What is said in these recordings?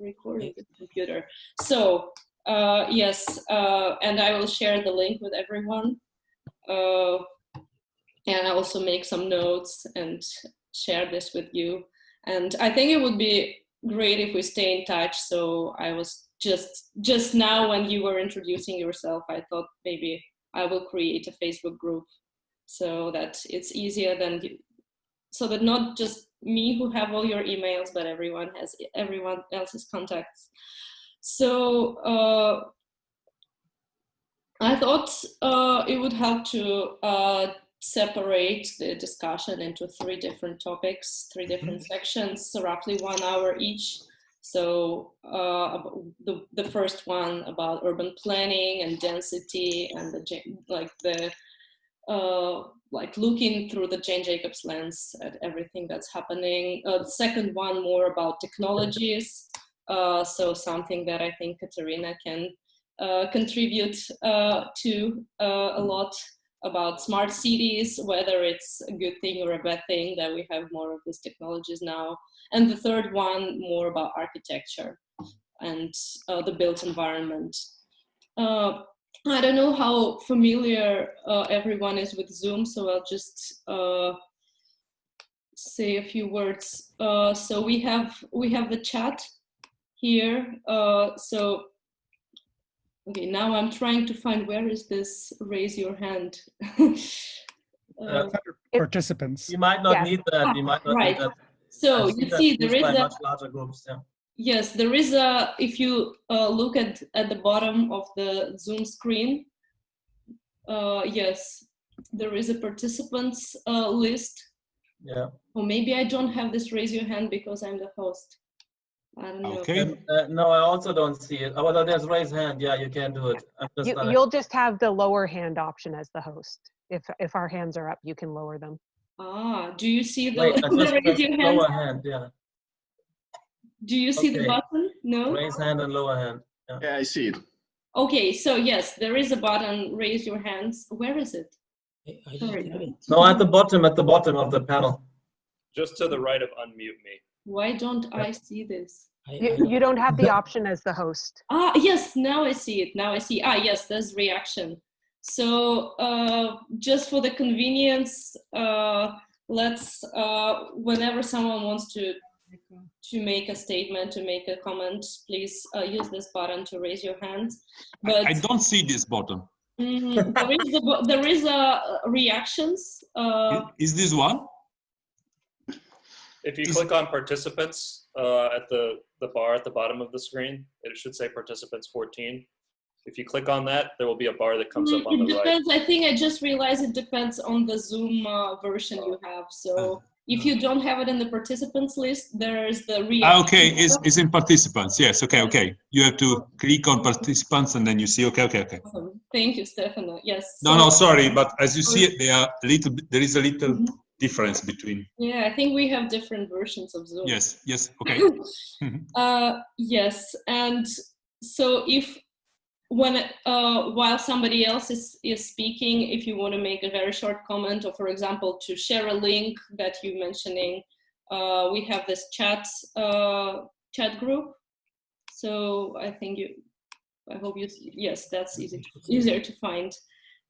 recording the computer. So yes, and I will share the link with everyone. And I also make some notes and share this with you. And I think it would be great if we stay in touch. So I was just now when you were introducing yourself, I thought maybe I will create a Facebook group so that it's easier than, so that not just me who have all your emails, but everyone has everyone else's contacts. So I thought it would help to separate the discussion into 3 different topics, 3 different sections, so roughly 1 hour each. So the first one about urban planning and density and like looking through the Jane Jacobs lens at everything that's happening. The second one more about technologies. So something that I think Katerina can contribute to a lot, about smart cities, whether it's a good thing or a bad thing that we have more of these technologies now. And the third one more about architecture and the built environment. I don't know how familiar everyone is with Zoom, so I'll just say a few words. So we have the chat here. So okay, now I'm trying to find where is this raise your hand. Participants. You might not need that. You might not need that. So you see there is by a much larger groups. Yeah. Yes, there is a, if you look at the bottom of the Zoom screen, yes, there is a participants list. Yeah. Or maybe I don't have this raise your hand because I'm the host. I don't know. Okay. No, I also don't see it. Oh, well, there's raise hand. Yeah, you can do it. You'll just have the lower hand option as the host. If our hands are up, you can lower them. Ah, do you see the, Wait, the raise your hand? lower hand, yeah. Do you see the button? No? Raise hand and lower hand. Yeah, I see it. Okay, so yes, there is a button, raise your hands. Where is it? No, at the bottom of the panel. Just to the right of unmute me. Why don't I see this? You don't have the option as the host. Ah, yes, now I see it. Now I see. Ah, yes, there's reaction. So just for the convenience, let's, whenever someone wants to make a statement, to make a comment, please use this button to raise your hand. But I don't see this button. there is a reactions. Is this one? If you click on participants at the bar at the bottom of the screen, it should say participants 14. If you click on that, there will be a bar that comes up on the right. I think I just realized it depends on the Zoom version you have. So if you don't have it in the participants list, there's the reaction. Okay, it's in participants. Yes. Okay. You have to click on participants and then you see. Okay. Awesome. Thank you, Stefano. Yes. No, sorry, but as you see, there is a little difference between. Yeah, I think we have different versions of Zoom. Yes. Okay. Yes, and so if while somebody else is speaking, if you want to make a very short comment, or for example to share a link that you're mentioning, we have this chat group. So I think I hope yes, that's easier to find.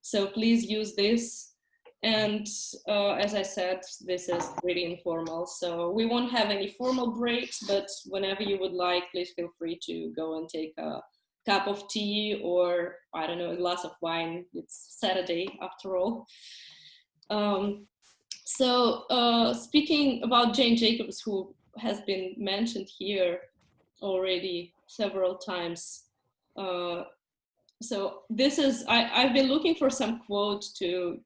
So please use this. And as I said, this is really informal, so we won't have any formal breaks, but whenever you would like, please feel free to go and take a cup of tea, or I don't know, a glass of wine. It's Saturday after all. So speaking about Jane Jacobs, who has been mentioned here already several times. So this is, I've been looking for some quote to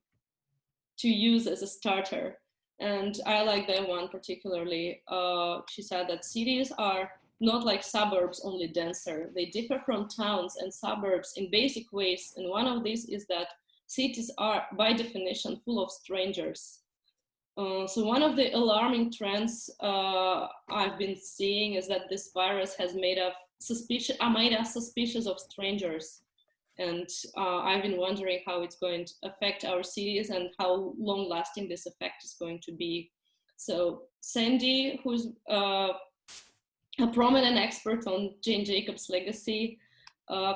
use as a starter, and I like that one particularly. She said that cities are not like suburbs, only denser. They differ from towns and suburbs in basic ways, and one of these is that cities are by definition full of strangers. So one of the alarming trends I've been seeing is that this virus has made us suspicious of strangers. And I've been wondering how it's going to affect our cities and how long lasting this effect is going to be. So Sandy, who's a prominent expert on Jane Jacobs' legacy,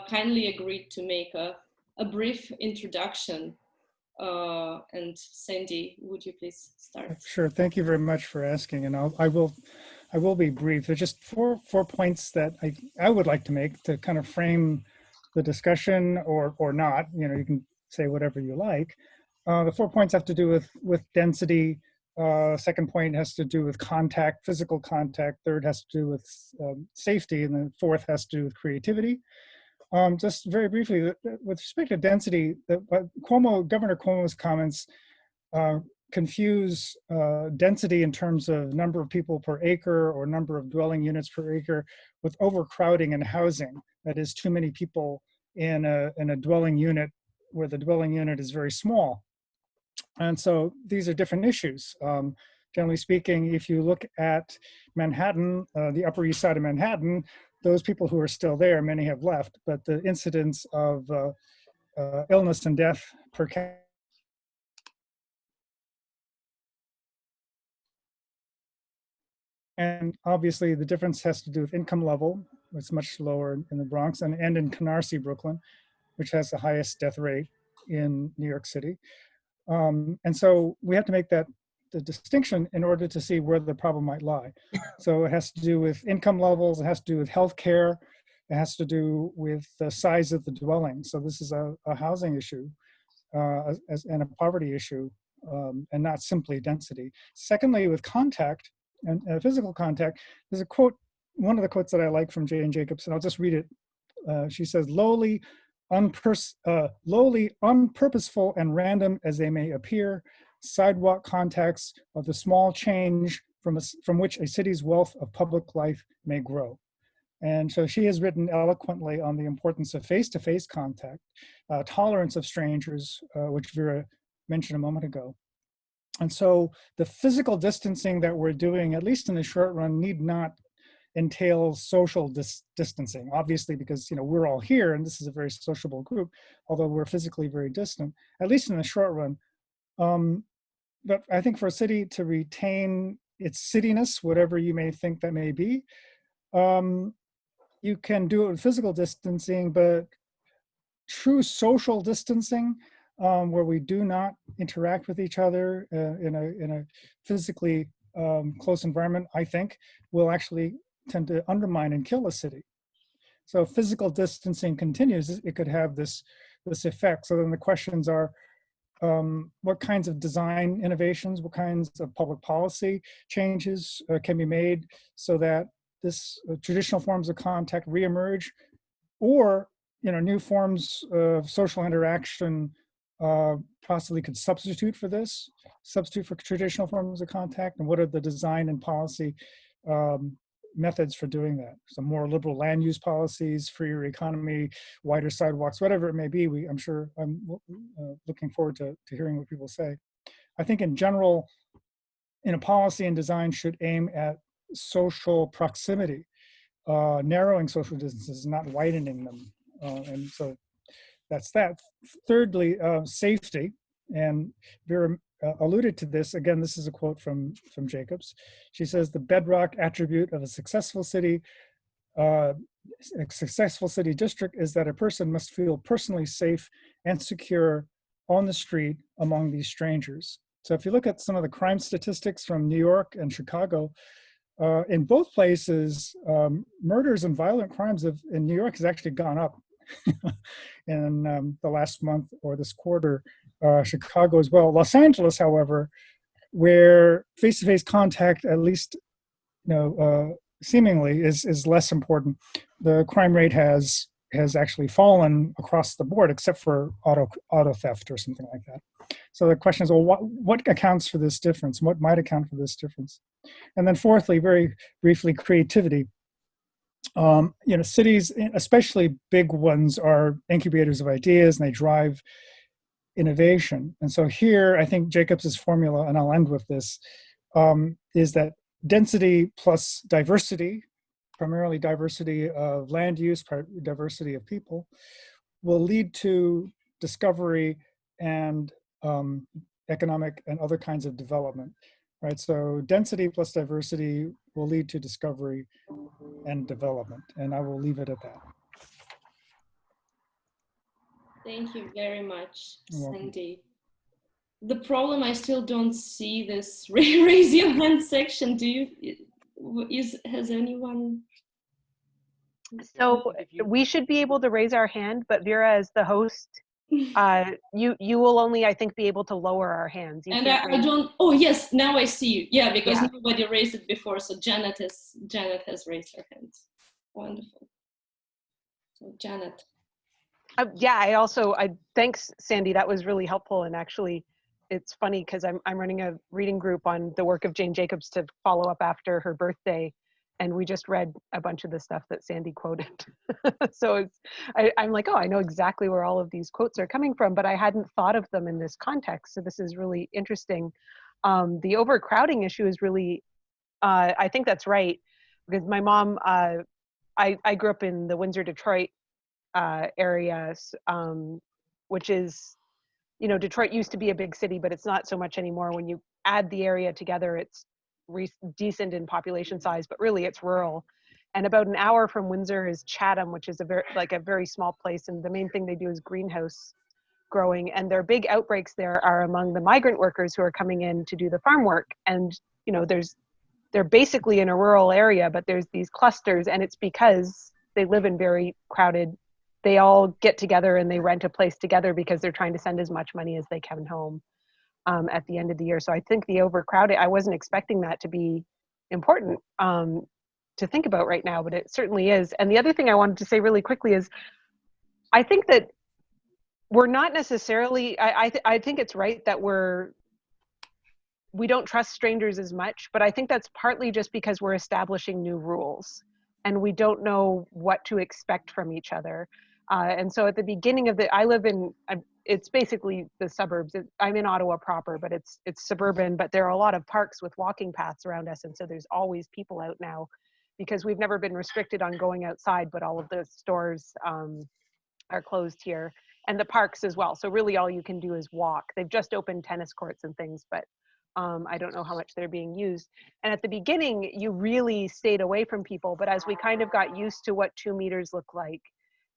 kindly agreed to make a brief introduction. And Sandy, would you please start? Sure. Thank you very much for asking, and I will be brief. There's just four points that I would like to make to kind of frame the discussion, or not. You know, you can say whatever you like. The 4 points have to do with density. Second point has to do with contact, physical contact. Third has to do with safety, and then fourth has to do with creativity. Just very briefly, with respect to density, Governor Cuomo's comments confuse density in terms of number of people per acre or number of dwelling units per acre with overcrowding in housing. That is, too many people in a dwelling unit where the dwelling unit is very small. And so these are different issues. Generally speaking, if you look at Manhattan, the Upper East Side of Manhattan, those people who are still there, many have left, but the incidence of illness and death per capita and obviously the difference has to do with income level. It's much lower in the Bronx and in Canarsie, Brooklyn, which has the highest death rate in New York City. And so we have to make the distinction in order to see where the problem might lie. So it has to do with income levels, it has to do with healthcare, it has to do with the size of the dwelling. So this is a housing issue and a poverty issue, and not simply density. Secondly, with contact and physical contact, there's a quote, one of the quotes that I like from Jane Jacobs, and I'll just read it. She says, lowly, unpurposeful and random as they may appear, sidewalk contacts are the small change from which a city's wealth of public life may grow. And so she has written eloquently on the importance of face-to-face contact, tolerance of strangers, which Vera mentioned a moment ago. And so the physical distancing that we're doing, at least in the short run, need not entail social distancing, obviously, because we're all here and this is a very sociable group, although we're physically very distant, at least in the short run. But I think for a city to retain its cityness, whatever you may think that may be, you can do it with physical distancing, but true social distancing, where we do not interact with each other in a physically close environment, I think will actually tend to undermine and kill a city. So if physical distancing continues, it could have this effect. So then the questions are, what kinds of design innovations, what kinds of public policy changes can be made so that this traditional forms of contact reemerge, or new forms of social interaction possibly could substitute for traditional forms of contact, and what are the design and policy methods for doing that? Some more liberal land use policies, freer economy, wider sidewalks, whatever it may be. I'm sure I'm looking forward to hearing what people say. I think in general, policy and design should aim at social proximity, narrowing social distances, not widening them. And so that's that. Thirdly, safety. And Vera alluded to this. Again, this is a quote from Jacobs. She says, the bedrock attribute of a successful city district is that a person must feel personally safe and secure on the street among these strangers. So if you look at some of the crime statistics from New York and Chicago, in both places, murders and violent crimes in New York has actually gone up in the last month or this quarter. Chicago as well. Los Angeles, however, where face-to-face contact, at least seemingly, is less important, the crime rate has actually fallen across the board, except for auto theft or something like that. So the question is, well, what accounts for this difference? What might account for this difference? And then fourthly, very briefly, creativity. Cities, especially big ones, are incubators of ideas, and they drive innovation. And so here, I think Jacobs's formula, and I'll end with this, is that density plus diversity, primarily diversity of land use, diversity of people, will lead to discovery and economic and other kinds of development. right? So density plus diversity will lead to discovery and development, and I will leave it at that. Thank you very much, You're welcome. Sandy. The problem, I still don't see this raise your hand section. Do you, has anyone? So we should be able to raise our hand, but Vera, as the host, you will only, I think, be able to lower our hands. You And can't I raise. don't, oh yes, now I see you. Yeah, because Yeah. nobody raised it before. So Janet has raised her hand. Wonderful. So Janet. Yeah, I thanks, Sandy. That was really helpful. And actually, it's funny because I'm running a reading group on the work of Jane Jacobs to follow up after her birthday. And we just read a bunch of the stuff that Sandy quoted. So I'm like, oh, I know exactly where all of these quotes are coming from, but I hadn't thought of them in this context. So this is really interesting. The overcrowding issue is really, I think that's right, because my mom, I grew up in the Windsor, Detroit areas, which is, you know, Detroit used to be a big city, but it's not so much anymore. When you add the area together, it's decent in population size, but really it's rural. And about an hour from Windsor is Chatham, which is a very small place. And the main thing they do is greenhouse growing. And their big outbreaks there are among the migrant workers who are coming in to do the farm work. And, you know, they're basically in a rural area, but there's these clusters, and it's because they live in very crowded. They all get together and they rent a place together because they're trying to send as much money as they can home at the end of the year. So I think the overcrowding, I wasn't expecting that to be important to think about right now, but it certainly is. And the other thing I wanted to say really quickly is, I think that we're not necessarily, I think it's right that we don't trust strangers as much, but I think that's partly just because we're establishing new rules and we don't know what to expect from each other. And so at the beginning of I live in, it's basically the suburbs. I'm in Ottawa proper, but it's suburban, but there are a lot of parks with walking paths around us. And so there's always people out now because we've never been restricted on going outside, but all of the stores are closed here, and the parks as well. So really all you can do is walk. They've just opened tennis courts and things, but I don't know how much they're being used. And at the beginning, you really stayed away from people, but as we kind of got used to what 2 meters look like,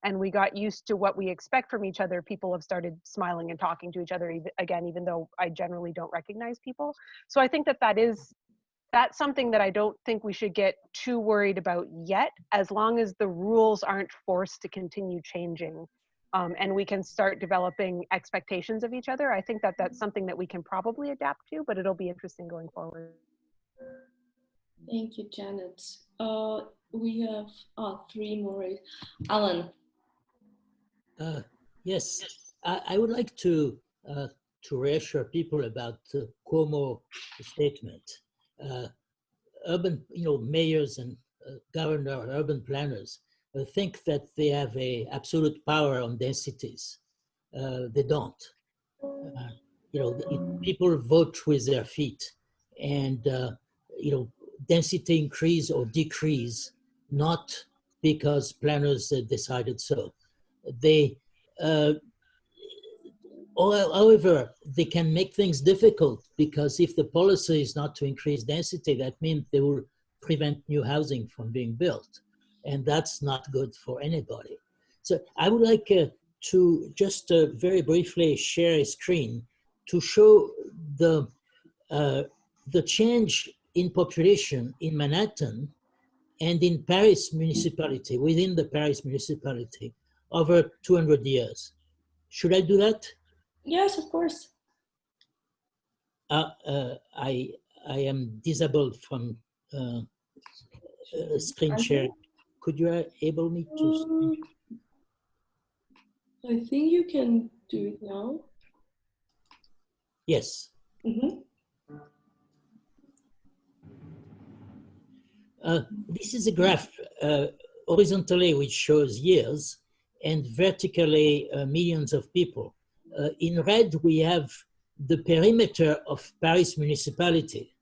and we got used to what we expect from each other, people have started smiling and talking to each other again, even though I generally don't recognize people. So I think that's something that I don't think we should get too worried about yet, as long as the rules aren't forced to continue changing. And we can start developing expectations of each other. I think that's something that we can probably adapt to, but it'll be interesting going forward. Thank you, Janet. We have 3 more. Alan. Yes, I would like to reassure people about the Cuomo statement. Urban, mayors and governor, urban planners think that they have a absolute power on densities. They don't. People vote with their feet, and density increase or decrease, not because planners decided so. However, they can make things difficult, because if the policy is not to increase density, that means they will prevent new housing from being built. And that's not good for anybody. So I would like to just very briefly share a screen to show the change in population in Manhattan and in Paris municipality, within the Paris municipality, over 200 years. Should I do that? Yes, of course. I am disabled from screen share. Could you enable me to? I think you can do it now. Yes. Mm-hmm. This is a graph horizontally, which shows years, and vertically millions of people. In red, we have the perimeter of Paris municipality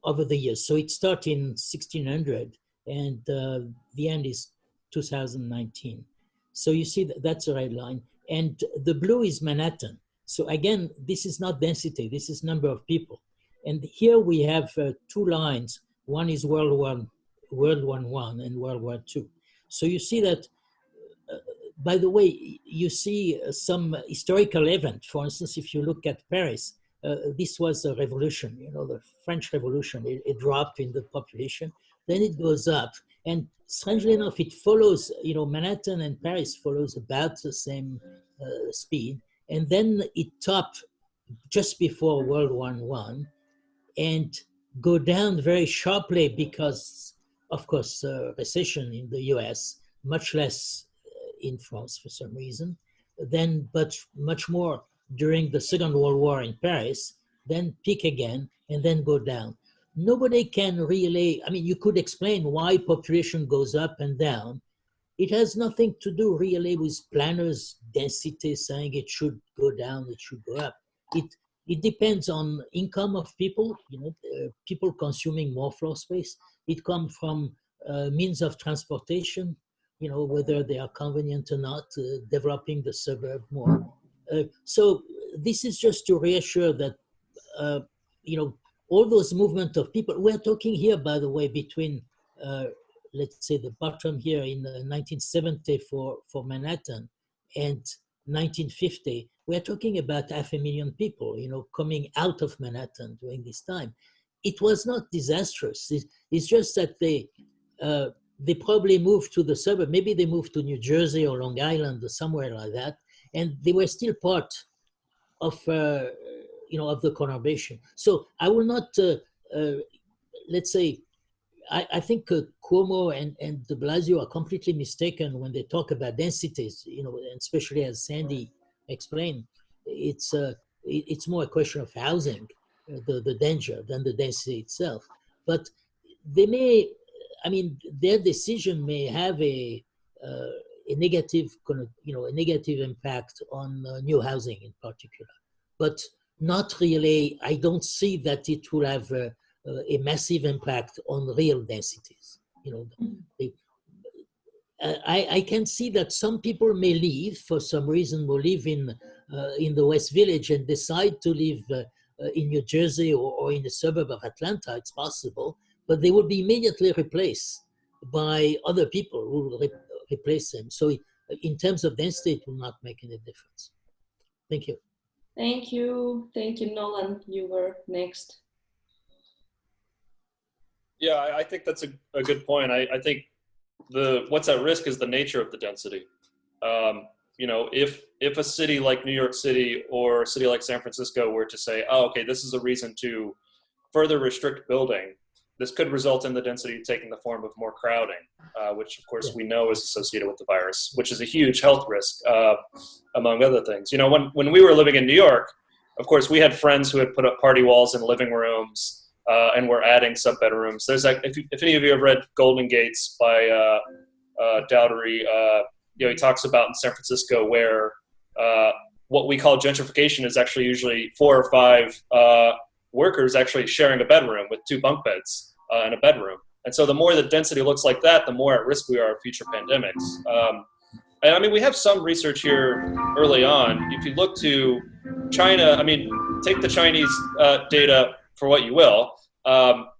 over the years. So it started in 1600, and the end is 2019. So you see that's a red line. And the blue is Manhattan. So again, this is not density, this is number of people. And here we have two lines. One is World War I and World War II. So you see that, by the way, you see some historical event. For instance, if you look at Paris, this was a revolution, you know, the French Revolution. It dropped in the population, then it goes up. And strangely enough, it follows, you know, Manhattan and Paris follows about the same speed. And then it topped just before World War I and go down very sharply because, of course, recession in the US, much less in France for some reason, then but much more during the Second World War in Paris, then peak again and then go down. Nobody can really, I mean, you could explain why population goes up and down. It has nothing to do really with planners' density saying it should go down, it should go up. It depends on income of people, you know, people consuming more floor space. It comes from means of transportation, you know, whether they are convenient or not, developing the suburb more. So this is just to reassure that, you know, all those movement of people, we're talking here, by the way, between, let's say the bottom here in 1970 for Manhattan and 1950, we're talking about 500,000 people, you know, coming out of Manhattan during this time. It was not disastrous. It's just that they probably moved to the suburb. Maybe they moved to New Jersey or Long Island or somewhere like that, and they were still part of, you know, of the conurbation. So I will not, let's say, I think Cuomo and de Blasio are completely mistaken when they talk about densities, you know, and especially as Sandy explained, it's more a question of housing, the danger than the density itself. But they may, I mean, their decision may have a negative, you know, a negative impact on new housing in particular, but not really. I don't see that it will have a massive impact on real densities. You know, I can see that some people may leave for some reason, will live in the West Village and decide to live in New Jersey or in the suburb of Atlanta. It's possible, but they will be immediately replaced by other people who will replace them. So in terms of density, it will not make any difference. Thank you. Thank you. Thank you, Nolan. You were next. Yeah, I think that's a good point. I think what's at risk is the nature of the density. You know, if a city like New York City or a city like San Francisco were to say, oh, okay, this is a reason to further restrict building, this could result in the density taking the form of more crowding, which of course we know is associated with the virus, which is a huge health risk, among other things. You know, when we were living in New York, of course, we had friends who had put up party walls in living rooms, and we're adding sub-bedrooms. There's like, if any of you have read Golden Gates by Dowdery, you know, he talks about in San Francisco where what we call gentrification is actually usually 4 or 5 workers actually sharing a bedroom with 2 bunk beds in a bedroom. And so the more the density looks like that, the more at risk we are of future pandemics. And I mean, we have some research here early on. If you look to China, I mean, take the Chinese data for what you will.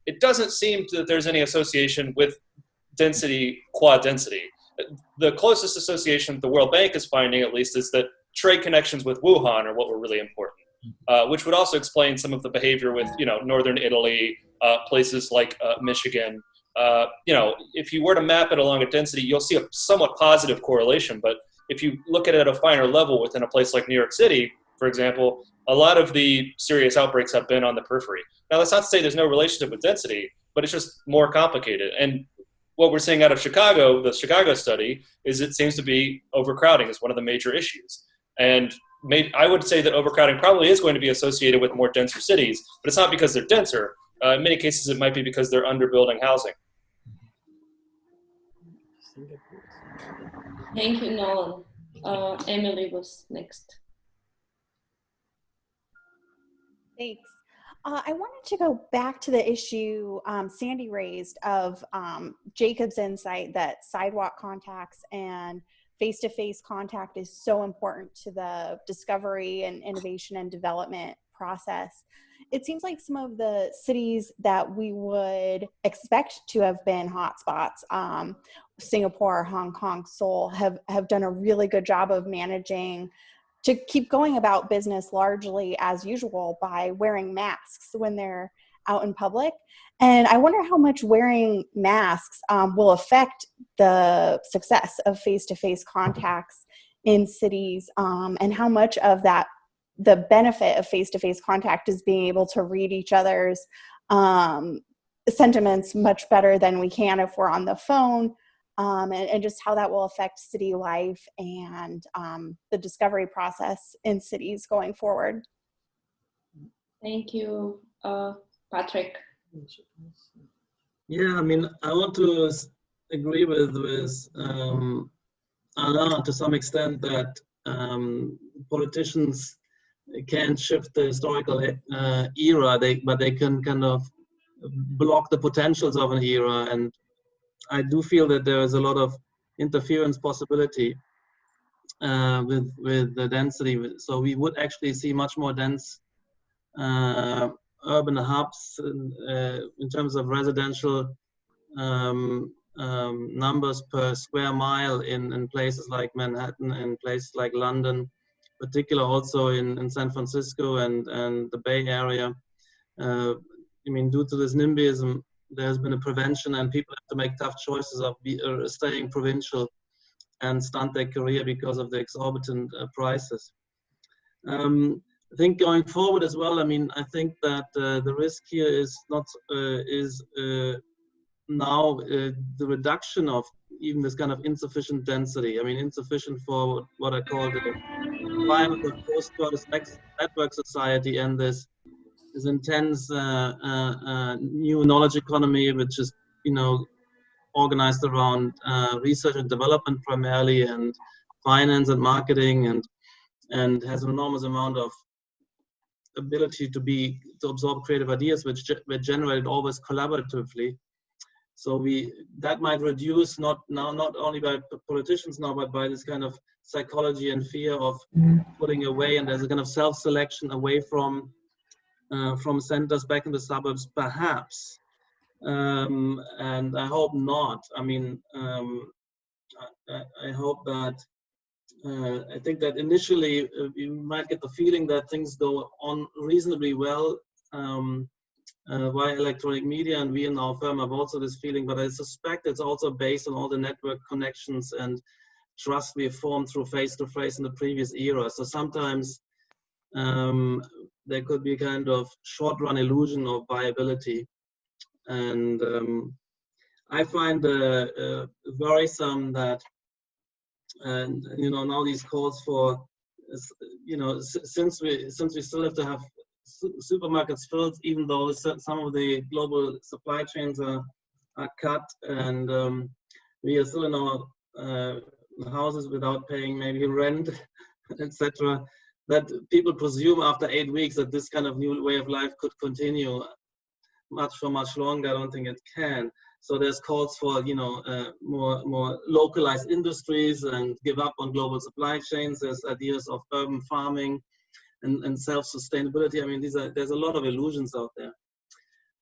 It doesn't seem that there's any association with density, quad density. The closest association the World Bank is finding, at least, is that trade connections with Wuhan are what were really important, which would also explain some of the behavior with, you know, northern Italy, places like Michigan. You know, if you were to map it along a density, you'll see a somewhat positive correlation. But if you look at it at a finer level within a place like New York City, for example, a lot of the serious outbreaks have been on the periphery. Now, that's not to say there's no relationship with density, but it's just more complicated. And what we're seeing out of Chicago, the Chicago study, is it seems to be overcrowding is one of the major issues. And I would say that overcrowding probably is going to be associated with more denser cities, but it's not because they're denser. In many cases, it might be because they're underbuilding housing. Thank you, Nolan. Emily was next. Thanks. I wanted to go back to the issue Sandy raised of Jacob's insight that sidewalk contacts and face-to-face contact is so important to the discovery and innovation and development process. it seems like some of the cities that we would expect to have been hotspots, Singapore, Hong Kong, Seoul, have done a really good job of managing to keep going about business largely as usual by wearing masks when they're out in public. And I wonder how much wearing masks will affect the success of face-to-face contacts in cities, and how much of that, the benefit of face-to-face contact is being able to read each other's sentiments much better than we can if we're on the phone, and just how that will affect city life and the discovery process in cities going forward. Thank you, Patrick. Yeah, I mean, I want to agree with Alain to some extent that politicians can shift the historical era, but they can kind of block the potentials of an era. And I do feel that there is a lot of interference possibility with the density. So we would actually see much more dense urban hubs in terms of residential numbers per square mile in places like Manhattan and places like London, particularly also in San Francisco and the Bay Area. I mean, due to this NIMBYism, there's been a prevention, and people have to make tough choices of staying provincial and stunt their career because of the exorbitant prices. I think going forward as well, I mean, I think that the risk here is not now the reduction of even this kind of insufficient density. I mean, insufficient for what I call the climate of post-Curtis network society and this intense new knowledge economy, which is, you know, organized around research and development primarily, and finance and marketing, and has an enormous amount of ability to absorb creative ideas, which were generated always collaboratively. So that might reduce not only by politicians now, but by this kind of psychology and fear of putting away, and there's a kind of self-selection away from centers back in the suburbs, perhaps. And I hope not. I mean, I hope that. I think that initially you might get the feeling that things go on reasonably well via electronic media, and we in our firm have also this feeling, but I suspect it's also based on all the network connections and trust we have formed through face-to-face in the previous era. So sometimes there could be a kind of short-run illusion of viability. And I find worrisome that, and you know, now these calls for, you know, since we still have to have supermarkets filled, even though some of the global supply chains are cut, and we are still in our houses without paying maybe rent, etc. That people presume after 8 weeks that this kind of new way of life could continue for much longer. I don't think it can. So there's calls for, you know, more localized industries and give up on global supply chains. There's ideas of urban farming and self-sustainability. I mean, there's a lot of illusions out there.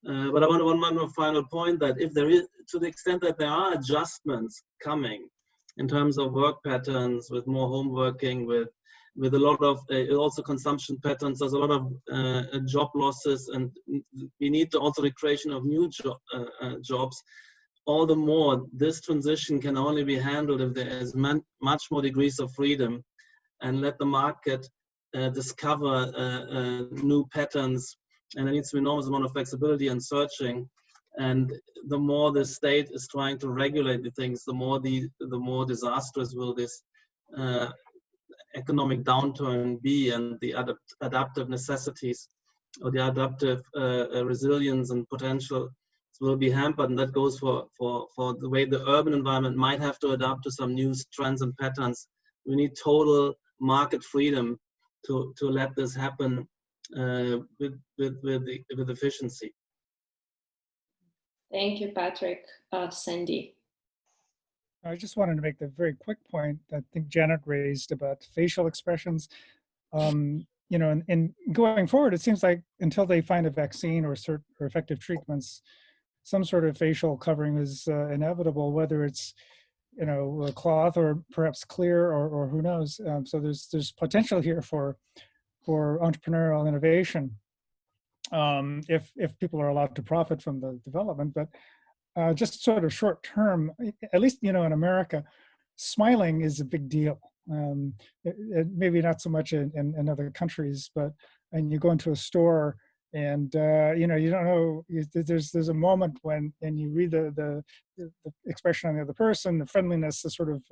But I want one more final point, that if there is, to the extent that there are adjustments coming in terms of work patterns, with more home working, with a lot of also consumption patterns, there's a lot of job losses, and we need also the creation of new jobs. All the more, this transition can only be handled if there is much more degrees of freedom, and let the market discover new patterns. And there needs to be an enormous amount of flexibility and searching. And the more the state is trying to regulate the things, the more disastrous will this economic downturn be, and the adaptive necessities or the adaptive resilience and potential will be hampered. And that goes for the way the urban environment might have to adapt to some new trends and patterns. We need total market freedom to let this happen with efficiency. Thank you, Patrick. Sandy. I just wanted to make the very quick point that I think Janet raised about facial expressions. you know, and going forward, it seems like until they find a vaccine or effective treatments, some sort of facial covering is inevitable, whether it's, you know, a cloth or perhaps clear or who knows. So there's potential here for entrepreneurial innovation if people are allowed to profit from the development. But just sort of short term, at least, you know, in America, smiling is a big deal. Maybe not so much in other countries, but and you go into a store and you know, you don't know, there's a moment when, and you read the expression on the other person, the friendliness, the sort of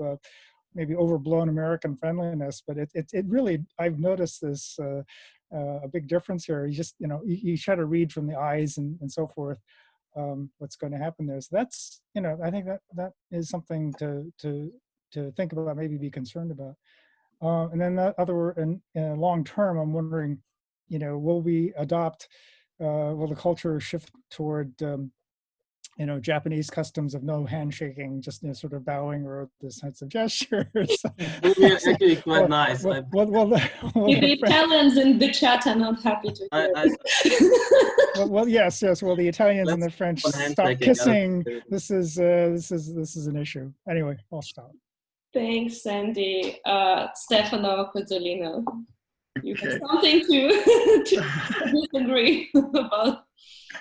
maybe overblown American friendliness, but it really, I've noticed this a big difference here. You just, you know, you try to read from the eyes and so forth what's going to happen there. So that's, you know, I think that is something to think about, maybe be concerned about. And then that other, in long term, I'm wondering, you know, will we adopt, will the culture shift toward, you know, Japanese customs of no handshaking, just, you know, sort of bowing or this types of gestures? Yeah, actually quite nice. Well, The Italians in the chat are not happy to hear. well, yes. Well, the Italians and the French stop kissing. This is an issue. Anyway, I'll stop. Thanks, Sandy. Stefano Cozzolino, you have something to disagree about.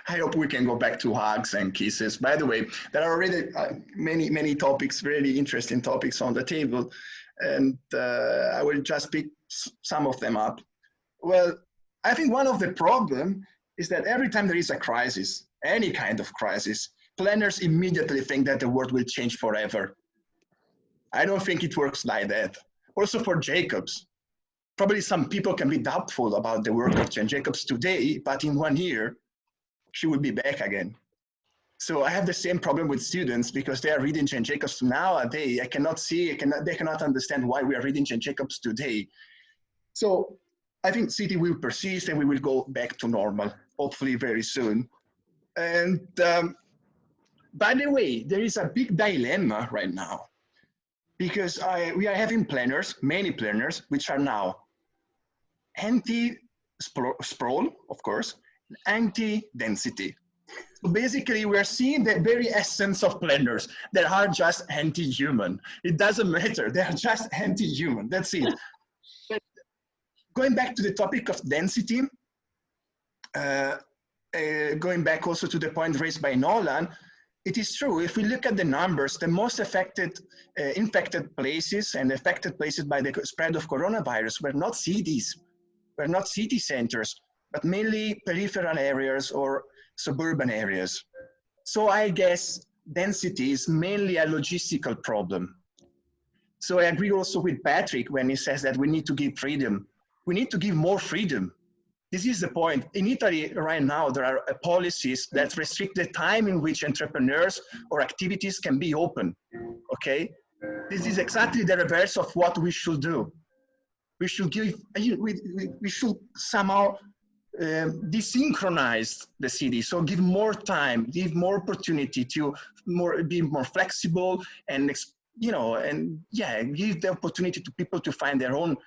I hope we can go back to hugs and kisses. By the way, there are already many topics, really interesting topics on the table, and I will just pick some of them up. Well, I think one of the problems is that every time there is a crisis, any kind of crisis, planners immediately think that the world will change forever. I don't think it works like that. Also for Jacobs, probably some people can be doubtful about the work of Jane Jacobs today, but in 1 year, she will be back again. So I have the same problem with students because they are reading Jane Jacobs nowadays. I cannot see, they cannot understand why we are reading Jane Jacobs today. So I think city will persist and we will go back to normal, hopefully very soon. And by the way, there is a big dilemma right now because we are having planners, many planners, which are now anti-sprawl, of course, anti-density. So basically, we're seeing the very essence of planners that are just anti-human. It doesn't matter, they are just anti-human, that's it. But going back to the topic of density, going back also to the point raised by Nolan, it is true, if we look at the numbers, the most infected places and affected places by the spread of coronavirus were not cities, were not city centers, but mainly peripheral areas or suburban areas. So I guess density is mainly a logistical problem. So I agree also with Patrick when he says that we need to give freedom. We need to give more freedom. This is the point. In Italy right now, there are policies that restrict the time in which entrepreneurs or activities can be open, okay? This is exactly the reverse of what we should do. We should give, we should somehow desynchronize the city. So give more time, give more opportunity to be more flexible and, you know, and yeah, give the opportunity to people to find their own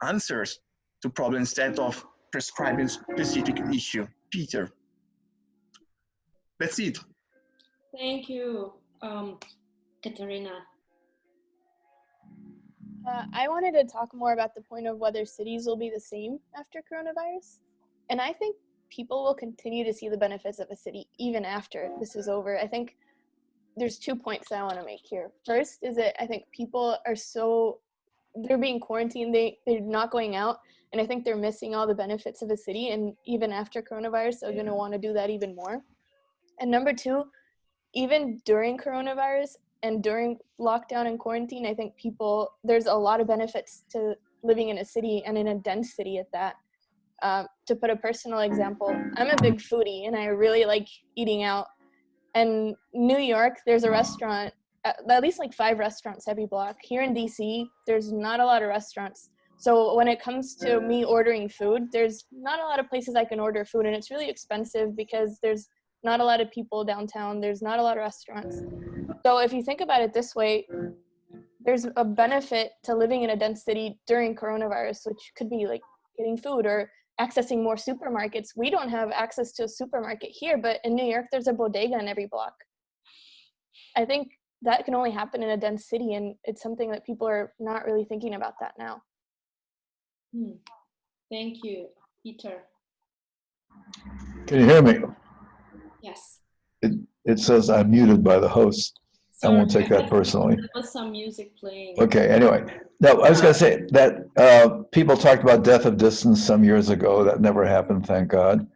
answers to problems instead of prescribing specific issue. Peter. That's it. Thank you, Katerina. I wanted to talk more about the point of whether cities will be the same after coronavirus. And I think people will continue to see the benefits of a city even after this is over. I think there's 2 points that I want to make here. First is that I think people are they're being quarantined, they're not going out, and I think they're missing all the benefits of a city, and even after coronavirus, they're going to want to do that even more. And number two, even during coronavirus and during lockdown and quarantine, I think there's a lot of benefits to living in a city and in a dense city at that. To put a personal example, I'm a big foodie and I really like eating out. And New York, there's a restaurant, at least like 5 restaurants every block. Here in DC, there's not a lot of restaurants. So when it comes to me ordering food, there's not a lot of places I can order food, and it's really expensive because there's not a lot of people downtown. There's not a lot of restaurants. So if you think about it this way, there's a benefit to living in a dense city during coronavirus, which could be like getting food or accessing more supermarkets. We don't have access to a supermarket here, but in New York, there's a bodega in every block. I think that can only happen in a dense city, and it's something that people are not really thinking about that now. Thank you, Peter. Can you hear me? Yes. It says I'm muted by the host. Sorry, I won't take that personally. There was some music playing. Okay, anyway. No, I was going to say that people talked about death of distance some years ago. That never happened, thank God.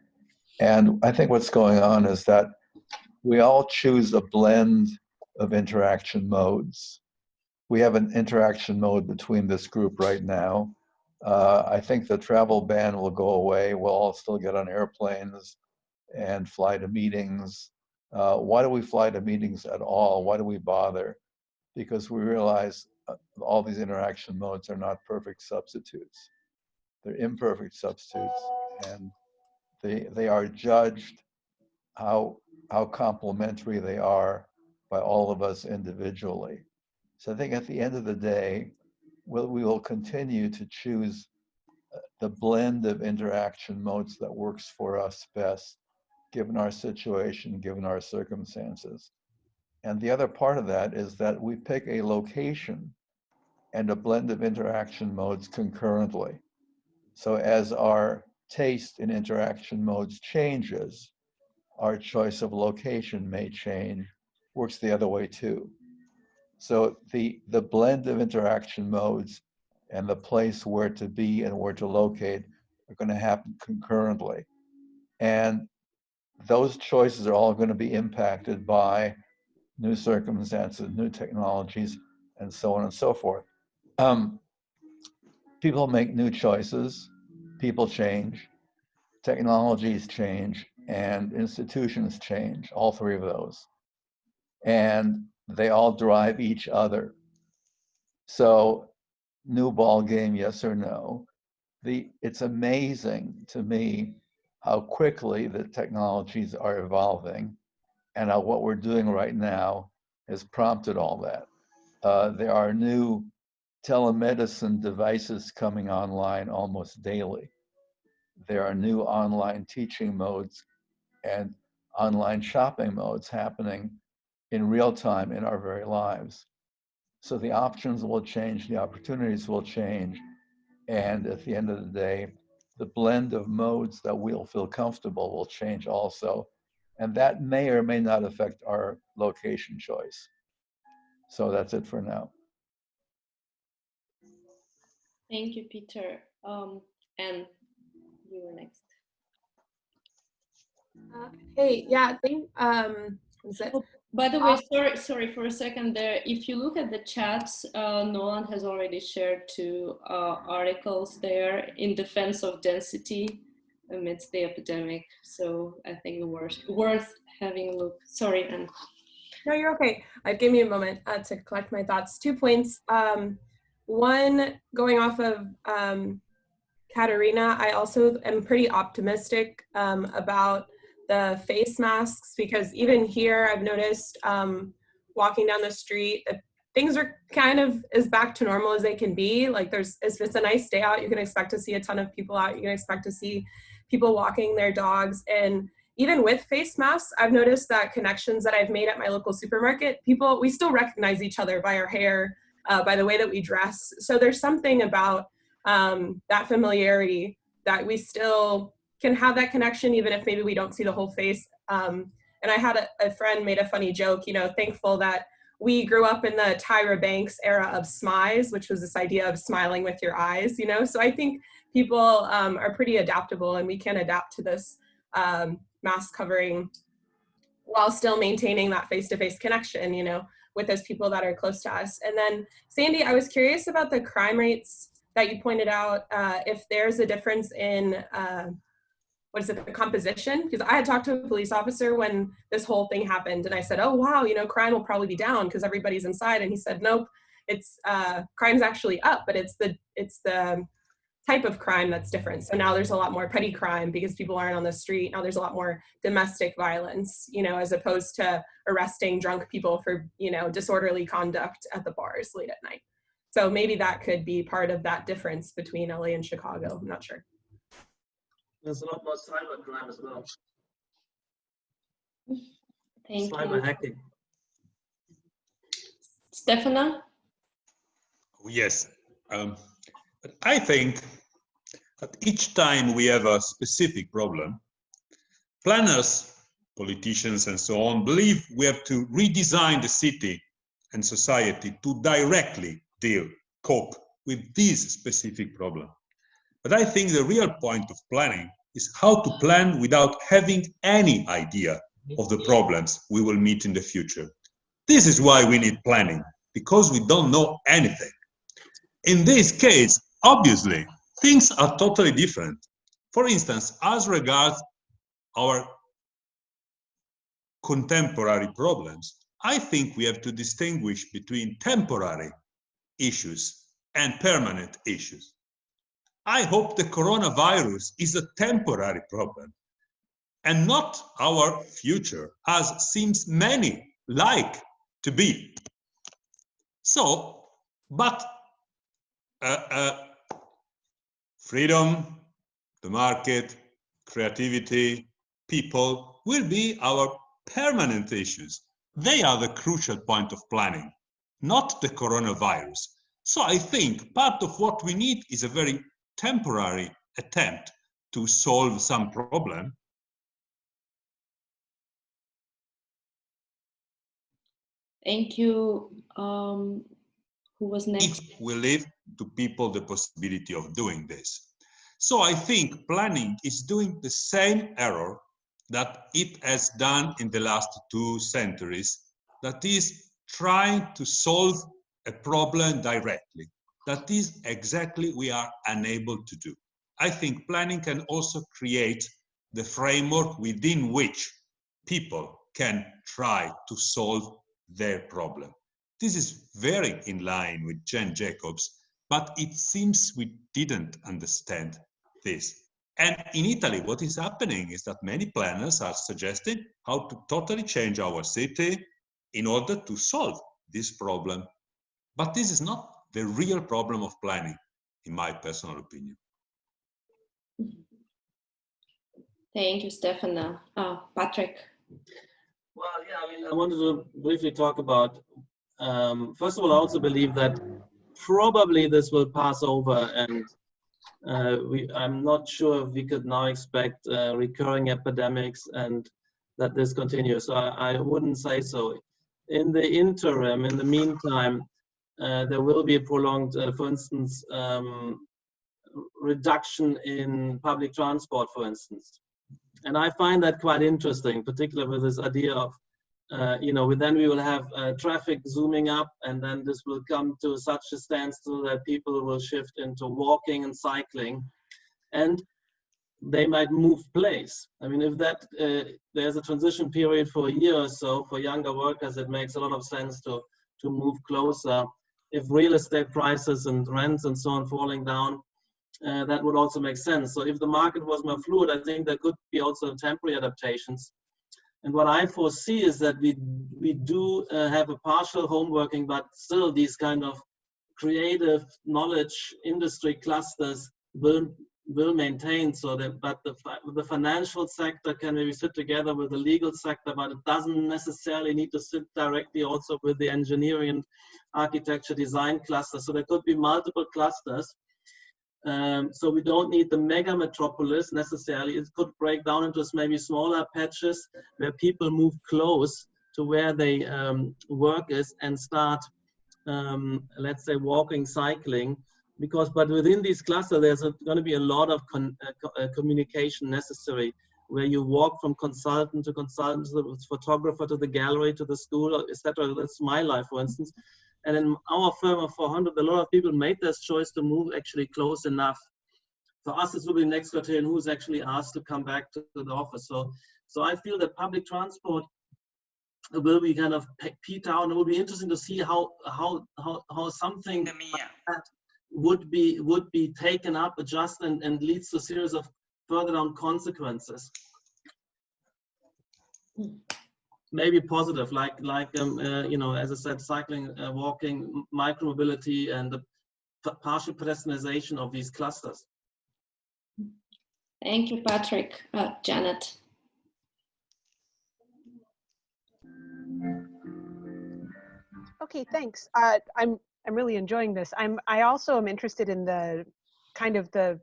And I think what's going on is that we all choose a blend of interaction modes. We have an interaction mode between this group right now. I think the travel ban will go away. We'll all still get on airplanes and fly to meetings. Why do we fly to meetings at all? Why do we bother? Because we realize all these interaction modes are not perfect substitutes. They're imperfect substitutes, and they are judged how complementary they are by all of us individually. So I think at the end of the day, we will continue to choose the blend of interaction modes that works for us best, given our situation, given our circumstances. And the other part of that is that we pick a location and a blend of interaction modes concurrently. So as our taste in interaction modes changes, our choice of location may change, works the other way too. So the blend of interaction modes and the place where to be and where to locate are going to happen concurrently. And those choices are all going to be impacted by new circumstances, new technologies, and so on and so forth. People make new choices, people change, technologies change, and institutions change, all three of those. And they all drive each other. So, new ball game, yes or no? It's amazing to me how quickly the technologies are evolving and how what we're doing right now has prompted all that. There are new telemedicine devices coming online almost daily. There are new online teaching modes and online shopping modes happening in real time in our very lives. So the options will change, the opportunities will change, and at the end of the day, the blend of modes that we'll feel comfortable will change also, and that may or may not affect our location choice. So that's it for now. Thank you, Peter. And you were next. Hey, yeah, I think, by the way, sorry for a second there. If you look at the chats, Nolan has already shared two articles there in defense of density amidst the epidemic. So I think worth having a look. Sorry, Anne. No, you're okay. Give me a moment to collect my thoughts. 2 points. One, going off of Katerina, I also am pretty optimistic about the face masks, because even here I've noticed walking down the street, things are kind of as back to normal as they can be. Like if it's a nice day out, you can expect to see a ton of people out. You can expect to see people walking their dogs. And even with face masks, I've noticed that connections that I've made at my local supermarket, we still recognize each other by our hair, by the way that we dress. So there's something about that familiarity that we still can have that connection, even if maybe we don't see the whole face. And I had a friend made a funny joke, thankful that we grew up in the Tyra Banks era of smize, which was this idea of smiling with your eyes, So I think people are pretty adaptable, and we can adapt to this mask covering while still maintaining that face-to-face connection, with those people that are close to us. And then Sandy, I was curious about the crime rates that you pointed out, if there's a difference in the composition? Because I had talked to a police officer when this whole thing happened, and I said, oh wow, crime will probably be down because everybody's inside. And he said, nope, it's crime's actually up, but it's the type of crime that's different. So now there's a lot more petty crime because people aren't on the street. Now there's a lot more domestic violence, as opposed to arresting drunk people for, disorderly conduct at the bars late at night. So maybe that could be part of that difference between LA and Chicago. I'm not sure. There's a lot more cybercrime as well. Thank Cyber you. hacking. Stefana? Yes. But I think that each time we have a specific problem, planners, politicians, and so on believe we have to redesign the city and society to directly cope with this specific problem. But I think the real point of planning is how to plan without having any idea of the problems we will meet in the future. This is why we need planning, because we don't know anything. In this case, obviously, things are totally different. For instance, as regards our contemporary problems, I think we have to distinguish between temporary issues and permanent issues. I hope the coronavirus is a temporary problem and not our future, as seems many like to be. So, but freedom, the market, creativity, people will be our permanent issues. They are the crucial point of planning, not the coronavirus. So I think part of what we need is a very temporary attempt to solve some problem. Thank you. Who was next? If we leave to people the possibility of doing this. So I think planning is doing the same error that it has done in the last 2 centuries, that is trying to solve a problem directly. That is exactly we are unable to do. I think planning can also create the framework within which people can try to solve their problem. This is very in line with Jane Jacobs, but it seems we didn't understand this. And in Italy, what is happening is that many planners are suggesting how to totally change our city in order to solve this problem. But this is not the real problem of planning, in my personal opinion. Thank you, Stefana. Patrick. Well, yeah, I mean, I wanted to briefly talk about, first of all, I also believe that probably this will pass over, and I'm not sure if we could now expect recurring epidemics and that this continues. So I wouldn't say so. In the interim, in the meantime, there will be a prolonged, for instance, reduction in public transport, for instance. And I find that quite interesting, particularly with this idea of, then we will have traffic zooming up, and then this will come to such a standstill that people will shift into walking and cycling, and they might move place. I mean, if that there's a transition period for a year or so for younger workers, it makes a lot of sense to move closer. If real estate prices and rents and so on falling down, that would also make sense. So if the market was more fluid, I think there could be also temporary adaptations. And what I foresee is that we do have a partial home working, but still these kind of creative knowledge industry clusters will maintain. So that, but the financial sector can maybe sit together with the legal sector, but it doesn't necessarily need to sit directly also with the engineering and architecture design cluster. So there could be multiple clusters. So we don't need the mega metropolis necessarily. It could break down into maybe smaller patches where people move close to where they work is and start, let's say, walking, cycling. But within these clusters, there's going to be a lot of communication necessary, where you walk from consultant to consultant, to the photographer, to the gallery, to the school, etc. That's my life, for instance. And in our firm of 400, a lot of people made this choice to move actually close enough. For us, this will be the next criterion, who's actually asked to come back to the office. So I feel that public transport will be kind of peaked out. It will be interesting to see how something like that would be taken up, adjusted, and leads to a series of further down consequences. Maybe positive, like as I said, cycling, walking, micromobility, and the partial pedestrianization of these clusters. Thank you, Patrick. Janet. Okay, thanks. I'm really enjoying this. I also am interested in the kind of the,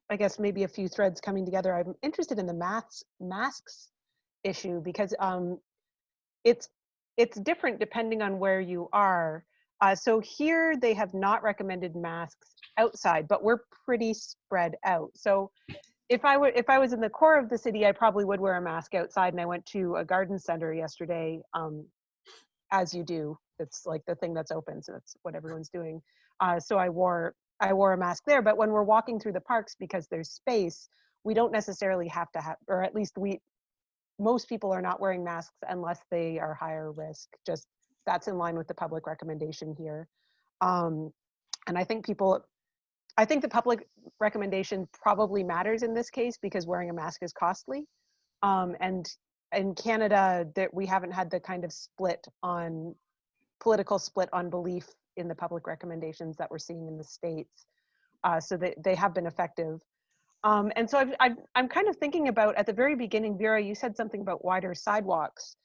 I guess maybe a few threads coming together. I'm interested in the masks issue because it's different depending on where you are. So here they have not recommended masks outside, but we're pretty spread out. So if I was in the core of the city, I probably would wear a mask outside. And I went to a garden center yesterday, as you do. It's like the thing that's open, so that's what everyone's doing. So I wore a mask there. But when we're walking through the parks, because there's space, we don't necessarily have to have, or at least most people are not wearing masks unless they are higher risk. Just that's in line with the public recommendation here. And I think the public recommendation probably matters in this case because wearing a mask is costly. And in Canada, that we haven't had the kind of political split on belief in the public recommendations that we're seeing in the States. So they have been effective. And so I'm kind of thinking about, at the very beginning, Vera, you said something about wider sidewalks.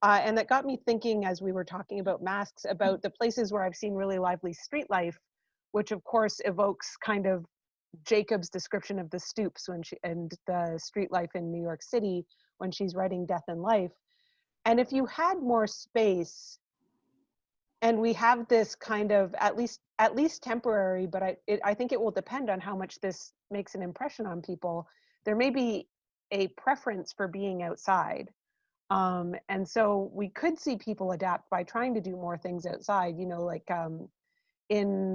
And that got me thinking, as we were talking about masks, about the places where I've seen really lively street life, which of course evokes kind of Jacob's description of the stoops and the street life in New York City when she's writing Death and Life. And if you had more space, and we have this kind of at least temporary, but I think it will depend on how much this makes an impression on people. There may be a preference for being outside. And so we could see people adapt by trying to do more things outside, like in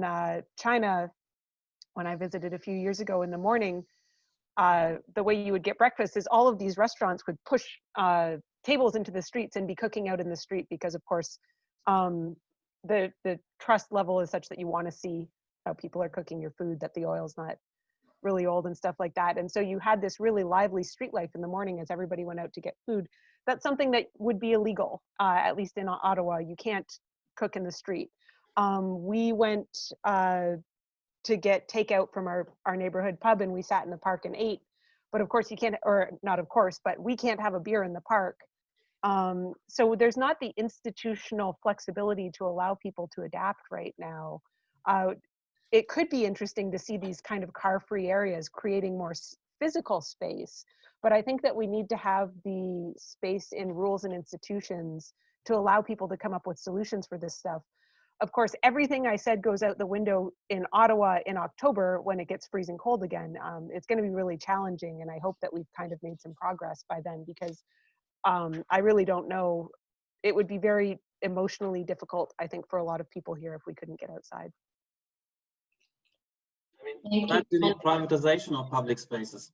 China, when I visited a few years ago in the morning, the way you would get breakfast is all of these restaurants would push tables into the streets and be cooking out in the street because, of course, the trust level is such that you want to see how people are cooking your food, that the oil's not really old and stuff like that. And so you had this really lively street life in the morning as everybody went out to get food. That's something that would be illegal, at least in Ottawa. You can't cook in the street. We went to get takeout from our neighborhood pub, and we sat in the park and ate. But of course you can't, or not of course, but we can't have a beer in the park. So there's not the institutional flexibility to allow people to adapt right now. It could be interesting to see these kind of car-free areas creating more physical space, but I think that we need to have the space in rules and institutions to allow people to come up with solutions for this stuff. Of course, everything I said goes out the window in Ottawa in October when it gets freezing cold again. It's going to be really challenging, and I hope that we've kind of made some progress by then, because I really don't know. It would be very emotionally difficult, I think, for a lot of people here if we couldn't get outside. I mean, that's the privatization of public spaces.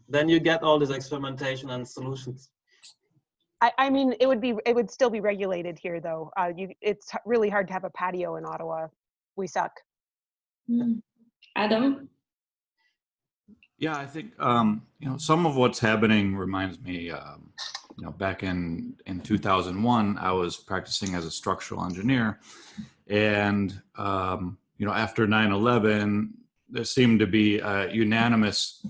Then you get all this experimentation and solutions. I mean, it would still be regulated here, though. It's really hard to have a patio in Ottawa. We suck. Adam? Yeah, I think some of what's happening reminds me. Back in 2001, I was practicing as a structural engineer, and after 9/11, there seemed to be a unanimous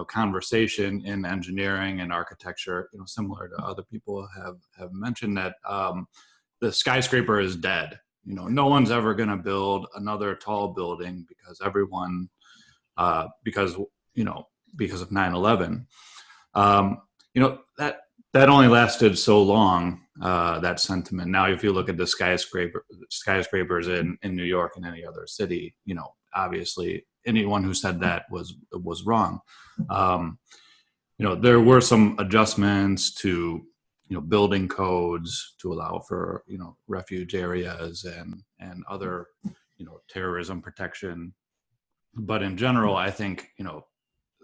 conversation in engineering and architecture, similar to other people have mentioned, that the skyscraper is dead. No one's ever going to build another tall building because everyone, because of 9/11. That only lasted so long, that sentiment. Now, if you look at the skyscrapers in New York and any other city, obviously anyone who said that was wrong. There were some adjustments to building codes to allow for refuge areas and other terrorism protection, but in general, I think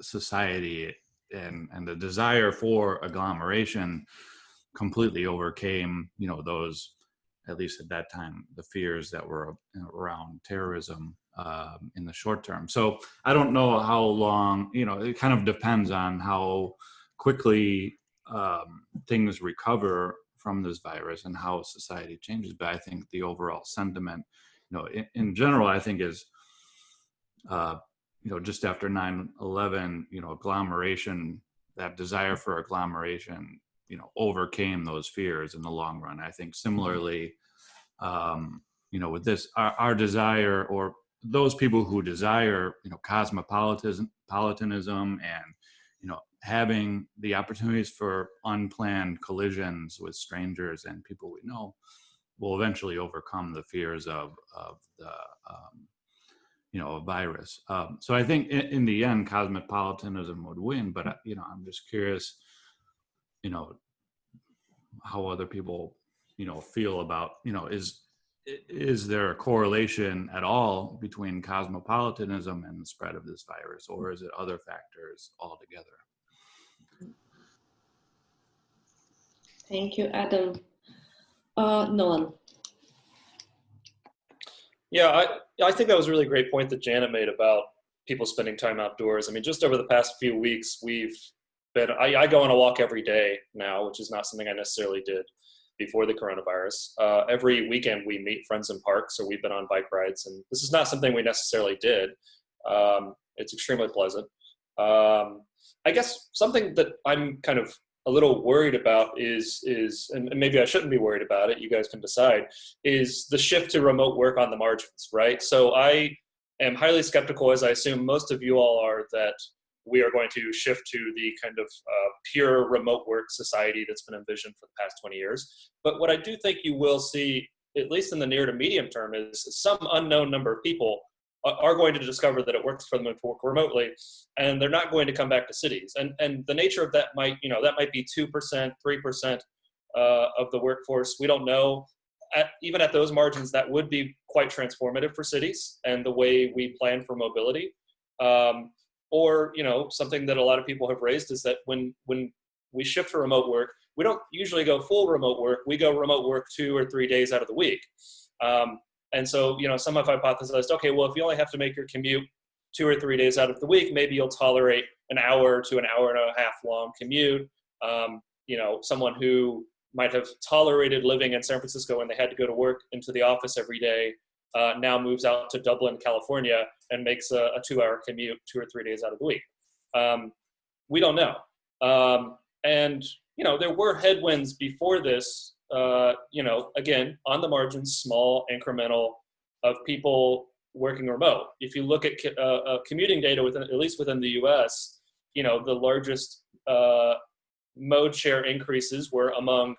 society and the desire for agglomeration completely overcame those, at least at that time, the fears that were around terrorism in the short term. So I don't know how long, it kind of depends on how quickly things recover from this virus and how society changes. But I think the overall sentiment, in general, I think is just after 9/11, agglomeration, that desire for agglomeration, overcame those fears in the long run. I think similarly, with this, our desire, or those people who desire, cosmopolitanism and, having the opportunities for unplanned collisions with strangers and people we know, will eventually overcome the fears of the, a virus. So I think in the end, cosmopolitanism would win, but, I'm just curious, how other people, feel about, is there a correlation at all between cosmopolitanism and the spread of this virus, or is it other factors altogether? Thank you, Adam. Nolan. Yeah, I think that was a really great point that Janet made about people spending time outdoors. I mean, just over the past few weeks, we've been, I go on a walk every day now, which is not something I necessarily did before the coronavirus. Every weekend we meet friends in parks, or we've been on bike rides, and this is not something we necessarily did. It's extremely pleasant. I guess something that I'm kind of a little worried about is, and maybe I shouldn't be worried about it, you guys can decide, is the shift to remote work on the margins, right? So I am highly skeptical, as I assume most of you all are, that we are going to shift to the kind of pure remote work society that's been envisioned for the past 20 years. But what I do think you will see, at least in the near to medium term, is some unknown number of people are going to discover that it works for them to work remotely, and they're not going to come back to cities. And the nature of that might, that might be 2%, 3% of the workforce. We don't know. Even at those margins, that would be quite transformative for cities and the way we plan for mobility. Or, something that a lot of people have raised is that when we shift to remote work, we don't usually go full remote work. We go remote work 2 or 3 days out of the week. And so, some have hypothesized, okay, well, if you only have to make your commute 2 or 3 days out of the week, maybe you'll tolerate an hour to an hour and a half long commute. Someone who might have tolerated living in San Francisco when they had to go to work into the office every day now moves out to Dublin, California, and makes a 2-hour commute 2 or 3 days out of the week. We don't know. And there were headwinds before this, again, on the margins, small, incremental, of people working remote. If you look at commuting data, at least within the US, the largest mode share increases were among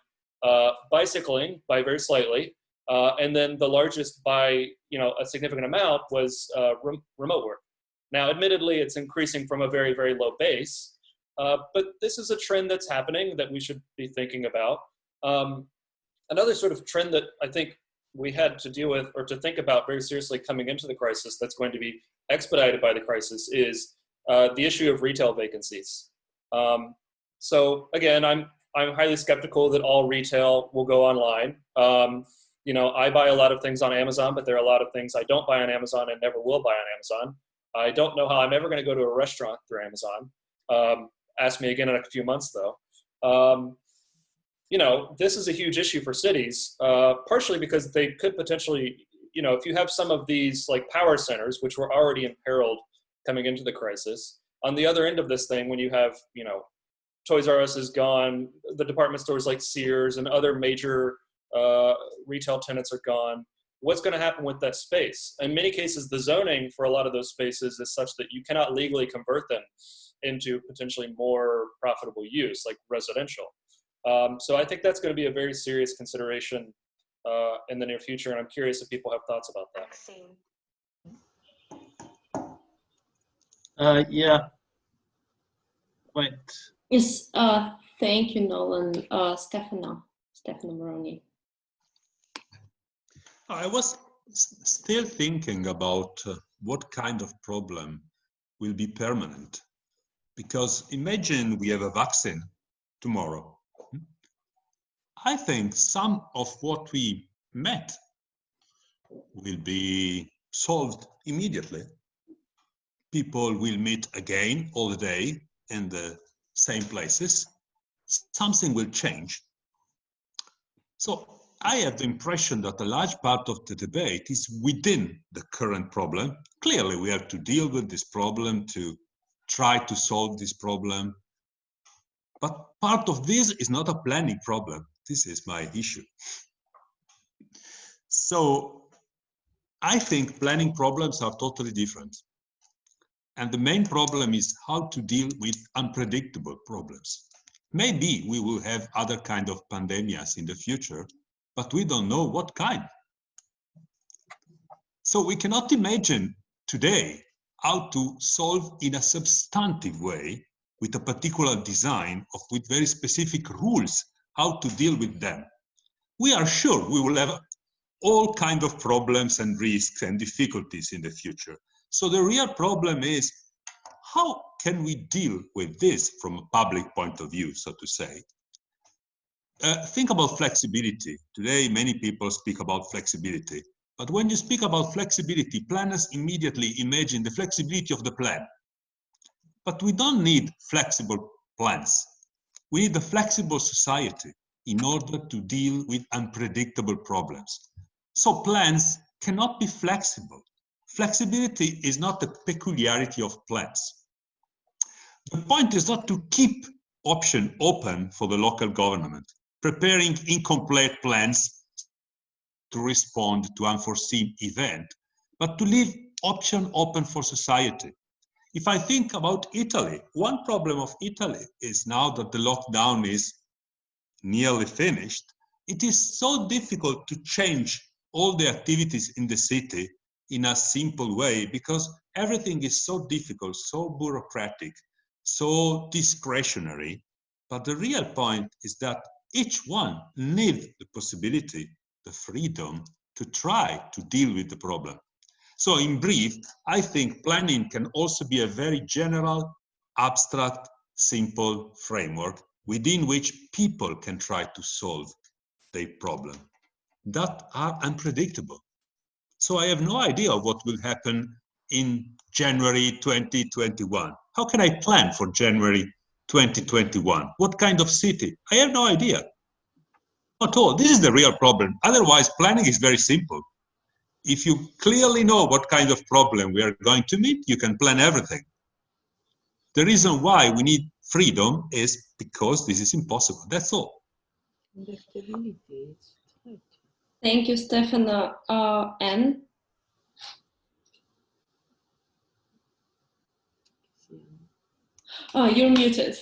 bicycling by very slightly, and then the largest by a significant amount was remote work. Now, admittedly, it's increasing from a very, very low base, but this is a trend that's happening that we should be thinking about. Another sort of trend that I think we had to deal with, or to think about very seriously coming into the crisis, that's going to be expedited by the crisis, is the issue of retail vacancies. So again, I'm highly skeptical that all retail will go online. I buy a lot of things on Amazon, but there are a lot of things I don't buy on Amazon and never will buy on Amazon. I don't know how I'm ever going to go to a restaurant through Amazon. Ask me again in a few months, though. This is a huge issue for cities, partially because they could potentially, if you have some of these like power centers, which were already imperiled coming into the crisis, on the other end of this thing, when you have, Toys R Us is gone, the department stores like Sears and other major retail tenants are gone, what's going to happen with that space? In many cases, the zoning for a lot of those spaces is such that you cannot legally convert them into potentially more profitable use, like residential. So I think that's going to be a very serious consideration in the near future, and I'm curious if people have thoughts about that. Yeah. Wait. Yes. Thank you, Nolan. Stefano Moroni. I was still thinking about what kind of problem will be permanent. Because imagine we have a vaccine tomorrow. I think some of what we met will be solved immediately. People will meet again all the day in the same places. Something will change. So I have the impression that a large part of the debate is within the current problem. Clearly, we have to deal with this problem, to try to solve this problem. But part of this is not a planning problem. This is my issue. So I think planning problems are totally different. And the main problem is how to deal with unpredictable problems. Maybe we will have other kind of pandemics in the future, but we don't know what kind. So we cannot imagine today how to solve in a substantive way with a particular design with very specific rules how to deal with them. We are sure we will have all kinds of problems and risks and difficulties in the future. So the real problem is, how can we deal with this from a public point of view, so to say? Think about flexibility. Today, many people speak about flexibility. But when you speak about flexibility, planners immediately imagine the flexibility of the plan. But we don't need flexible plans. We need a flexible society in order to deal with unpredictable problems. So plans cannot be flexible. Flexibility is not a peculiarity of plans. The point is not to keep options open for the local government, preparing incomplete plans to respond to unforeseen events, but to leave options open for society. If I think about Italy, one problem of Italy is now that the lockdown is nearly finished, it is so difficult to change all the activities in the city in a simple way because everything is so difficult, so bureaucratic, so discretionary. But the real point is that each one needs the possibility, the freedom to try to deal with the problem. So in brief, I think planning can also be a very general, abstract, simple framework within which people can try to solve their problem that are unpredictable. So I have no idea what will happen in January 2021. How can I plan for January 2021? What kind of city? I have no idea. Not at all. This is the real problem. Otherwise, planning is very simple. If you clearly know what kind of problem we are going to meet, you can plan everything. The reason why we need freedom is because this is impossible. That's all. Thank you, Stefano. Anne? Oh, you're muted.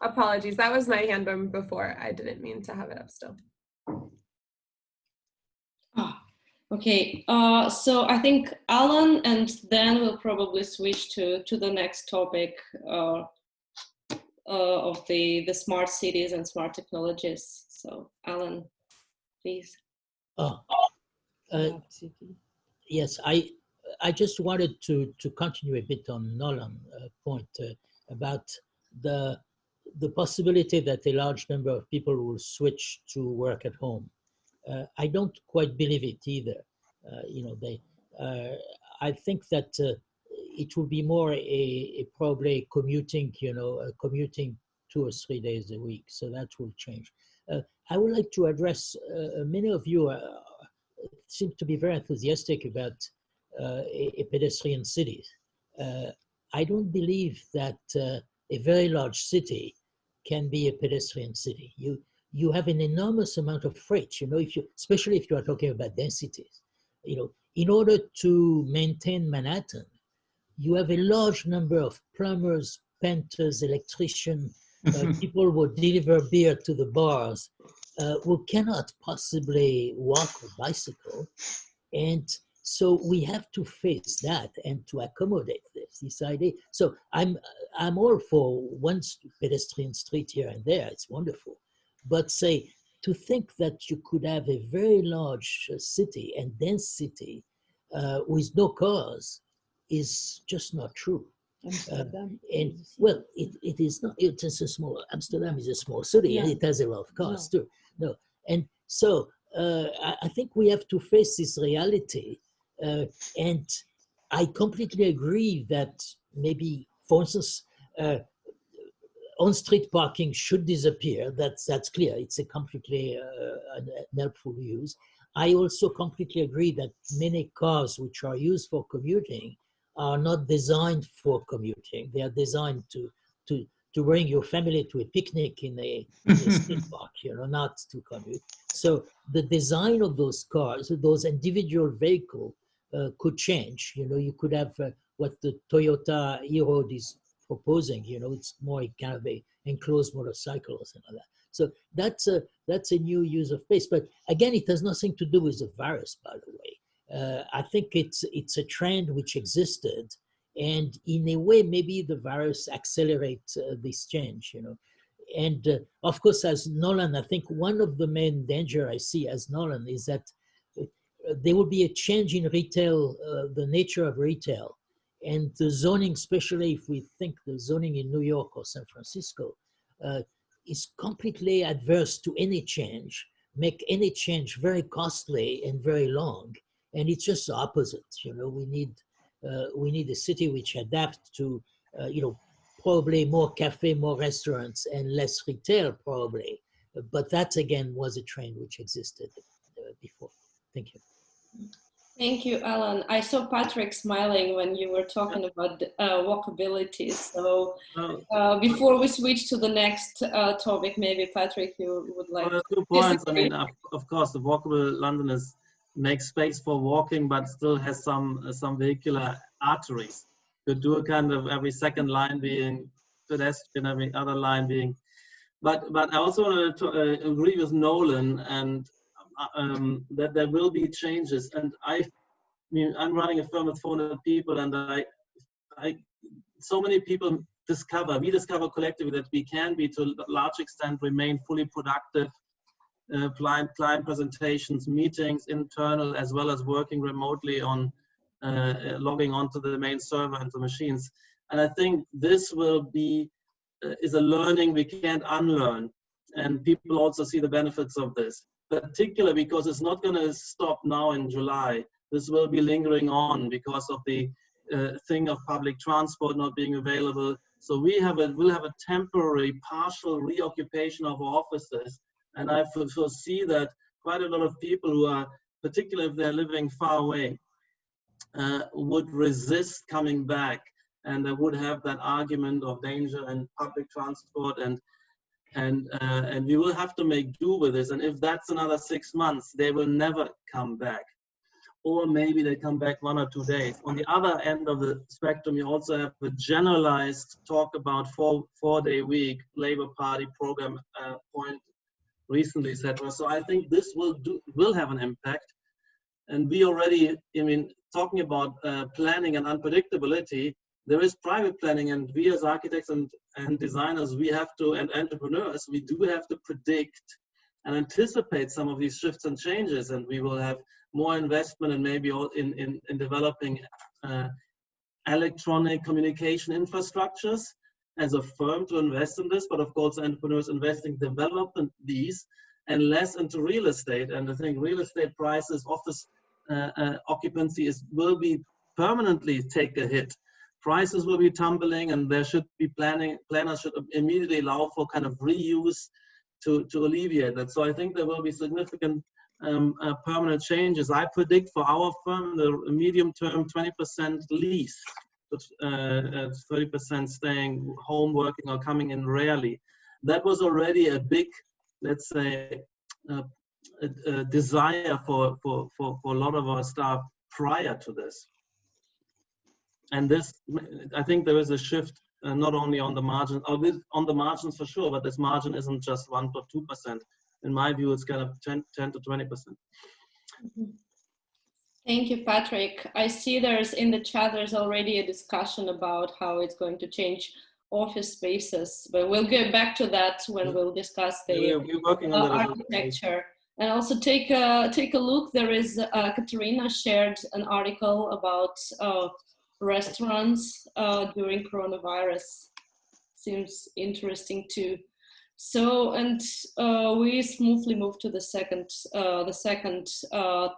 Apologies, that was my hand before. I didn't mean to have it up still. Oh, okay, so I think Alan and then we'll probably switch to the next topic of the smart cities and smart technologies. So Alan, please. Yes, I just wanted to continue a bit on Nolan's point about the possibility that a large number of people will switch to work at home. I don't quite believe it either. I think that it will be more probably commuting, commuting 2 or 3 days a week. So that will change. I would like to address many of you seem to be very enthusiastic about a pedestrian city. I don't believe that a very large city can be a pedestrian city. You have an enormous amount of freight, especially if you are talking about densities. In order to maintain Manhattan, you have a large number of plumbers, painters, electricians, people who deliver beer to the bars, who cannot possibly walk or bicycle. And so we have to face that and to accommodate this idea. So I'm all for one pedestrian street here and there, it's wonderful. But say, to think that you could have a very large city and dense city with no cars is just not true. Amsterdam well, it is not. It is a small. Amsterdam is a small city, and it has a lot of cars too. No, and so I think we have to face this reality. And I completely agree that maybe, for instance, on-street parking should disappear. That's clear. It's a completely unhelpful use. I also completely agree that many cars which are used for commuting are not designed for commuting. They are designed to bring your family to a picnic in a state park, not to commute. So the design of those cars, those individual vehicles, could change. You could have what the Toyota e-Road is proposing. It's more kind of a enclosed motorcycle or something like that. So that's a new use of space. But again, it has nothing to do with the virus, by the way. I think it's a trend which existed, and in a way, maybe the virus accelerates this change. And of course, as Nolan, I think one of the main danger I see as Nolan is that there will be a change in retail, the nature of retail, and the zoning, especially if we think the zoning in New York or San Francisco, is completely adverse to any change, make any change very costly and very long. And it's just the opposite. We need a city which adapts to, probably more cafe, more restaurants, and less retail, probably. But that again was a trend which existed before. Thank you. Thank you, Alan. I saw Patrick smiling when you were talking about walkability. So before we switch to the next topic, maybe Patrick, you would like to 2 points. I mean, of course, the walkable London makes space for walking, but still has some vehicular arteries. Could do a kind of every second line being pedestrian, every other line being. But I also want to agree with Nolan and that there will be changes. And I mean, I'm running a firm with 400 people, and so many people we discover collectively that we can be, to a large extent, remain fully productive. Client presentations, meetings, internal, as well as working remotely on logging onto the main server and the machines. And I think this will be is a learning we can't unlearn, and people also see the benefits of this, particularly because it's not going to stop now in July. This will be lingering on because of the thing of public transport not being available. So we'll have a temporary partial reoccupation of offices, and I foresee that quite a lot of people who are, particularly if they're living far away, would resist coming back, and they would have that argument of danger and public transport, and we will have to make do with this. And if that's another 6 months, they will never come back, or maybe they come back 1 or 2 days. On the other end of the spectrum, you also have the generalized talk about four-day week, Labour Party program point recently, etc. So I think this will have an impact. And we already, I mean, talking about planning and unpredictability, there is private planning, and we as architects and designers, and entrepreneurs, we do have to predict and anticipate some of these shifts and changes, and we will have more investment and maybe in developing electronic communication infrastructures as a firm to invest in this, but of course entrepreneurs investing development these and less into real estate. And I think real estate prices, office occupancy will be permanently take a hit. Prices will be tumbling, and there should be planners should immediately allow for kind of reuse to alleviate that. So I think there will be significant permanent changes. I predict for our firm the medium term 20% lease, 30% staying home, working, or coming in rarely. That was already a big, let's say, a desire for a lot of our staff prior to this. And this, I think there is a shift not only on the margin, on the margins for sure, but this margin isn't just 1 or 2%. In my view, it's kind of 10 to 20%. Thank you, Patrick. I see in the chat, there's already a discussion about how it's going to change office spaces, but we'll get back to that when we'll discuss the we're working on that architecture. And also take a look. There is Katerina shared an article about restaurants during coronavirus. Seems interesting too. So, and we smoothly move to the second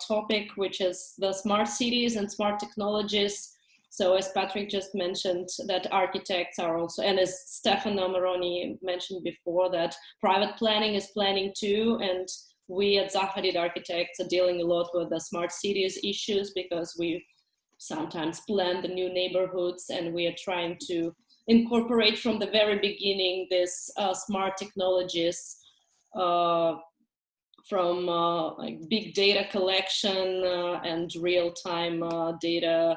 topic, which is the smart cities and smart technologies. So as Patrick just mentioned, that architects are also, and as Stefano Maroni mentioned before, that private planning is planning too. And we at Zaharit Architects are dealing a lot with the smart cities issues, because we sometimes plan the new neighborhoods, and we are trying to incorporate from the very beginning this smart technologies from like big data collection and real-time data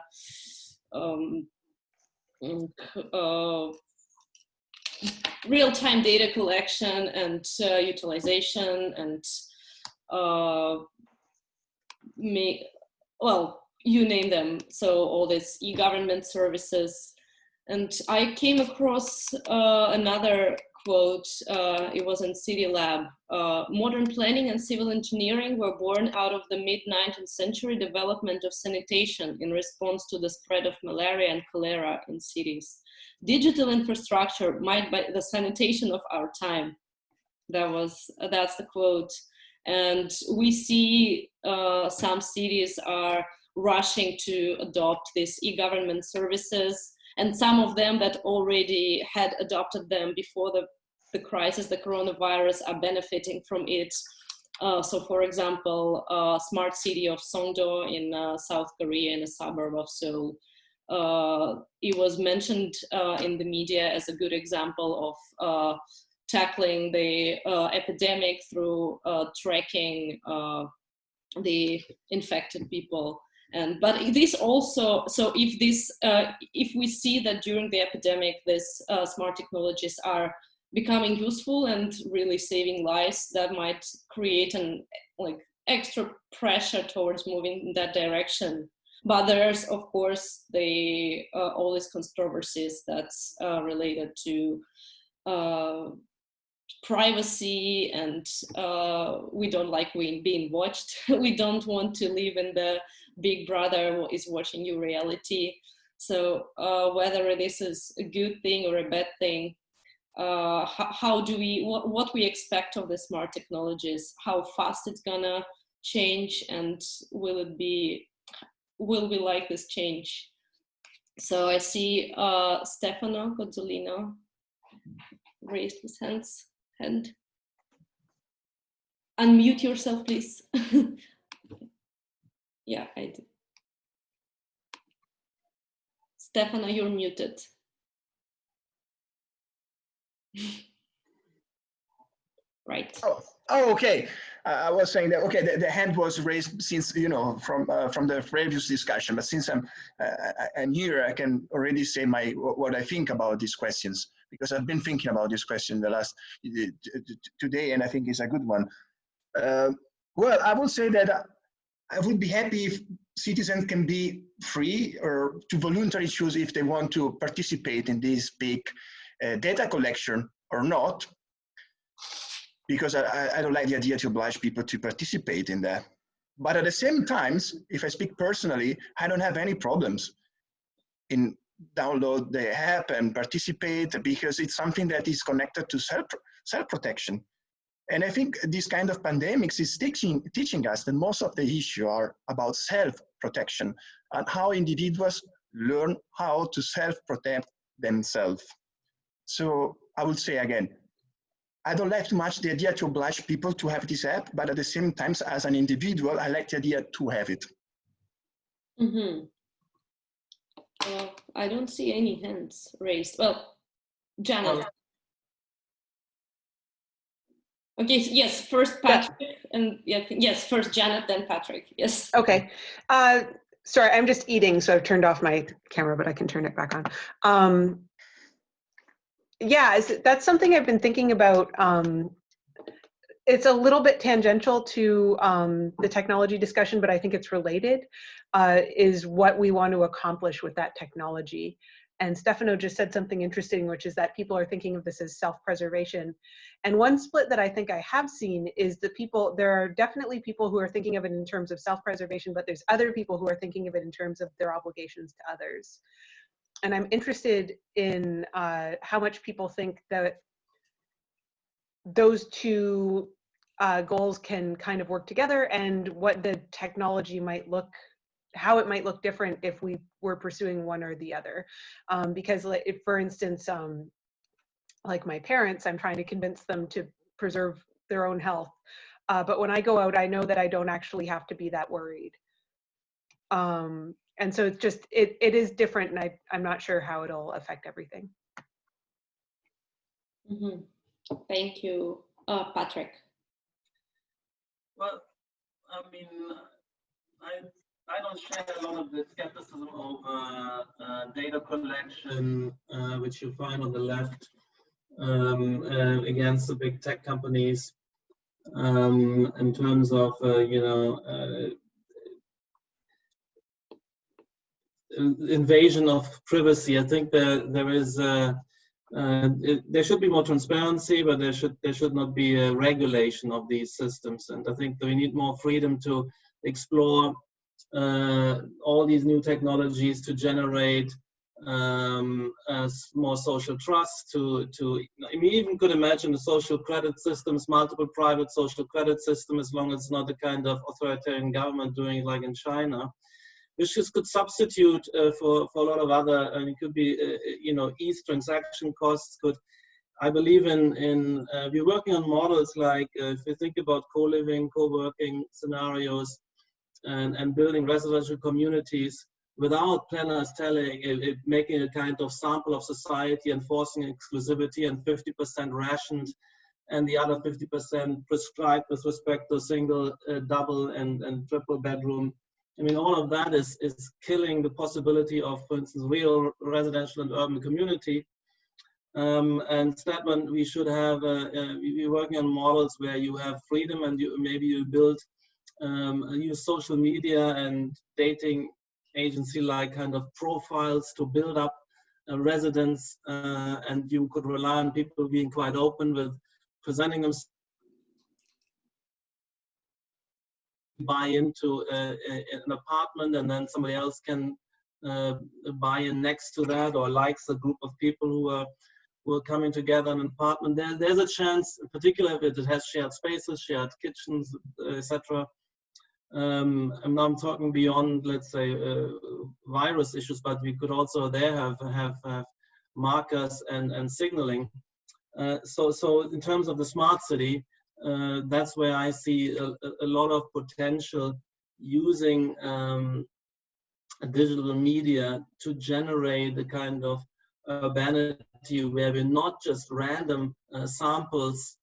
real-time data collection and utilization, and well, you name them. So all these e-government services. And I came across another quote, it was in City Lab. Modern planning and civil engineering were born out of the mid-19th century development of sanitation in response to the spread of malaria and cholera in cities. Digital infrastructure might be the sanitation of our time. That's the quote. And we see some cities are rushing to adopt these e-government services, and some of them that already had adopted them before the crisis, the coronavirus, are benefiting from it. So for example, smart city of Songdo in South Korea, in a suburb of Seoul. It was mentioned in the media as a good example of tackling the epidemic through tracking the infected people. But this also, so if we see that during the epidemic, these smart technologies are becoming useful and really saving lives, that might create an extra pressure towards moving in that direction. But there's, of course, all these controversies that's related to privacy, and we don't like being watched. We don't want to live in the Big Brother is watching you reality. So whether this is a good thing or a bad thing, how do what we expect of the smart technologies, how fast it's gonna change, and will we like this change? So I see Stefano Cozzolino raised his hand. Unmute yourself, please. Yeah, I did. Stefano, you're muted. Right. Oh, okay. I was saying that, okay, the hand was raised since, from the previous discussion, but since I'm here, I can already say what I think about these questions, because I've been thinking about this question the last today, and I think it's a good one. Well, I would say that I would be happy if citizens can be free or to voluntarily choose if they want to participate in this big data collection or not, because I don't like the idea to oblige people to participate in that. But at the same time, if I speak personally, I don't have any problems in download the app and participate, because it's something that is connected to self-protection. And I think this kind of pandemics is teaching us that most of the issues are about self-protection and how individuals learn how to self-protect themselves. So I would say again, I don't like too much the idea to oblige people to have this app, but at the same time, as an individual, I like the idea to have it. Mm-hmm. I don't see any hands raised. Well, Janet. Okay, yes, first Patrick, and yes, first Janet, then Patrick, yes. Okay, sorry, I'm just eating, so I've turned off my camera, but I can turn it back on. Yeah, that's something I've been thinking about. It's a little bit tangential to the technology discussion, but I think it's related, is what we want to accomplish with that technology. And Stefano just said something interesting, which is that people are thinking of this as self-preservation. And one split that I think I have seen is there are definitely people who are thinking of it in terms of self-preservation, but there's other people who are thinking of it in terms of their obligations to others. And I'm interested in how much people think that those two goals can kind of work together, and what the technology might look how it might look different if we were pursuing one or the other. Because if, for instance, like my parents, I'm trying to convince them to preserve their own health. But when I go out, I know that I don't actually have to be that worried. And so it's just, it is different, and I'm not sure how it'll affect everything. Mm-hmm. Thank you. Patrick. Well, I mean, I don't share a lot of the skepticism over data collection, which you find on the left, against the big tech companies, in terms of, invasion of privacy. I think that there is there should be more transparency, but there should not be a regulation of these systems. And I think that we need more freedom to explore all these new technologies to generate more social trust. I mean, even could imagine the social credit systems, multiple private social credit system, as long as it's not the kind of authoritarian government doing it like in China, which could substitute for a lot of other, and it could be, ease transaction costs. I believe in we're working on models like, if you think about co-living, co-working scenarios, and building residential communities without planners making a kind of sample of society, enforcing exclusivity, and 50% rationed, and the other 50% prescribed with respect to single, double, and triple bedroom. I mean, all of that is killing the possibility of, for instance, real residential and urban community. And instead, when we should have, we're working on models where you have freedom, and maybe you build, use social media and dating agency-like kind of profiles to build up residents, and you could rely on people being quite open with presenting themselves, buy into an apartment, and then somebody else can buy in next to that, or likes a group of people who are coming together in an apartment. There's a chance, particularly if it has shared spaces, shared kitchens, etc. I'm talking beyond, let's say, virus issues, but we could also there have markers and signaling. So in terms of the smart city, that's where I see a lot of potential, using digital media to generate the kind of urbanity where we're not just random samples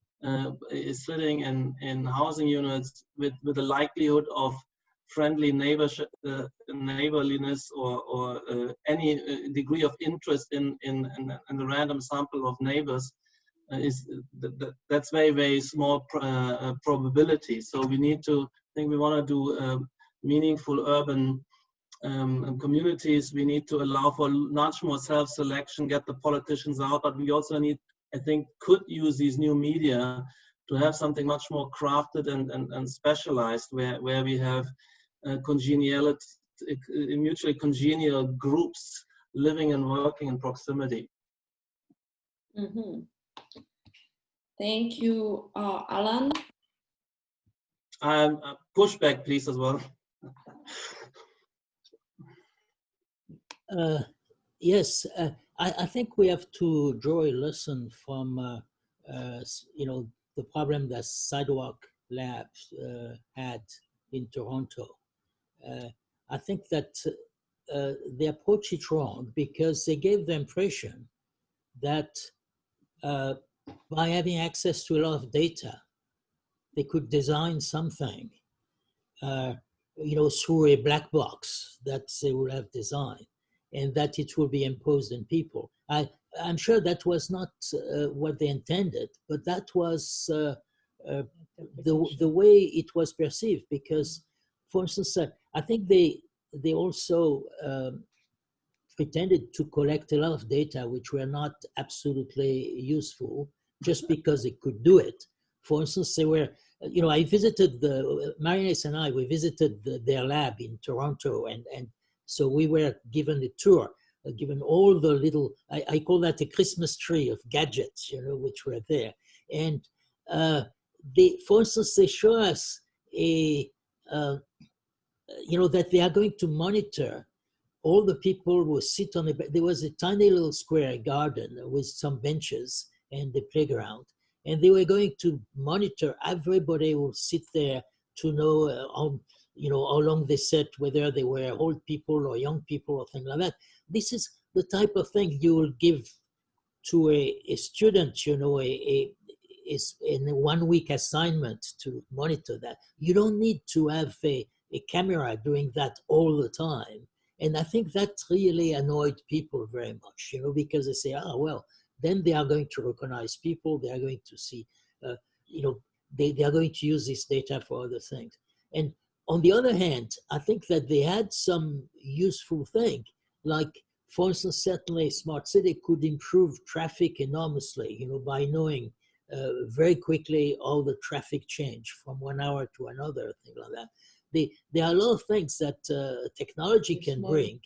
sitting in housing units with the likelihood of friendly neighborliness or any degree of interest in the random sample of neighbors. That's very, very small probability. So we need to, I think we want to do meaningful urban communities. We need to allow for much more self-selection, get the politicians out, but we also need, I think, could use these new media to have something much more crafted and specialized, where we have mutually congenial groups living and working in proximity. Mm-hmm. Thank you, Alan. Pushback, please, as well. Yes, I think we have to draw a lesson from, the problem that Sidewalk Labs had in Toronto. I think that they approached it wrong, because they gave the impression that by having access to a lot of data, they could design something, through a black box that they would have designed, and that it will be imposed on people. I'm sure that was not what they intended, but that was the way it was perceived. Because, for instance, I think they also pretended to collect a lot of data which were not absolutely useful, just because they could do it. For instance, they were, I visited Marinés and we visited their lab in Toronto, and so we were given a tour, given all the little, I call that a Christmas tree of gadgets, which were there. And for instance, they show us that they are going to monitor all the people who sit on there was a tiny little square garden with some benches and the playground, and they were going to monitor everybody who sit there to know how long they sat, whether they were old people or young people or things like that. This is the type of thing you will give to a student, in a 1 week assignment to monitor that. You don't need to have a camera doing that all the time. And I think that really annoyed people very much, because they say, well, then they are going to recognize people, they are going to see, they are going to use this data for other things. And on the other hand, I think that they had some useful thing, like, for instance, certainly a smart city could improve traffic enormously, by knowing very quickly all the traffic change from 1 hour to another, thing like that. There are a lot of things that technology can bring.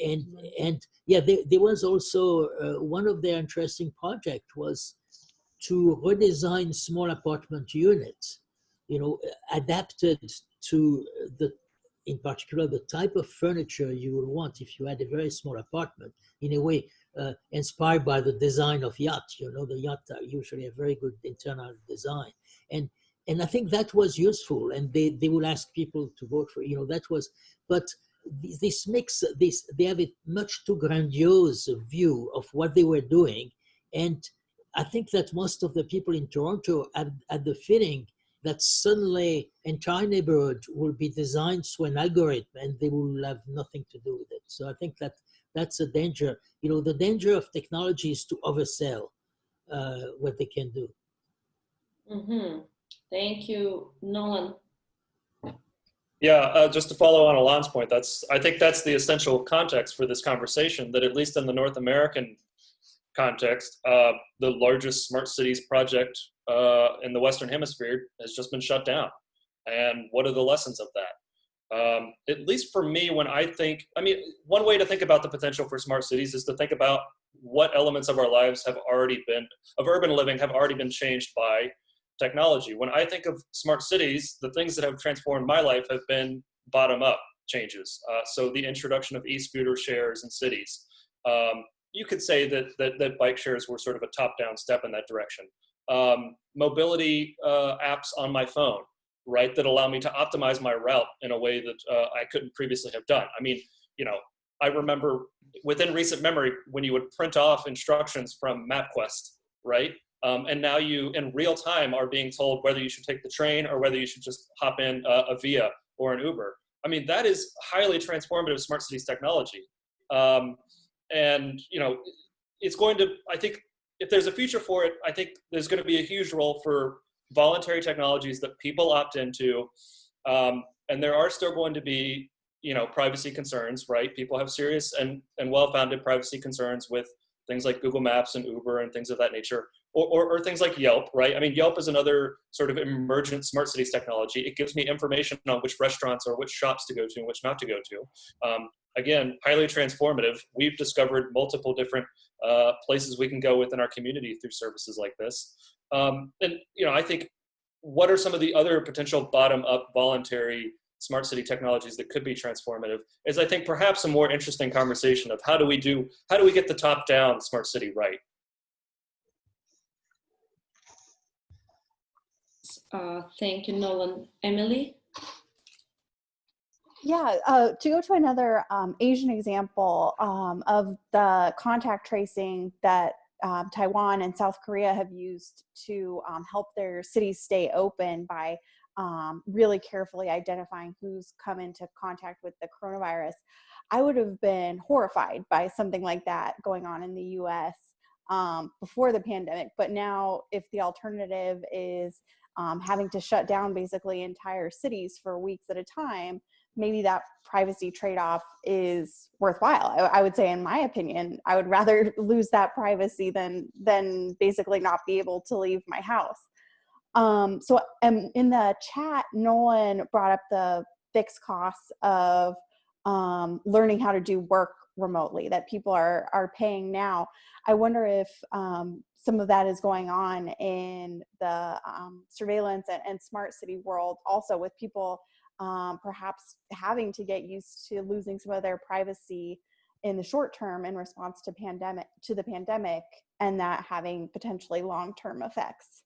And yeah, there was also one of their interesting projects was to redesign small apartment units, adapted to in particular, the type of furniture you would want if you had a very small apartment, in a way inspired by the design of yachts. The yachts are usually a very good internal design. And I think that was useful, and they will ask people to vote for, that was, but this makes this, they have a much too grandiose view of what they were doing. And I think that most of the people in Toronto had the feeling that suddenly entire neighborhood will be designed through an algorithm and they will have nothing to do with it. So I think that that's a danger. The danger of technology is to oversell what they can do. Mm-hmm. Thank you, Nolan. Yeah, just to follow on Alon's point, I think that's the essential context for this conversation, that at least in the North American context, the largest smart cities project in the Western Hemisphere has just been shut down. And what are the lessons of that? At least for me, one way to think about the potential for smart cities is to think about what elements of our lives of urban living have already been changed by technology. When I think of smart cities, the things that have transformed my life have been bottom-up changes. So the introduction of e-scooter shares in cities. You could say that bike shares were sort of a top-down step in that direction. Mobility apps on my phone, right, that allow me to optimize my route in a way that I couldn't previously have done. I remember within recent memory when you would print off instructions from MapQuest, right? And now you, in real time, are being told whether you should take the train or whether you should just hop in a Via or an Uber. That is highly transformative smart cities technology. And it's going to, I think, if there's a future for it, I think there's going to be a huge role for voluntary technologies that people opt into. And there are still going to be, privacy concerns, right? People have serious and well-founded privacy concerns with things like Google Maps and Uber and things of that nature, or things like Yelp, right? Yelp is another sort of emergent smart cities technology. It gives me information on which restaurants or which shops to go to and which not to go to. Again, highly transformative. We've discovered multiple different places we can go within our community through services like this. I think what are some of the other potential bottom-up voluntary smart city technologies that could be transformative is, I think, perhaps a more interesting conversation of how do we get the top-down smart city right? Thank you, Nolan. Emily? Yeah, to go to another Asian example of the contact tracing that Taiwan and South Korea have used to help their cities stay open by really carefully identifying who's come into contact with the coronavirus. I would have been horrified by something like that going on in the US before the pandemic. But now, if the alternative is having to shut down basically entire cities for weeks at a time, maybe that privacy trade-off is worthwhile. I would say, in my opinion, I would rather lose that privacy than basically not be able to leave my house. So in the chat, Nolan brought up the fixed costs of learning how to do work remotely that people are paying now. I wonder if some of that is going on in the surveillance and smart city world also, with people perhaps having to get used to losing some of their privacy in the short term in response to the pandemic, and that having potentially long-term effects.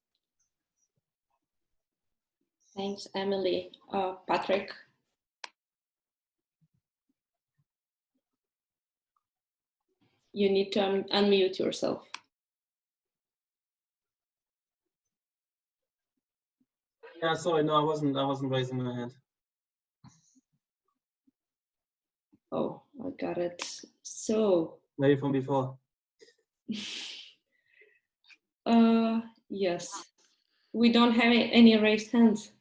Thanks, Emily. Patrick? You need to unmute yourself. Yeah, sorry, no, I wasn't raising my hand. Oh, I got it. So Maybe from before. Yes, we don't have any raised hands.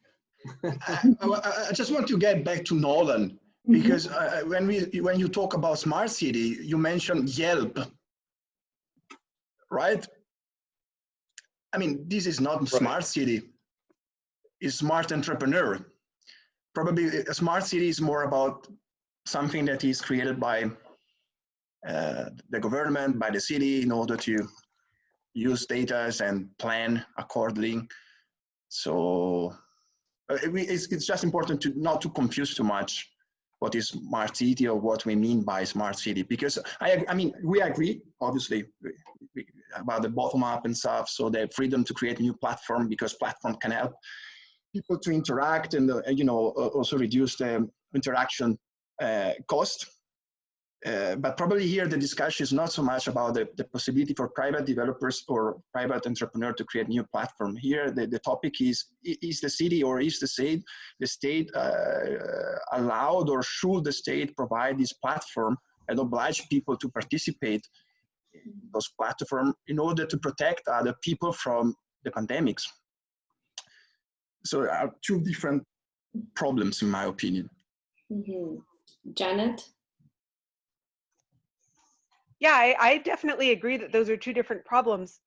I just want to get back to Nolan, because when you talk about smart city, you mentioned Yelp, right? I mean, this is not smart city, it's smart entrepreneur. Probably a smart city is more about something that is created by the government, by the city, in order to use data and plan accordingly. So it's just important to not to confuse too much what is smart city or what we mean by smart city, because I mean, we agree, obviously, about the bottom up and stuff, so the freedom to create a new platform, because platform can help people to interact and, you know, also reduce the interaction cost. But probably here the discussion is not so much about the possibility for private developers or private entrepreneur to create new platform. Here the topic is the city or is the state allowed, or should the state provide this platform and oblige people to participate in those platforms in order to protect other people from the pandemics. So there are two different problems, in my opinion. Janet? Yeah, I definitely agree that those are two different problems.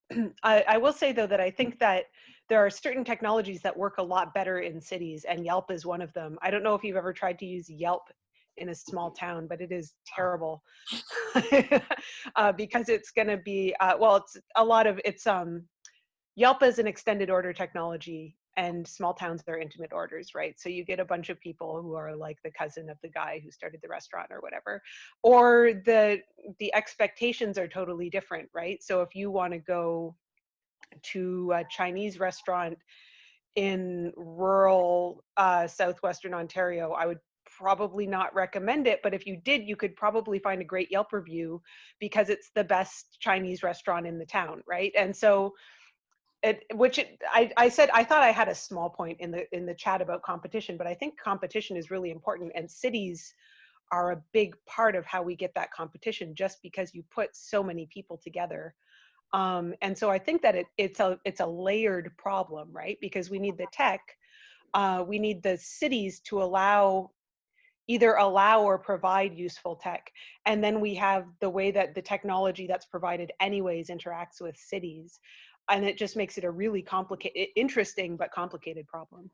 I will say, though, that I think that there are certain technologies that work a lot better in cities, and Yelp is one of them. I don't know if you've ever tried to use Yelp in a small town, but it is terrible because it's going to be, well, it's a lot of, Yelp is an extended order technology, and small towns are intimate orders, right? So you get a bunch of people who are like the cousin of the guy who started the restaurant or whatever, or the expectations are totally different, right? So if you want to go to a Chinese restaurant in rural southwestern Ontario, I would probably not recommend it, but if you did, you could probably find a great Yelp review because it's the best Chinese restaurant in the town, right? And so I said I thought I had a small point in the chat about competition, but I think competition is really important, and cities are a big part of how we get that competition, just because you put so many people together. And so I think that it's a layered problem, right? Because we need the tech, we need the cities to either allow or provide useful tech, and then we have the way that the technology that's provided anyways interacts with cities. And it just makes it a really interesting but complicated problem.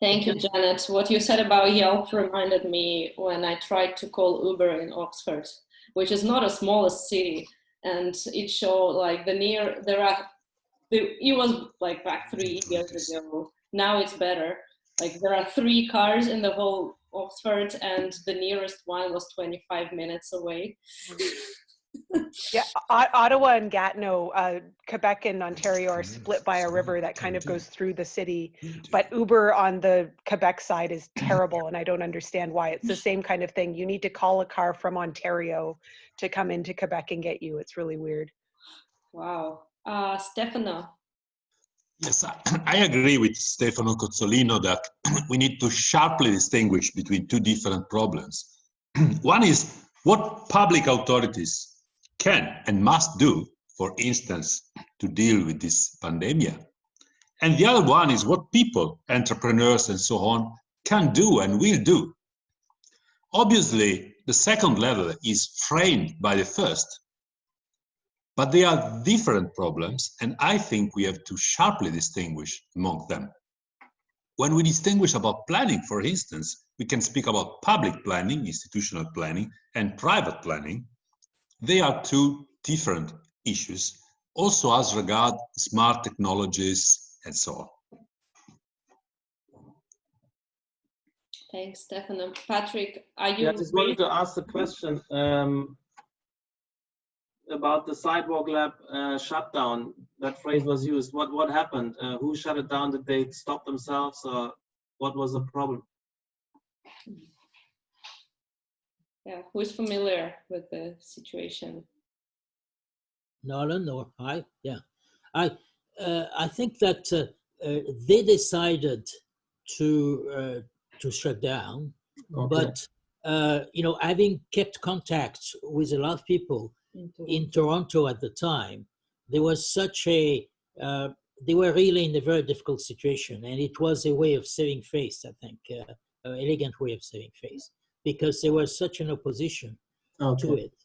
Thank you, Janet. What you said about Yelp reminded me when I tried to call Uber in Oxford, which is not a smallest city, and it showed like it was like back 3 years ago. Now it's better. Like there are 3 cars in the whole Oxford, and the nearest one was 25 minutes away. Yeah, Ottawa and Gatineau, Quebec and Ontario are split by a river that kind of goes through the city, but Uber on the Quebec side is terrible, and I don't understand why. It's the same kind of thing. You need to call a car from Ontario to come into Quebec and get you. It's really weird. Wow. Stefano. Yes, I agree with Stefano Cozzolino that we need to sharply distinguish between two different problems. One is what public authorities can and must do, for instance, to deal with this pandemic. And the other one is what people, entrepreneurs and so on, can do and will do. Obviously, the second level is framed by the first, but they are different problems, and I think we have to sharply distinguish among them. When we distinguish about planning, for instance, we can speak about public planning, institutional planning, and private planning. They are two different issues, also as regard smart technologies and so on. Thanks, Stefano. Patrick, are you? Yeah, I just wanted to ask the question about the Sidewalk Lab shutdown. That phrase was used. What happened? Who shut it down? Did they stop themselves, or what was the problem? Yeah, who is familiar with the situation? Nolan or I? Yeah, I think that they decided to shut down, Okay. but you know, having kept contact with a lot of people in Toronto at the time, there was such a they were really in a very difficult situation, and it was a way of saving face. I think an elegant way of saving face, because there was such an opposition to it.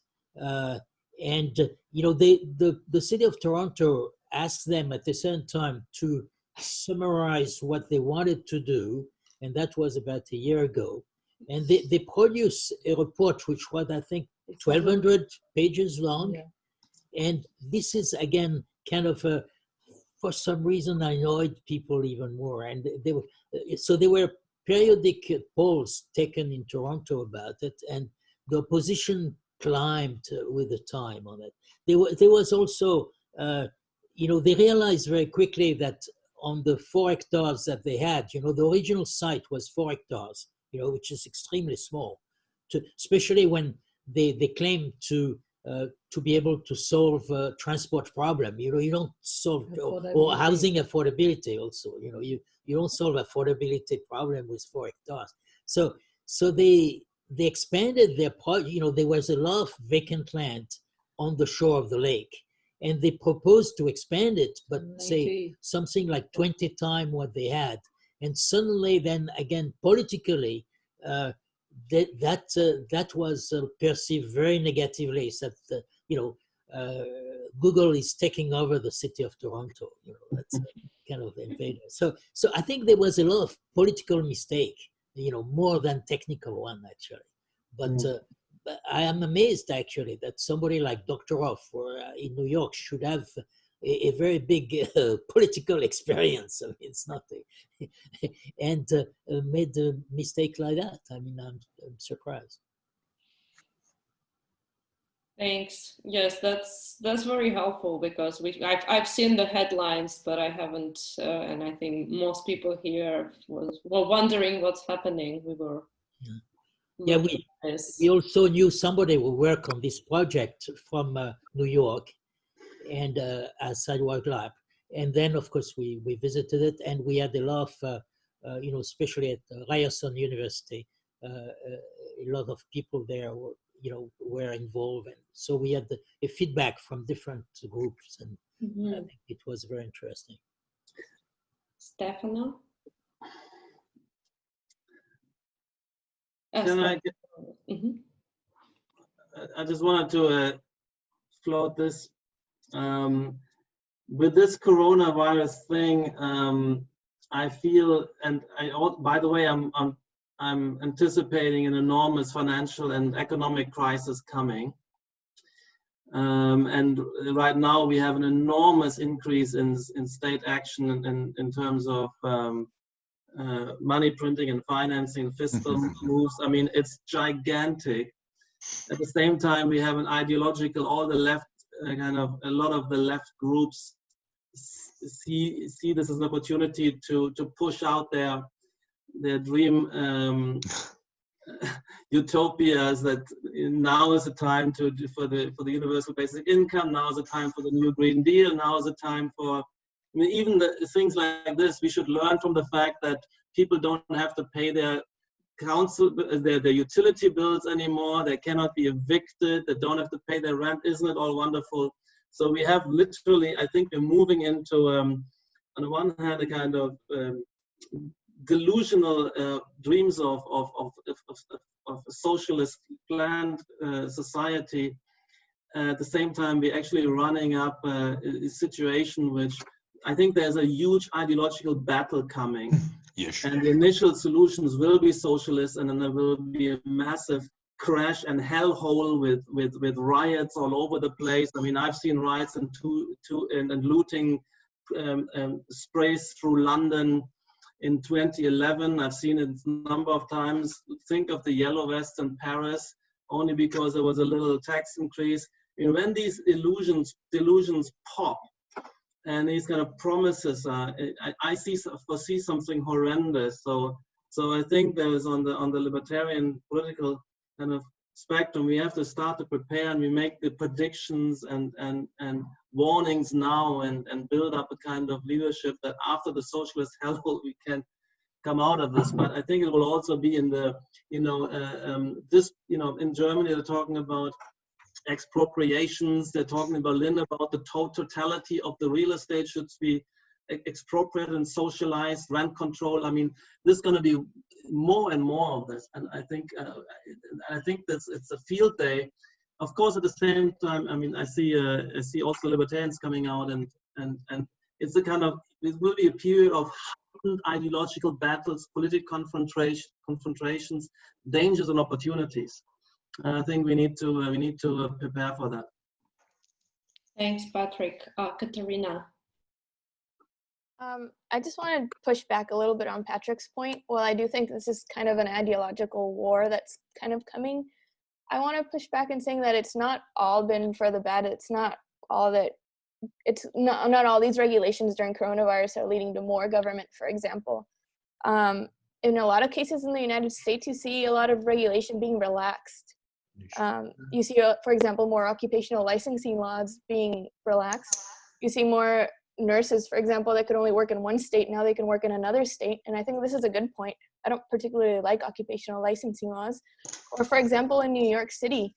And you know, the city of Toronto asked them at the same time to summarize what they wanted to do, and that was about a year ago. And they produced a report which was, I think, 1,200 pages long. Yeah. And this is, again, kind of a, for some reason, annoyed people even more. And they were, so there were periodic polls taken in Toronto about it, and the opposition climbed with the time on it. There was also, you know, they realized very quickly that on the 4 hectares that they had, you know, the original site was 4 hectares, you know, which is extremely small, especially when they claim to be able to solve a transport problem. You know, you don't solve, or housing affordability also, you know, you don't solve affordability problem with 4 hectares. So they expanded their project. You know, there was a lot of vacant land on the shore of the lake, and they proposed to expand it, but say something like 20 times what they had. And suddenly then again, politically, that was perceived very negatively, that, you know, Google is taking over the city of Toronto. You know, that's kind of invader. So I think there was a lot of political mistake, you know, more than technical one, actually. But I am amazed, actually, that somebody like Dr. Hoff in New York should have a very big political experience. I mean, it's not and made a mistake like that. I mean, I'm surprised. Thanks. Yes, that's very helpful, because I've seen the headlines, but I haven't, and I think most people here were wondering what's happening. We were. Yeah, we also knew somebody who worked on this project from New York, and as Sidewalk Lab. And then, of course, we visited it, and we had a lot of, you know, especially at Ryerson University, a lot of people there were, you know, were involved. And so we had a feedback from different groups, and I think it was very interesting. Stefano? Can I just wanted to float this. With this coronavirus thing, I feel, and by the way, I'm anticipating an enormous financial and economic crisis coming. And right now we have an enormous increase in state action in terms of money printing and financing, fiscal moves. I mean, it's gigantic. At the same time, we have an ideological, all the left, kind of a lot of the left groups see this as an opportunity to push out their dream utopias, that now is the time for the universal basic income, now is the time for the new Green Deal, now is the time for, I mean, even the things like this. We should learn from the fact that people don't have to pay their their utility bills anymore. They cannot be evicted. They don't have to pay their rent. Isn't it all wonderful? So we have literally, I think we're moving into, on the one hand, a kind of delusional dreams of a socialist planned society. At the same time, we're actually running up a situation which I think there's a huge ideological battle coming. Yes. And the initial solutions will be socialist, and then there will be a massive crash and hellhole with riots all over the place. I mean, I've seen riots and looting sprays through London in 2011. I've seen it a number of times. Think of the yellow vest in Paris, only because there was a little tax increase. When these delusions pop, and these kind of promises, I foresee something horrendous. So I think there is on the libertarian political kind of spectrum, we have to start to prepare, and we make the predictions and warnings now, and build up a kind of leadership that after the socialist hellhole we can come out of this. But I think it will also be in the, in Germany they're talking about expropriations. They're talking in Berlin about the totality of the real estate should be expropriated and socialized, rent control. I mean, there's going to be more and more of this, and I think that it's a field day. Of course, at the same time, I mean, I see also libertarians coming out, and it's a kind of, it will be a period of heightened ideological battles, political confrontations, dangers and opportunities. I think we need to prepare for that. Thanks, Patrick. Katerina. I just want to push back a little bit on Patrick's point. While I do think this is kind of an ideological war that's kind of coming, I want to push back in saying that it's not all been for the bad. It's not all all these regulations during coronavirus are leading to more government, for example. In a lot of cases in the United States, you see a lot of regulation being relaxed. You see, for example, more occupational licensing laws being relaxed. You see more nurses, for example, that could only work in one state, now they can work in another state. And I think this is a good point. I don't particularly like occupational licensing laws. Or for example, in New York City,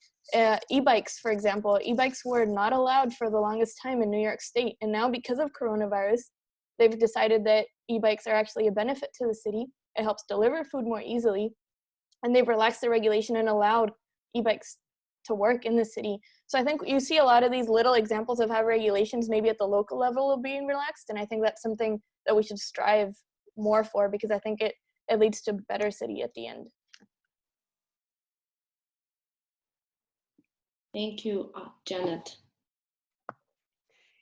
e-bikes, for example, e-bikes were not allowed for the longest time in New York State. And now because of coronavirus, they've decided that e-bikes are actually a benefit to the city. It helps deliver food more easily. And they've relaxed the regulation and allowed e-bikes to work in the city. So I think you see a lot of these little examples of how regulations maybe at the local level are being relaxed. And I think that's something that we should strive more for, because I think it leads to a better city at the end. Thank you, Janet.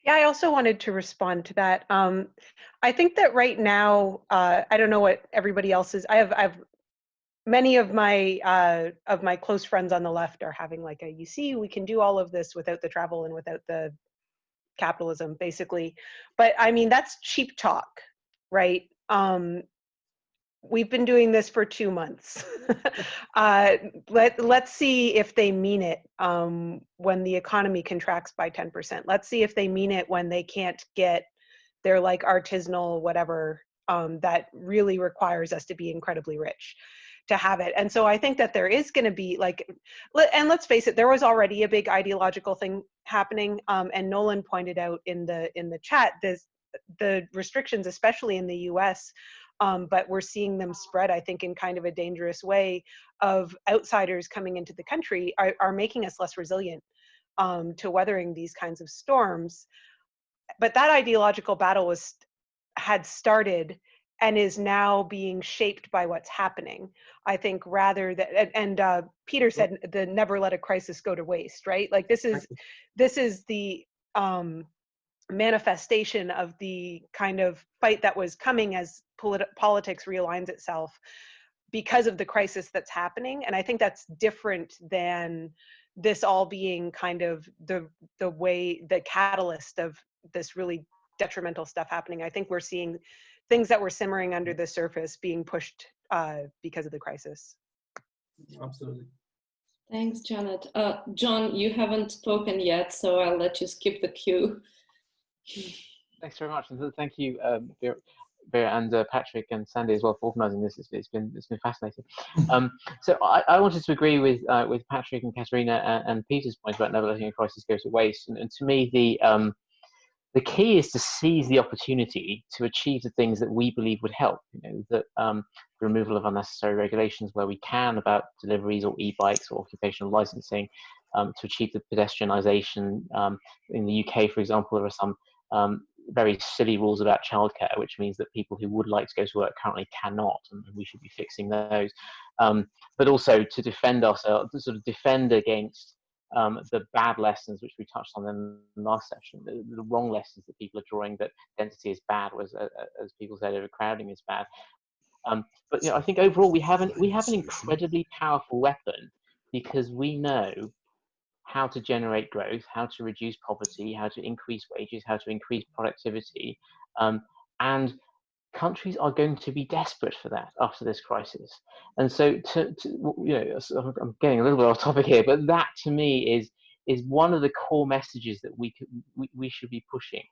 Yeah, I also wanted to respond to that. I think that right now, I don't know what everybody else is. I have many of my close friends on the left are having like you see, we can do all of this without the travel and without the capitalism, basically. But I mean, that's cheap talk, right? We've been doing this for 2 months. Let's see if they mean it when the economy contracts by 10%. Let's see if they mean it when they can't get their like artisanal whatever that really requires us to be incredibly rich to have it. And so I think that there is going to be like, and let's face it, there was already a big ideological thing happening. And Nolan pointed out in the chat the restrictions, especially in the US, but we're seeing them spread, I think, in kind of a dangerous way of outsiders coming into the country are making us less resilient to weathering these kinds of storms. But that ideological battle had started and is now being shaped by what's happening. I think rather than, and Peter said, the never let a crisis go to waste, right? Like this is the manifestation of the kind of fight that was coming as politics realigns itself because of the crisis that's happening. And I think that's different than this all being kind of the catalyst of this really detrimental stuff happening. I think we're seeing things that were simmering under the surface being pushed because of the crisis. Absolutely. Thanks, Janet. John, you haven't spoken yet, so I'll let you skip the queue. Thanks very much, and thank you, Vera and Patrick and Sandy as well for organising this. It's been fascinating. So I wanted to agree with Patrick and Katerina and Peter's point about never letting a crisis go to waste. And to me, the key is to seize the opportunity to achieve the things that we believe would help. You know, that the removal of unnecessary regulations where we can about deliveries or e-bikes or occupational licensing, to achieve the pedestrianisation. In the UK, for example, there are some very silly rules about childcare, which means that people who would like to go to work currently cannot, and we should be fixing those. But also to defend ourselves, to sort of defend against the bad lessons, which we touched on in the last session, the wrong lessons that people are drawing, that density is bad, as people said, overcrowding is bad. But I think overall we have an incredibly powerful weapon, because we know how to generate growth, how to reduce poverty, how to increase wages, how to increase productivity, and countries are going to be desperate for that after this crisis. And so, I'm getting a little bit off topic here, but that to me is one of the core messages that we should be pushing.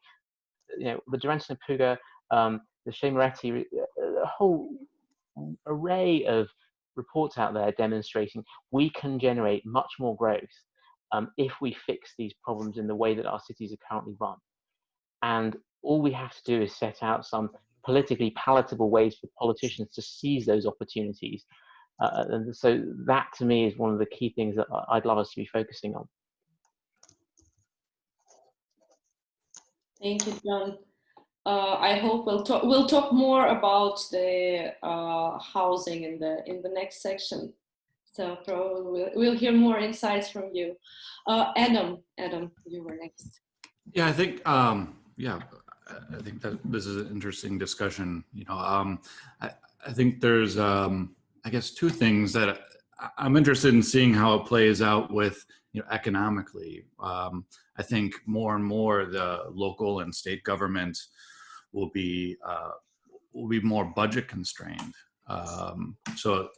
The Duranton Puga, the Shea Moretti, a whole array of reports out there demonstrating we can generate much more growth if we fix these problems in the way that our cities are currently run. And all we have to do is set out some politically palatable ways for politicians to seize those opportunities. And so that to me is one of the key things that I'd love us to be focusing on. Thank you, John. I hope we'll talk more about the housing in the next section. So probably we'll hear more insights from you. Adam, you were next. Yeah, I think I think that this is an interesting discussion. I think there's I guess two things that I'm interested in seeing how it plays out with economically. I think more and more the local and state government will be more budget constrained. So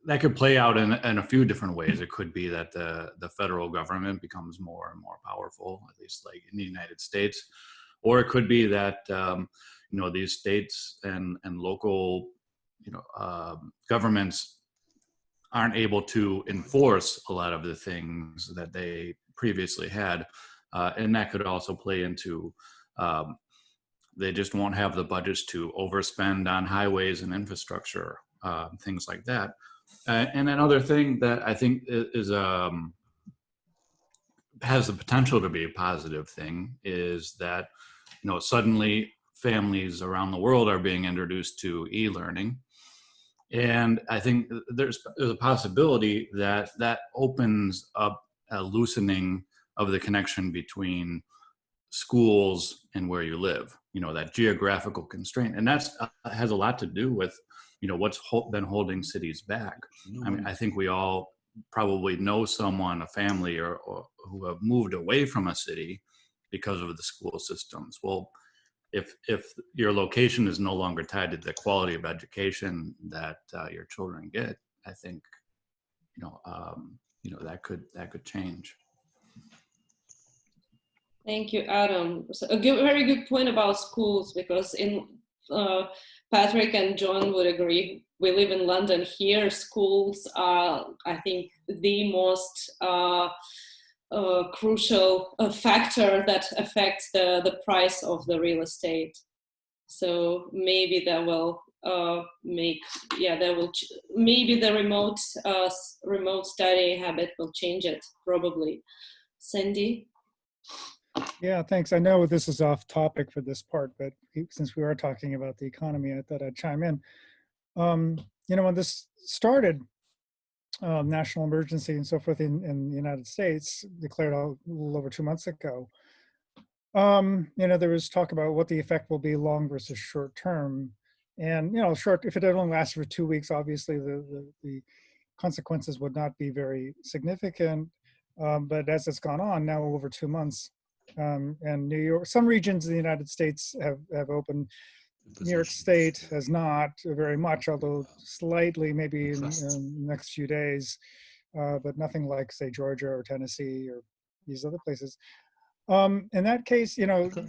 that could play out in a few different ways. It could be that the federal government becomes more and more powerful, at least like in the United States, or it could be that these states and local governments aren't able to enforce a lot of the things that they previously had, and that could also play into they just won't have the budgets to overspend on highways and infrastructure, things like that. And another thing that I think is has the potential to be a positive thing is that suddenly families around the world are being introduced to e-learning, and I think there's a possibility that opens up a loosening of the connection between schools and where you live. That geographical constraint, and that's has a lot to do with what's been holding cities back. I mean, I think we all probably know someone, a family, or who have moved away from a city because of the school systems. Well, if your location is no longer tied to the quality of education that your children get, I think that could change. Thank you, Adam. So very good point about schools, because Patrick and John would agree. We live in London here. Schools are, I think, the most crucial factor that affects the price of the real estate. So maybe that will maybe the remote study habit will change it, probably. Sandy? Yeah, thanks. I know this is off topic for this part, but since we are talking about the economy, I thought I'd chime in. When this started, national emergency and so forth in the United States, declared a little over 2 months ago, there was talk about what the effect will be long versus short term. And, short, if it only lasted for 2 weeks, obviously the consequences would not be very significant. But as it's gone on now over 2 months, and New York, some regions in the United States have opened. New York State has not very much, although slightly maybe in the next few days, but nothing like, say, Georgia or Tennessee or these other places. In that case,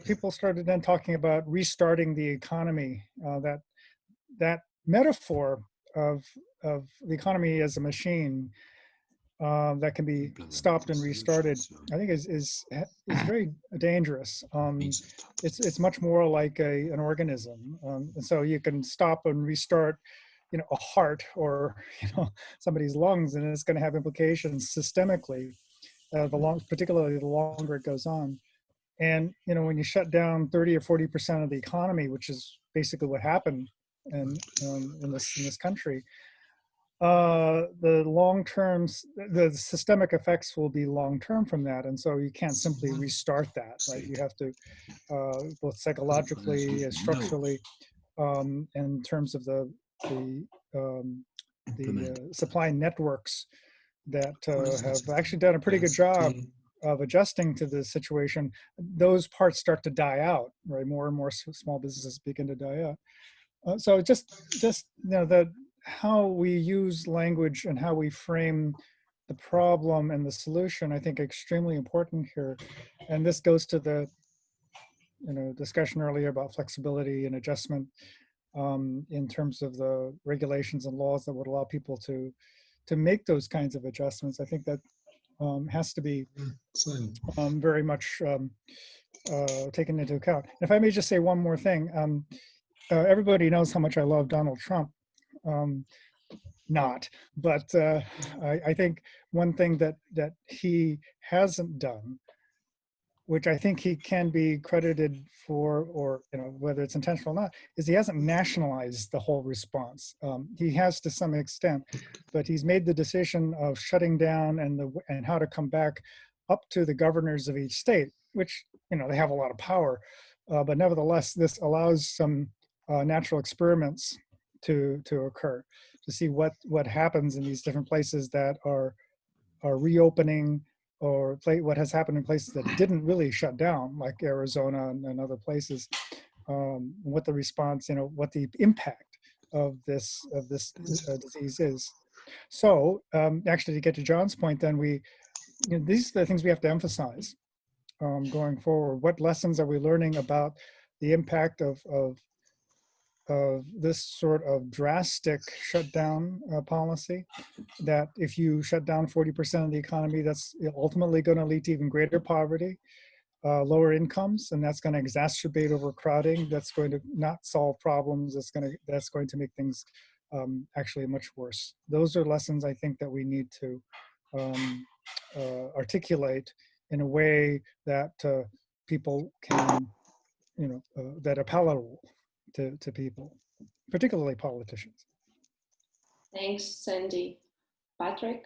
people started then talking about restarting the economy. That metaphor of the economy as a machine that can be stopped and restarted, I think is very dangerous. It's much more like an organism, and so you can stop and restart, a heart or somebody's lungs, and it's going to have implications systemically, particularly the longer it goes on. And when you shut down 30 or 40% of the economy, which is basically what happened in this country. the long-term, the systemic effects will be long-term from that. And so you can't simply restart that, right? You have to, both psychologically and structurally, in terms of the supply networks that have actually done a pretty good job of adjusting to the situation, those parts start to die out, right? More and more small businesses begin to die out. So just you know, that how we use language and how we frame the problem and the solution, I think, extremely important here. And this goes to the discussion earlier about flexibility and adjustment in terms of the regulations and laws that would allow people to make those kinds of adjustments. I think that has to be very much taken into account. If I may just say one more thing, everybody knows how much I love Donald Trump. But I think one thing that he hasn't done, which I think he can be credited for, or whether it's intentional or not, is he hasn't nationalized the whole response. He has to some extent, but he's made the decision of shutting down and how to come back up to the governors of each state, which they have a lot of power, but nevertheless, this allows some natural experiments to occur, to see what happens in these different places that are reopening, or what has happened in places that didn't really shut down, like Arizona and other places, what the response, what the impact of this disease is. So actually, to get to John's point, then these are the things we have to emphasize going forward. What lessons are we learning about the impact of this sort of drastic shutdown policy, that if you shut down 40% of the economy, that's ultimately going to lead to even greater poverty, lower incomes, and that's going to exacerbate overcrowding. That's going to not solve problems. That's going to make things actually much worse. Those are lessons I think that we need to articulate in a way that people can, that are palatable to people, particularly politicians. Thanks, Sandy. Patrick?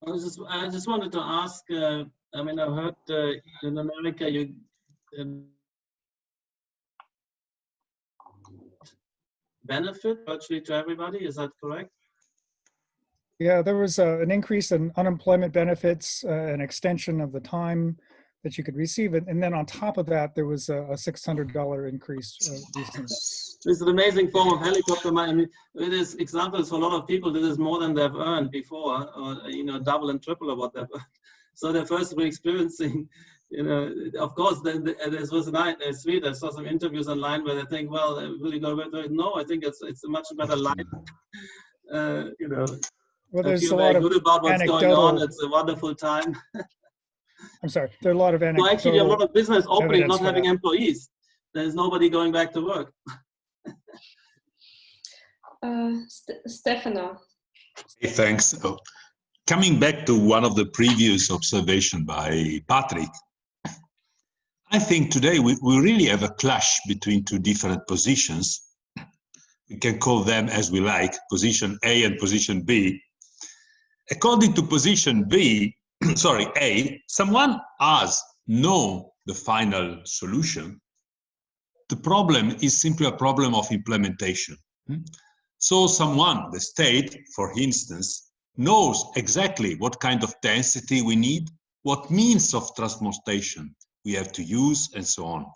I just wanted to ask, I mean, I've heard in America, you benefit virtually to everybody, is that correct? Yeah, there was an increase in unemployment benefits, an extension of the time that you could receive it, and then on top of that, there was a $600 increase recently. It's an amazing form of helicopter money. I mean, it is examples for a lot of people. This is more than they've earned before, or double and triple of what they've earned. So they're first experiencing, of course. This was nice, sweet. I saw some interviews online where they think, well, really go back to it. No, I think it's a much better life. Well, there's I feel a lot very of good about what's going on. It's a wonderful time. I'm sorry, there are a lot of anecdotal. Well, actually, a lot of business opening, not having employees. There's nobody going back to work. Stefano. Hey, thanks. So, coming back to one of the previous observations by Patrick, I think today we really have a clash between two different positions. We can call them as we like, position A and position B. According to position B, sorry, A, someone has known the final solution. The problem is simply a problem of implementation. So someone, the state, for instance, knows exactly what kind of density we need, what means of transportation we have to use, and so on.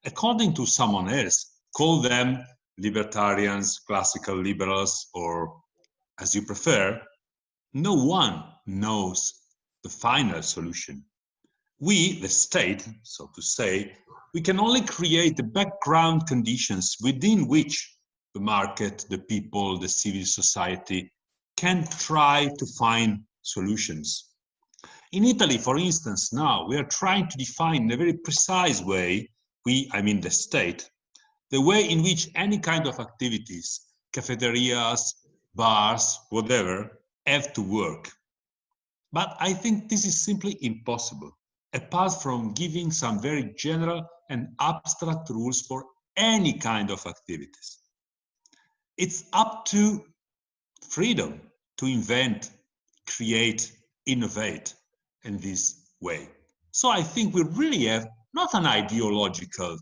According to someone else, call them libertarians, classical liberals, or as you prefer, no one knows the final solution. We, the state, so to say, we can only create the background conditions within which the market, the people, the civil society can try to find solutions. In Italy, for instance, now we are trying to define in a very precise way, I mean the state, the way in which any kind of activities, cafeterias, bars, whatever, have to work. But I think this is simply impossible, apart from giving some very general and abstract rules for any kind of activities. It's up to freedom to invent, create, innovate in this way. So I think we really have not an ideological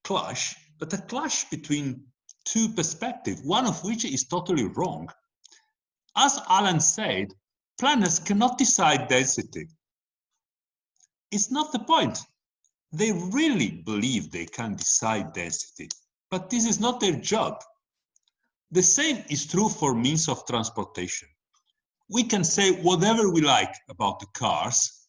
clash, but a clash between two perspectives, one of which is totally wrong. As Alan said, planners cannot decide density. It's not the point. They really believe they can decide density, but this is not their job. The same is true for means of transportation. We can say whatever we like about the cars,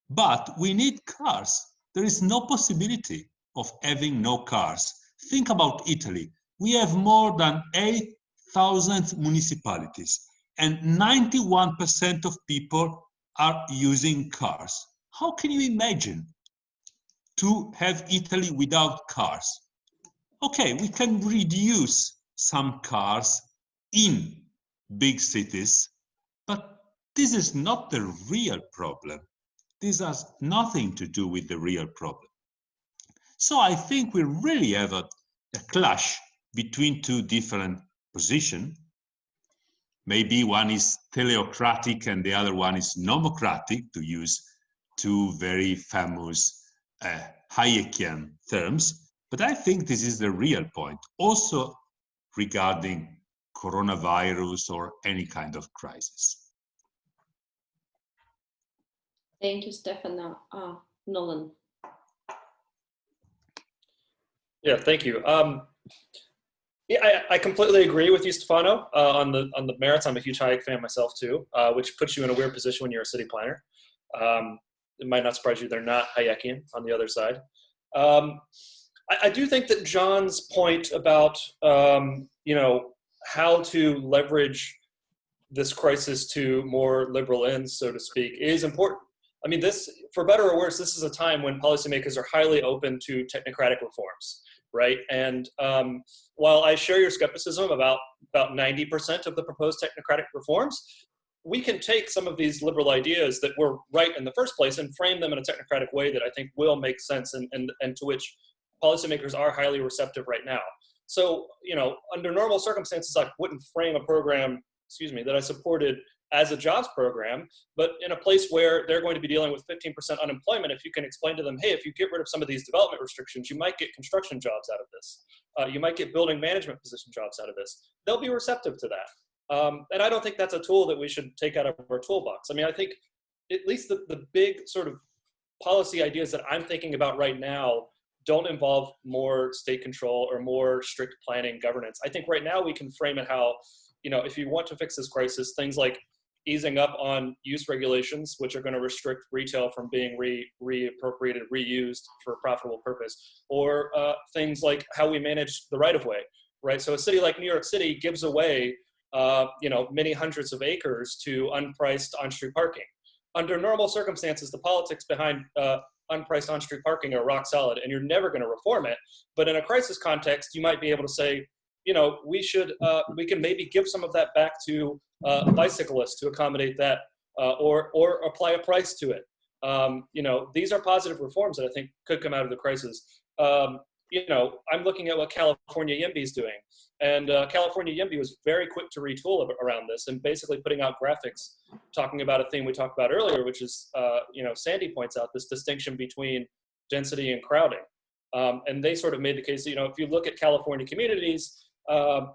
but we need cars. There is no possibility of having no cars. Think about Italy. We have more than 8,000 municipalities, and 91% of people are using cars. How can you imagine to have Italy without cars? Okay, we can reduce some cars in big cities, but this is not the real problem. This has nothing to do with the real problem. So I think we really have a clash between two different positions. Maybe one is teleocratic and the other one is nomocratic, to use two very famous Hayekian terms. But I think this is the real point, also regarding coronavirus or any kind of crisis. Thank you, Stefano. Nolan. Yeah, thank you. Yeah, I completely agree with you, Stefano, on the merits. I'm a huge Hayek fan myself too, which puts you in a weird position when you're a city planner. It might not surprise you they're not Hayekian on the other side. I do think that John's point about how to leverage this crisis to more liberal ends, so to speak, is important. I mean, this, for better or worse, this is a time when policymakers are highly open to technocratic reforms, right? And while I share your skepticism about 90% of the proposed technocratic reforms, we can take some of these liberal ideas that were right in the first place and frame them in a technocratic way that I think will make sense and to which policymakers are highly receptive right now. So, under normal circumstances, I wouldn't frame a program, that I supported as a jobs program, but in a place where they're going to be dealing with 15% unemployment, if you can explain to them, hey, if you get rid of some of these development restrictions, you might get construction jobs out of this. You might get building management position jobs out of this. They'll be receptive to that. And I don't think that's a tool that we should take out of our toolbox. I mean, I think at least the big sort of policy ideas that I'm thinking about right now don't involve more state control or more strict planning governance. I think right now we can frame it how, if you want to fix this crisis, things like easing up on use regulations, which are going to restrict retail from being reappropriated, reused for a profitable purpose, or things like how we manage the right-of-way, right? So a city like New York City gives away, many hundreds of acres to unpriced on-street parking. Under normal circumstances, the politics behind unpriced on-street parking are rock solid, and you're never going to reform it. But in a crisis context, you might be able to say, we can maybe give some of that back to bicyclists to accommodate that, or apply a price to it. These are positive reforms that I think could come out of the crisis. I'm looking at what California YIMBY is doing, and California YIMBY was very quick to retool around this and basically putting out graphics talking about a theme we talked about earlier, which is, Sandy points out this distinction between density and crowding. And they sort of made the case that, if you look at California communities,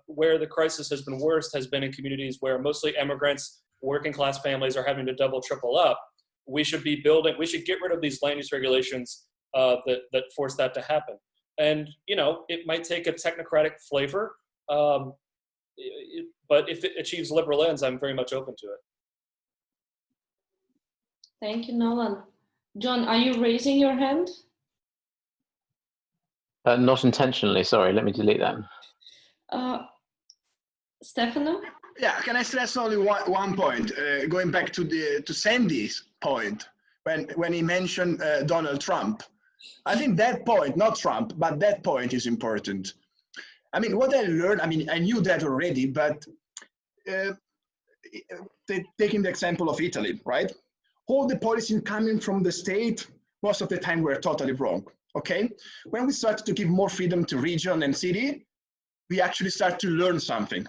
where the crisis has been worst has been in communities where mostly immigrants, working class families are having to double, triple up. We should get rid of these land use regulations that force that to happen. And, it might take a technocratic flavor, but if it achieves liberal ends, I'm very much open to it. Thank you, Nolan. John, are you raising your hand? Not intentionally, sorry, let me delete that. Stefano? Yeah, can I stress only one point? Going back to Sandy's point, when he mentioned Donald Trump. I think that point, not Trump, but that point is important. I mean, what I learned, I knew that already, but taking the example of Italy, right? All the policies coming from the state, most of the time were totally wrong, okay? When we started to give more freedom to region and city, we actually start to learn something.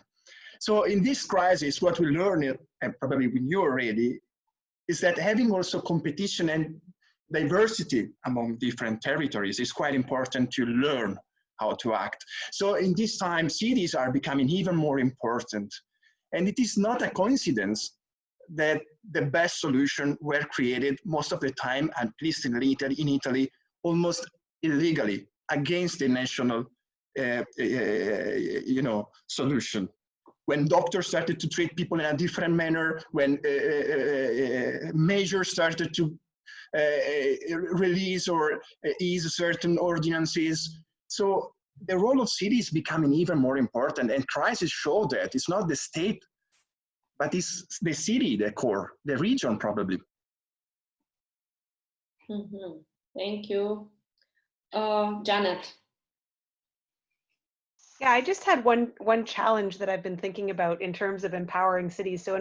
So in this crisis, what we learned, and probably we knew already, is that having also competition and diversity among different territories is quite important to learn how to act. So in this time, cities are becoming even more important. And it is not a coincidence that the best solutions were created most of the time, at least in Italy, almost illegally against the national solution. When doctors started to treat people in a different manner, when measures started to release or ease certain ordinances. So the role of cities is becoming even more important, and crises show that it's not the state, but it's the city, the core, the region probably. Mm-hmm. Thank you. Janet. Yeah, I just had one challenge that I've been thinking about in terms of empowering cities. So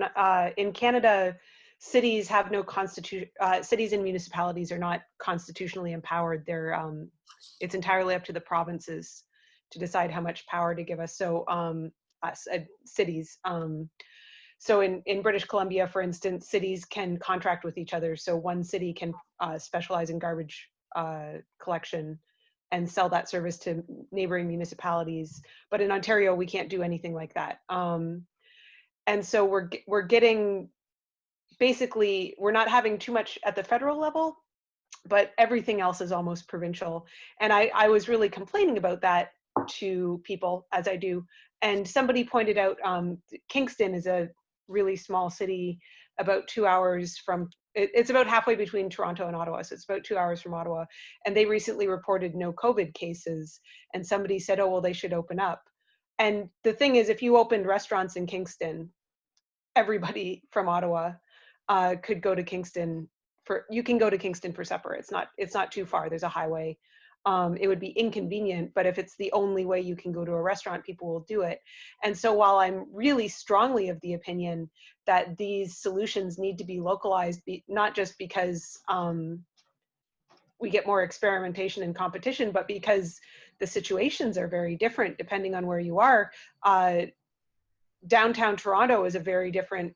in Canada, cities have no constitution. Cities and municipalities are not constitutionally empowered. They're it's entirely up to the provinces to decide how much power to give us. So cities. So in British Columbia, for instance, cities can contract with each other. So one city can specialize in garbage collection and sell that service to neighboring municipalities. But in Ontario, we can't do anything like that. And so we're getting, basically, we're not having too much at the federal level, but everything else is almost provincial. And I was really complaining about that to people, as I do. And somebody pointed out Kingston is a really small city, about 2 hours from, it's about halfway between Toronto and Ottawa, so it's about 2 hours from Ottawa. And they recently reported no COVID cases. And somebody said, oh, well, they should open up. And the thing is, if you opened restaurants in Kingston, everybody from Ottawa could go to Kingston you can go to Kingston for supper. It's not too far. There's a highway. It would be inconvenient, but if it's the only way you can go to a restaurant, people will do it. And so while I'm really strongly of the opinion that these solutions need to be localized, not just because we get more experimentation and competition, but because the situations are very different depending on where you are. Downtown Toronto is a very different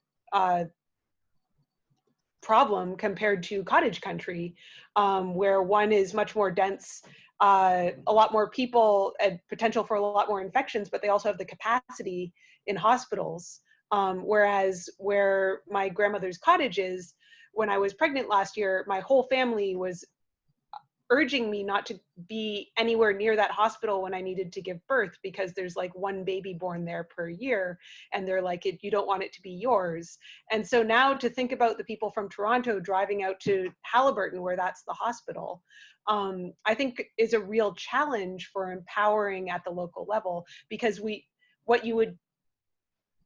problem compared to cottage country, where one is much more dense, a lot more people, and potential for a lot more infections, but they also have the capacity in hospitals. Whereas where my grandmother's cottage is, when I was pregnant last year, my whole family was urging me not to be anywhere near that hospital when I needed to give birth, because there's like one baby born there per year, and they're like, you don't want it to be yours. And so now to think about the people from Toronto driving out to Haliburton, where that's the hospital, I think is a real challenge for empowering at the local level, because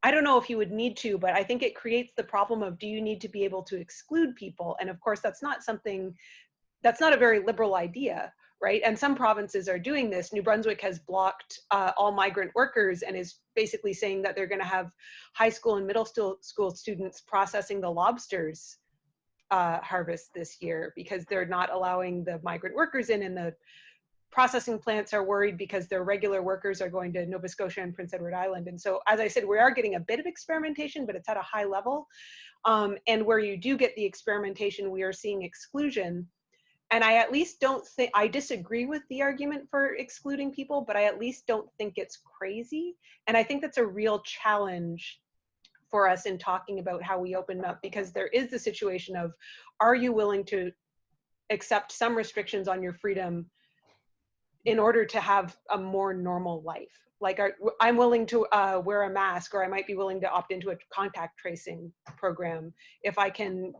I don't know if you would need to, but I think it creates the problem of, do you need to be able to exclude people? And of course, that's not a very liberal idea, right? And some provinces are doing this. New Brunswick has blocked all migrant workers and is basically saying that they're going to have high school and middle school students processing the lobsters harvest this year, because they're not allowing the migrant workers in, and the processing plants are worried because their regular workers are going to Nova Scotia and Prince Edward Island. And so, as I said, we are getting a bit of experimentation, but it's at a high level. And where you do get the experimentation, we are seeing exclusion. And I at least don't think, I disagree with the argument for excluding people, but I at least don't think it's crazy. And I think that's a real challenge for us in talking about how we open up, because there is the situation of, are you willing to accept some restrictions on your freedom in order to have a more normal life? Like, I'm willing to wear a mask, or I might be willing to opt into a contact tracing program if I can,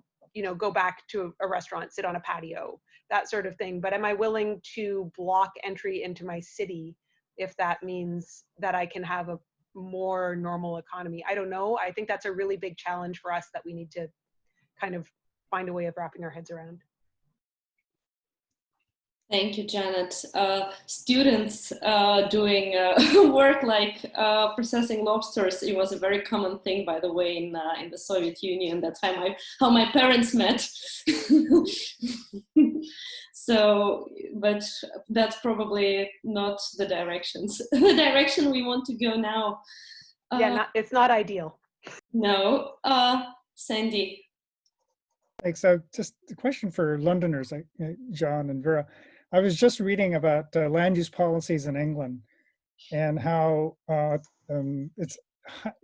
go back to a restaurant, sit on a patio, that sort of thing. But am I willing to block entry into my city if that means that I can have a more normal economy? I don't know. I think that's a really big challenge for us that we need to kind of find a way of wrapping our heads around. Thank you, Janet. Students doing work like processing lobsters, it was a very common thing, by the way, in the Soviet Union. That's how my parents met. So, but that's probably not the direction we want to go now. Yeah, it's not ideal. No. Sandy. Thanks. So just a question for Londoners, like John and Vera. I was just reading about land use policies in England and how it's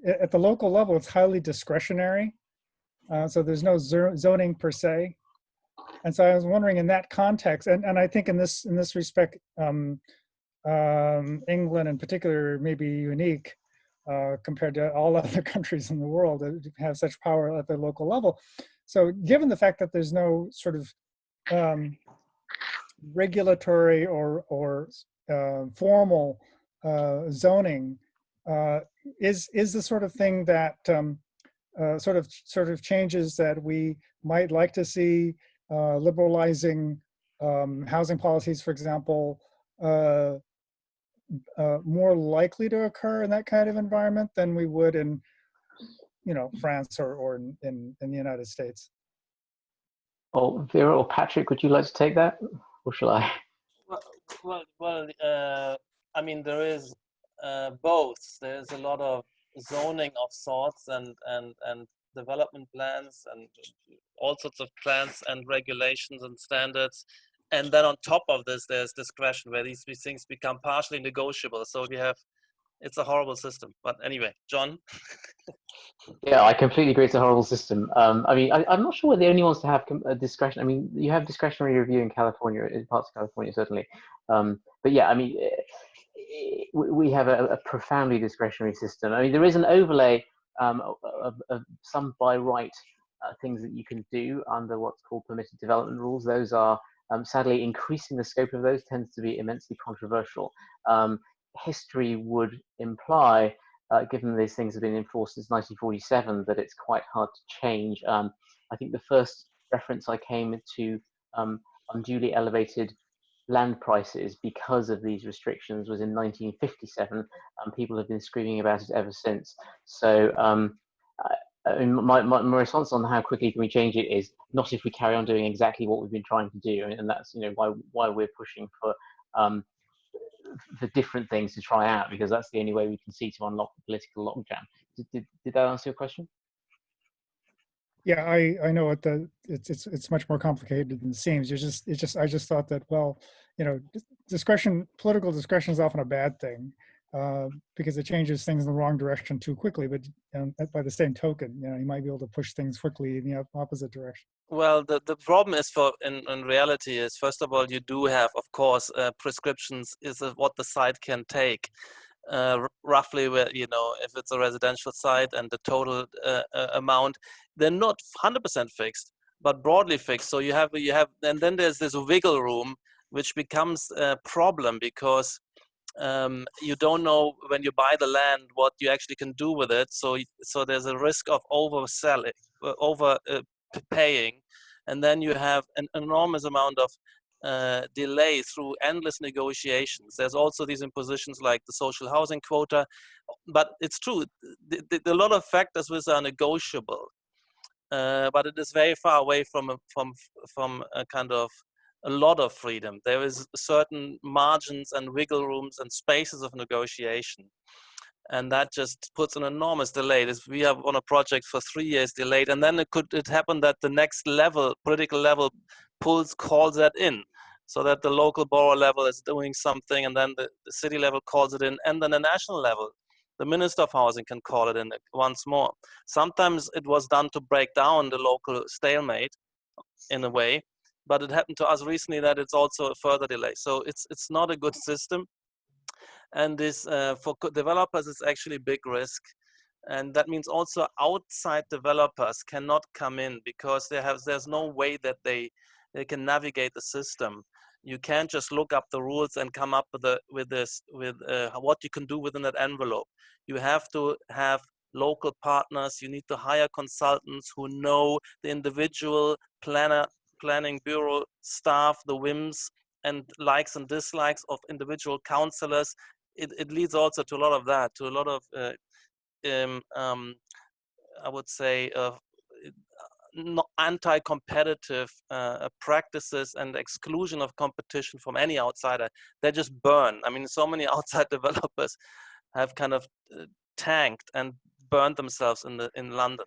at the local level, it's highly discretionary. So there's no zoning per se. And so I was wondering in that context, and I think in this respect, England in particular may be unique compared to all other countries in the world that have such power at the local level. So given the fact that there's no sort of regulatory or formal zoning, is the sort of thing that sort of changes that we might like to see, liberalizing housing policies, for example, more likely to occur in that kind of environment than we would in, France or in the United States? Oh, Vera or Patrick, would you like to take that, or shall I? Well, I mean, there is both. There's a lot of zoning of sorts and development plans and all sorts of plans and regulations and standards. And then on top of this, there's discretion where these things become partially negotiable. So it's a horrible system. But anyway, John. Yeah, I completely agree. It's a horrible system. I mean, I'm not sure we're the only ones to have discretion. I mean, you have discretionary review in California, in parts of California, certainly. But yeah, I mean, we have a profoundly discretionary system. I mean, there is an overlay of some by right things that you can do under what's called permitted development rules. Those are sadly increasing the scope of those tends to be immensely controversial. History would imply, given these things have been enforced since 1947, that it's quite hard to change. I think the first reference I came to unduly elevated land prices because of these restrictions was in 1957, and people have been screaming about it ever since. So I mean, my response on how quickly can we change it is not if we carry on doing exactly what we've been trying to do, and that's why we're pushing for different things to try out, because that's the only way we can see to unlock the political logjam. Did that answer your question? Yeah, I know it's much more complicated than it seems. I just thought that, well, political discretion is often a bad thing because it changes things in the wrong direction too quickly. But by the same token, you might be able to push things quickly in the opposite direction. Well, the problem is in reality is, first of all, you do have, of course, prescriptions is what the site can take. Roughly, where if it's a residential site and the total amount, they're not 100% fixed, but broadly fixed. So you have, and then there's this wiggle room, which becomes a problem because you don't know when you buy the land what you actually can do with it. So there's a risk of overselling, paying, and then you have an enormous amount of delay through endless negotiations. There's also these impositions like the social housing quota, but it's true, a lot of factors which are negotiable, but it is very far away from a kind of a lot of freedom. There is certain margins and wiggle rooms and spaces of negotiation. And that just puts an enormous delay. We have on a project for 3 years delayed, and then it happen that the next level, political level, calls that in, so that the local borough level is doing something, and then the city level calls it in, and then the national level, the Minister of Housing can call it in once more. Sometimes it was done to break down the local stalemate in a way, but it happened to us recently that it's also a further delay. So it's not a good system. And this for developers is actually a big risk, and that means also outside developers cannot come in because there's no way that they can navigate the system. You can't just look up the rules and come up with what you can do within that envelope. You have to have local partners. You need to hire consultants who know the individual planning bureau staff, the whims and likes and dislikes of individual councillors. It leads also to a lot of that, to a lot of, I would say, anti-competitive practices and exclusion of competition from any outsider. They just burn. I mean, so many outside developers have kind of tanked and burned themselves in London.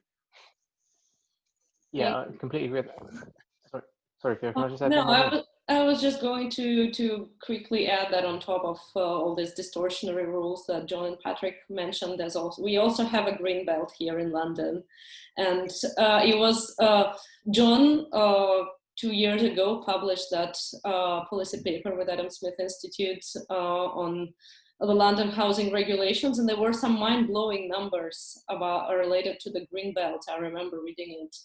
Yeah, I completely agree with that. Sorry, Vera, can I just add No, one more? I was just going to quickly add that on top of all these distortionary rules that John and Patrick mentioned, we also have a green belt here in London, and it was John 2 years ago published that policy paper with Adam Smith Institute on the London housing regulations, and there were some mind-blowing numbers related to the green belt. I remember reading it.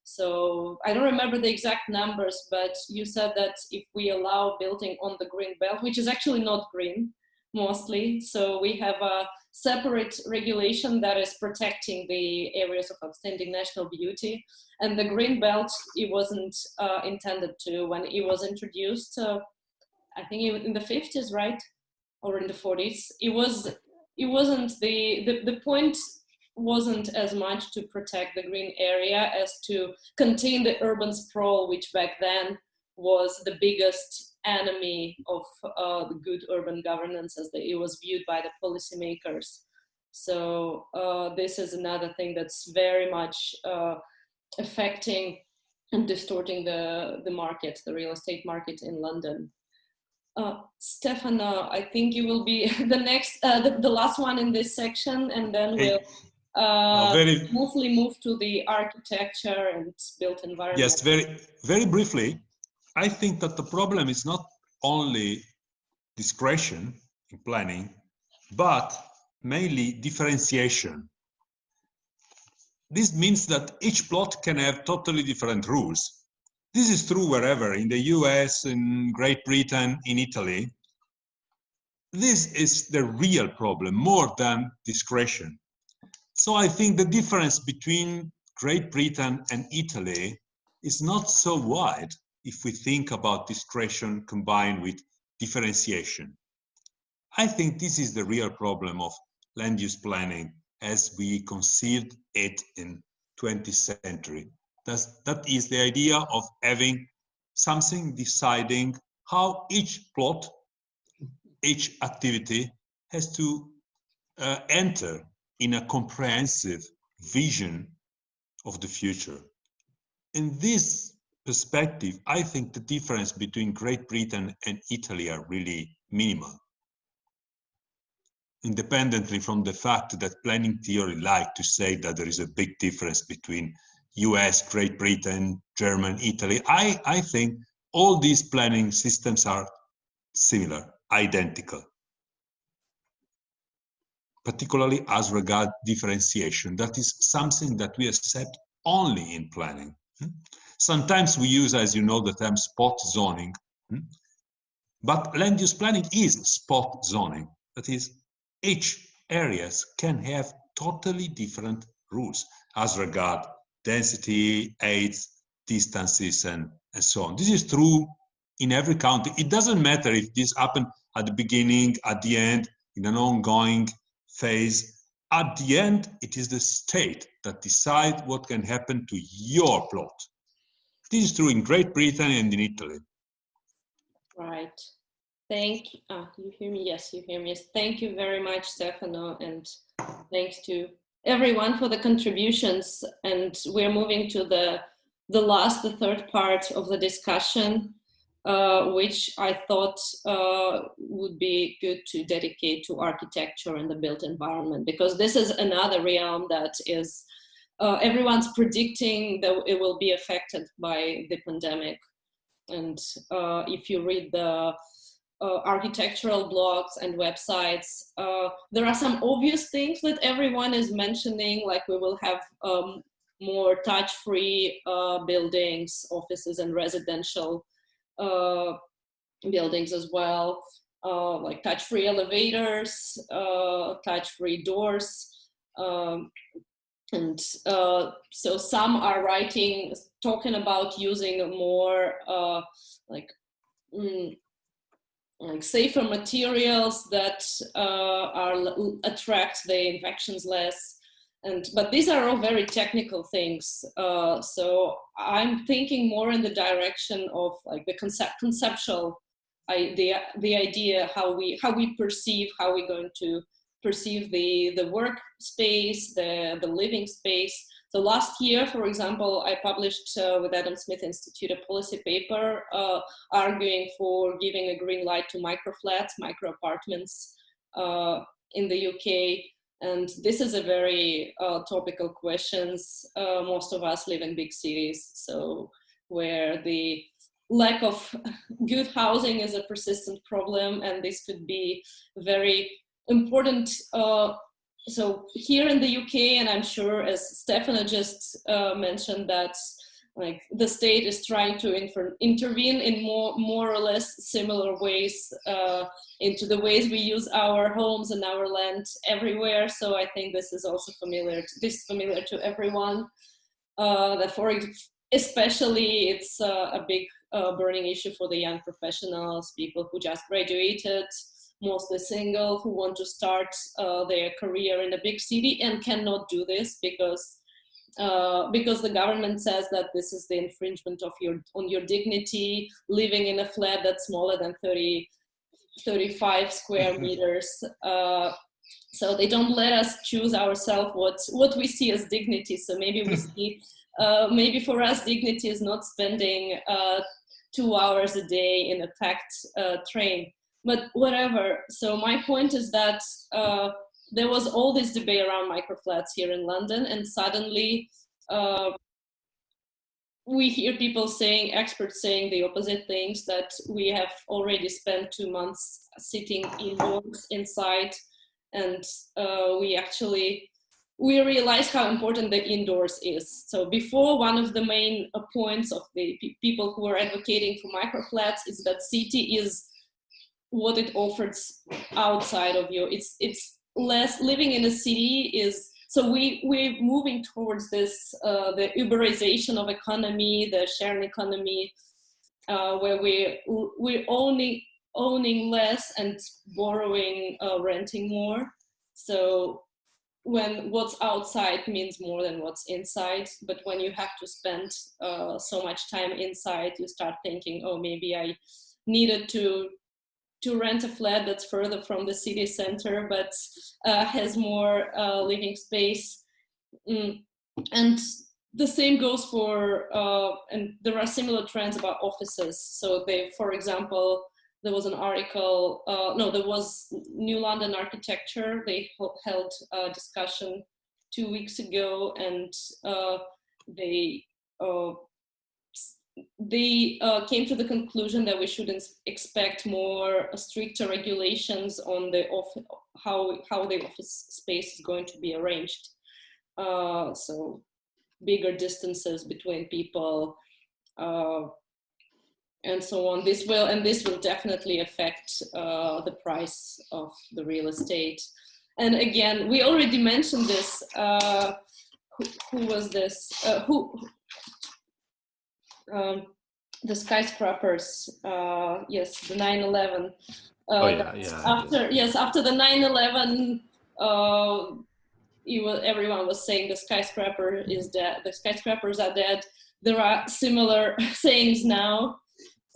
So I don't remember the exact numbers, but you said that if we allow building on the green belt, which is actually not green mostly, so we have a separate regulation that is protecting the areas of outstanding national beauty, and the green belt, it wasn't intended to. When it was introduced, I think in the 50s, right? Or in the 40s, it wasn't the point wasn't as much to protect the green area as to contain the urban sprawl, which back then was the biggest enemy of the good urban governance as it was viewed by the policymakers. So this is another thing that's very much affecting and distorting the market, the real estate market in London. Stefano, I think you will be the next, the last one in this section, and then we'll mostly move to the architecture and built environment. Yes, very briefly, I think that the problem is not only discretion in planning, but mainly differentiation. This means that each plot can have totally different rules. This is true wherever, in the US, in Great Britain, in Italy. This is the real problem, more than discretion. So I think the difference between Great Britain and Italy is not so wide if we think about discretion combined with differentiation. I think this is the real problem of land use planning as we conceived it in 20th century. That is the idea of having something deciding how each plot, each activity has to enter in a comprehensive vision of the future. In this perspective, I think the difference between Great Britain and Italy are really minimal, independently from the fact that planning theory like to say that there is a big difference between US, Great Britain, Germany, Italy. I think all these planning systems are similar, identical, particularly as regard differentiation. That is something that we accept only in planning. Sometimes we use, as you know, the term spot zoning, but land use planning is spot zoning. That is, each areas can have totally different rules as regard density, aids, distances, and so on. This is true in every county. It doesn't matter if this happened at the beginning, at the end, in an ongoing phase. At the end, it is the state that decides what can happen to your plot. This is true in Great Britain and in Italy. Right. Thank you. You hear me? Yes, you hear me. Yes. Thank you very much, Stefano, and thanks to everyone for the contributions. And we're moving to the third part of the discussion, which I thought would be good to dedicate to architecture and the built environment, because this is another realm that is, everyone's predicting that it will be affected by the pandemic. And if you read the architectural blogs and websites, there are some obvious things that everyone is mentioning, like we will have more touch-free buildings, offices and residential buildings as well, like touch-free elevators, touch-free doors. And so some are talking about using more like safer materials that attract the infections less. But these are all very technical things. So I'm thinking more in the direction of like the conceptual, the idea how we perceive, how we're going to perceive the workspace, the living space. So last year, for example, I published with Adam Smith Institute a policy paper arguing for giving a green light to microflats, micro apartments in the UK. And this is a very topical question. Most of us live in big cities, so where the lack of good housing is a persistent problem, and this could be very important. So here in the UK, and I'm sure as Stefano just mentioned, that like the state is trying to intervene in more or less similar ways into the ways we use our homes and our land everywhere. So I think this is also familiar to everyone. Especially it's a big burning issue for the young professionals, people who just graduated, mostly single, who want to start their career in a big city and cannot do this because the government says that this is the infringement of your dignity, living in a flat that's smaller than 35 square meters. So they don't let us choose ourselves what we see as dignity. So maybe we see, maybe for us, dignity is not spending 2 hours a day in a packed train. But whatever. So my point is that there was all this debate around microflats here in London, and suddenly we hear people saying, experts saying the opposite things, that we have already spent 2 months sitting indoors inside, and we realize how important the indoors is. So before, one of the main points of the people who are advocating for microflats is that city is what it offers outside of you. It's less living in a city is, so we're moving towards this, the Uberization of economy, the sharing economy, where we're owning less and borrowing, renting more. So when what's outside means more than what's inside, but when you have to spend so much time inside, you start thinking, oh, maybe I needed to rent a flat that's further from the city center, but has more living space. And the same goes for, and there are similar trends about offices. So for example, there was an article, there was New London Architecture. They held a discussion 2 weeks ago, and they came to the conclusion that we shouldn't expect more stricter regulations on how the office space is going to be arranged. So bigger distances between people, and so on. This will definitely affect the price of the real estate. And again, we already mentioned this. Who was this? The skyscrapers, yes, the 9/11. After the 9/11, everyone was saying the skyscraper is dead. The skyscrapers are dead. There are similar sayings now,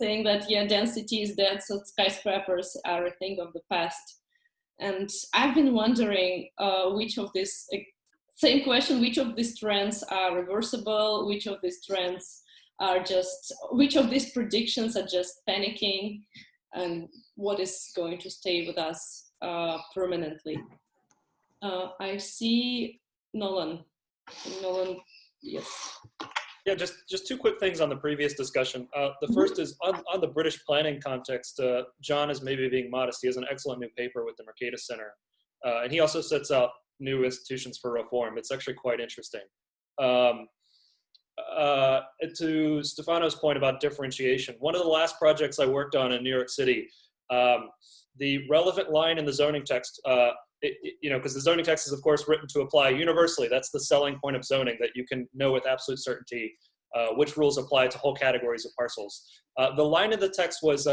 saying that density is dead, so skyscrapers are a thing of the past. And I've been wondering which of these trends are reversible, which of these trends which of these predictions are just panicking, and what is going to stay with us permanently. I see Nolan, yes. Yeah, just 2 quick things on the previous discussion. The first is on the British planning context. John is maybe being modest. He has an excellent new paper with the Mercatus Center. And he also sets out new institutions for reform. It's actually quite interesting. To Stefano's point about differentiation, one of the last projects I worked on in New York City, the relevant line in the zoning text, because the zoning text is of course written to apply universally. That's the selling point of zoning, that you can know with absolute certainty which rules apply to whole categories of parcels. The line in the text was,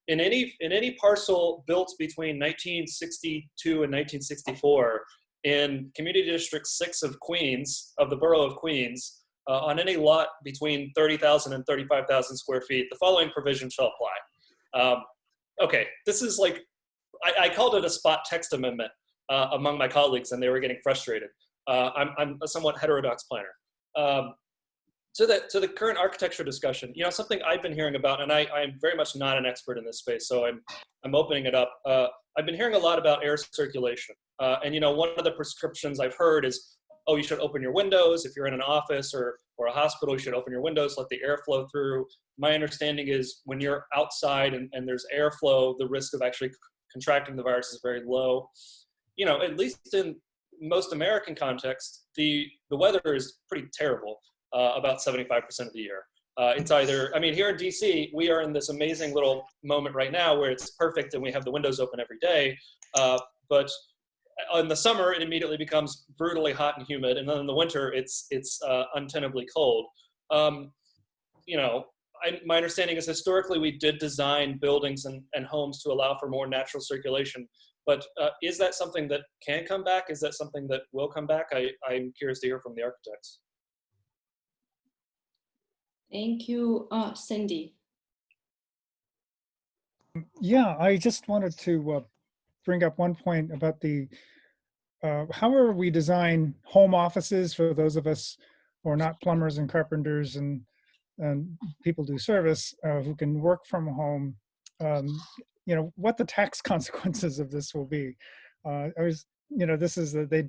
in any parcel built between 1962 and 1964 in Community District 6 of Queens, of the Borough of Queens, on any lot between 30,000 and 35,000 square feet, the following provision shall apply. Okay, this is like, I called it a spot text amendment. among my colleagues, and they were getting frustrated. I'm a somewhat heterodox planner. To the current architecture discussion, something I've been hearing about, and I'm very much not an expert in this space, so I'm opening it up. I've been hearing a lot about air circulation, and one of the prescriptions I've heard is, oh, you should open your windows. If you're in an office or a hospital, you should open your windows, let the air flow through. My understanding is when you're outside and there's airflow, the risk of actually contracting the virus is very low. At least in most American contexts, the weather is pretty terrible about 75% of the year. It's either, here in DC, we are in this amazing little moment right now where it's perfect and we have the windows open every day. But in the summer, it immediately becomes brutally hot and humid. And then in the winter, it's untenably cold. My understanding is historically we did design buildings and homes to allow for more natural circulation. But is that something that can come back? Is that something that will come back? I'm curious to hear from the architects. Thank you. Cindy. Yeah, I just wanted to bring up one point about the however we design home offices for those of us who are not plumbers and carpenters and people do service who can work from home. What the tax consequences of this will be. This is they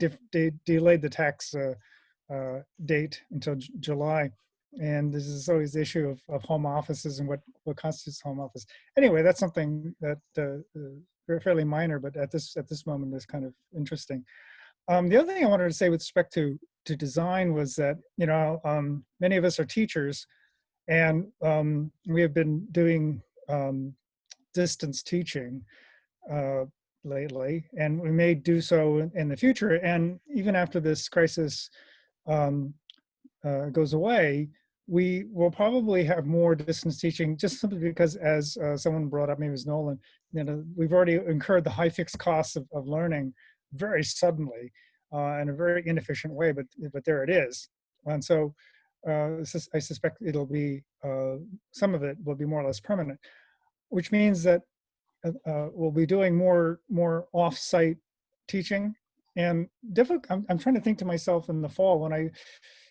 delayed the tax date until July. And this is always the issue of home offices and what constitutes home office. Anyway, that's something that fairly minor, but at this moment is kind of interesting. The other thing I wanted to say with respect to design was that many of us are teachers, and we have been doing distance teaching lately, and we may do so in the future. And even after this crisis goes away, we will probably have more distance teaching, just simply because, as someone brought up, maybe it was Nolan, we've already incurred the high fixed costs of learning very suddenly in a very inefficient way, but there it is. And so I suspect it'll be, some of it will be more or less permanent, which means that we'll be doing more off-site teaching. And I'm trying to think to myself in the fall when I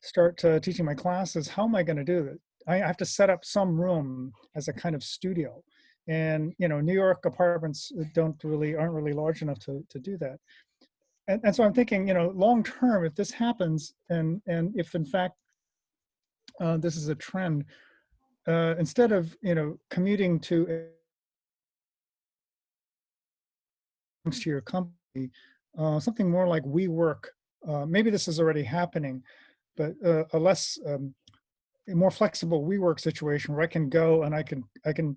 start teaching my classes, how am I going to do it? I have to set up some room as a kind of studio, and New York apartments aren't really large enough to do that. And so I'm thinking, long term, if this happens, and if in fact this is a trend, instead of commuting to your company, something more like WeWork. Maybe this is already happening, but a more flexible WeWork situation where I can go and I can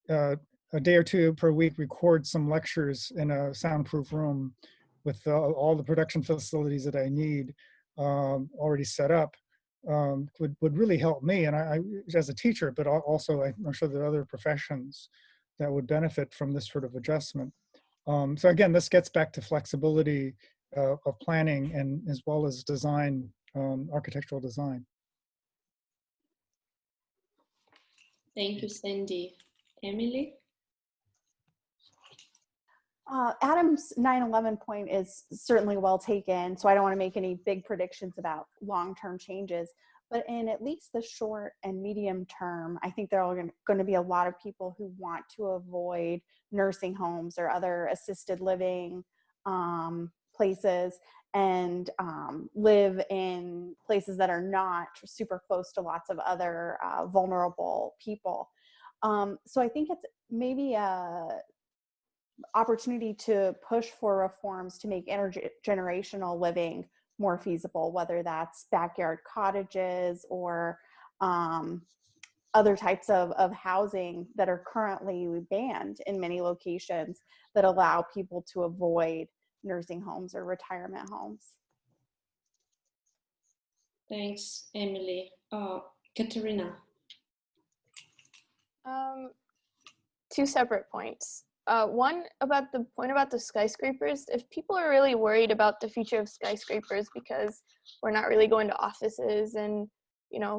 a day or two per week record some lectures in a soundproof room with all the production facilities that I need already set up. Would really help me, and I as a teacher, but also I'm sure there are other professions that would benefit from this sort of adjustment. So again, this gets back to flexibility of planning and as well as design, architectural design. Thank you, Cindy. Emily? Adam's 9/11 point is certainly well taken, so I don't want to make any big predictions about long-term changes. But in at least the short and medium term, I think there are going to be a lot of people who want to avoid nursing homes or other assisted living places and live in places that are not super close to lots of other vulnerable people. So I think it's maybe a opportunity to push for reforms to make intergenerational living more feasible, whether that's backyard cottages or other types of housing that are currently banned in many locations that allow people to avoid nursing homes or retirement homes. Thanks, Emily. Katerina. Two separate points. One about the point about the skyscrapers. If people are really worried about the future of skyscrapers because we're not really going to offices and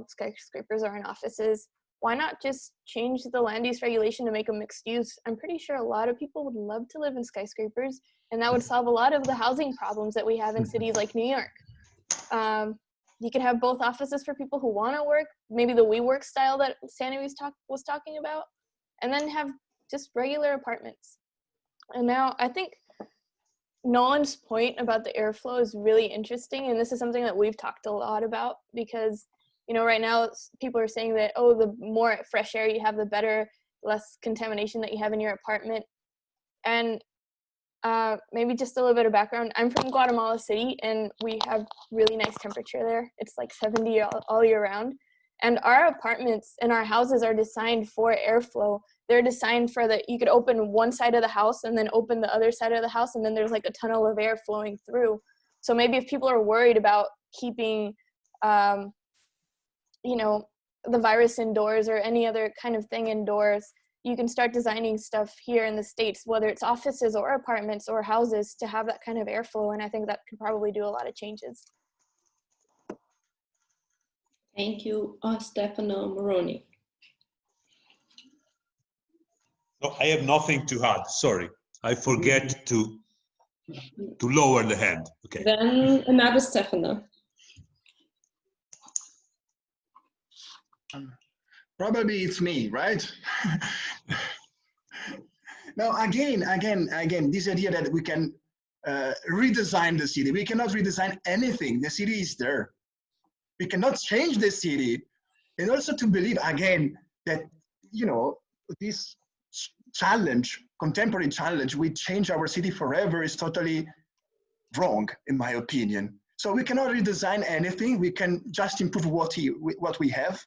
skyscrapers are in offices, why not just change the land use regulation to make a mixed use? I'm pretty sure a lot of people would love to live in skyscrapers, and that would solve a lot of the housing problems that we have in cities like New York. You could have both offices for people who want to work, maybe the WeWork style that Sandy was talking about, and then have just regular apartments. And now I think Nolan's point about the airflow is really interesting, and this is something that we've talked a lot about, because right now people are saying that, oh, the more fresh air you have, the better, less contamination that you have in your apartment. And maybe just a little bit of background. I'm from Guatemala City, and we have really nice temperature there. It's like 70 all year round. And our apartments and our houses are designed for airflow. They're designed for that you could open one side of the house and then open the other side of the house, and then there's like a tunnel of air flowing through. So maybe if people are worried about keeping, the virus indoors or any other kind of thing indoors, you can start designing stuff here in the States, whether it's offices or apartments or houses, to have that kind of airflow. And I think that could probably do a lot of changes. Thank you, Stefano Moroni. No, I have nothing to add. Sorry, I forget to lower the hand. Okay. Then another Stefano. Probably it's me, right? Now, again, this idea that we can redesign the city. We cannot redesign anything. The city is there. We cannot change the city. And also to believe, again, that, this challenge, contemporary challenge, we change our city forever is totally wrong, in my opinion. So we cannot redesign anything. We can just improve what we have,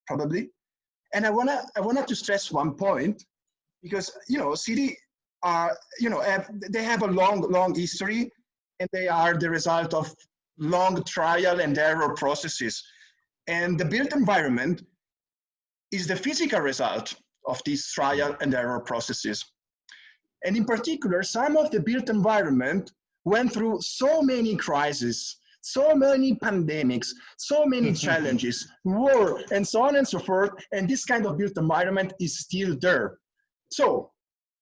probably. And I wanted to stress one point, because city are they have a long history, and they are the result of long trial and error processes. And the built environment is the physical result of these trial and error processes. And in particular, some of the built environment went through so many crises, so many pandemics, so many challenges, war, and so on and so forth, and this kind of built environment is still there. So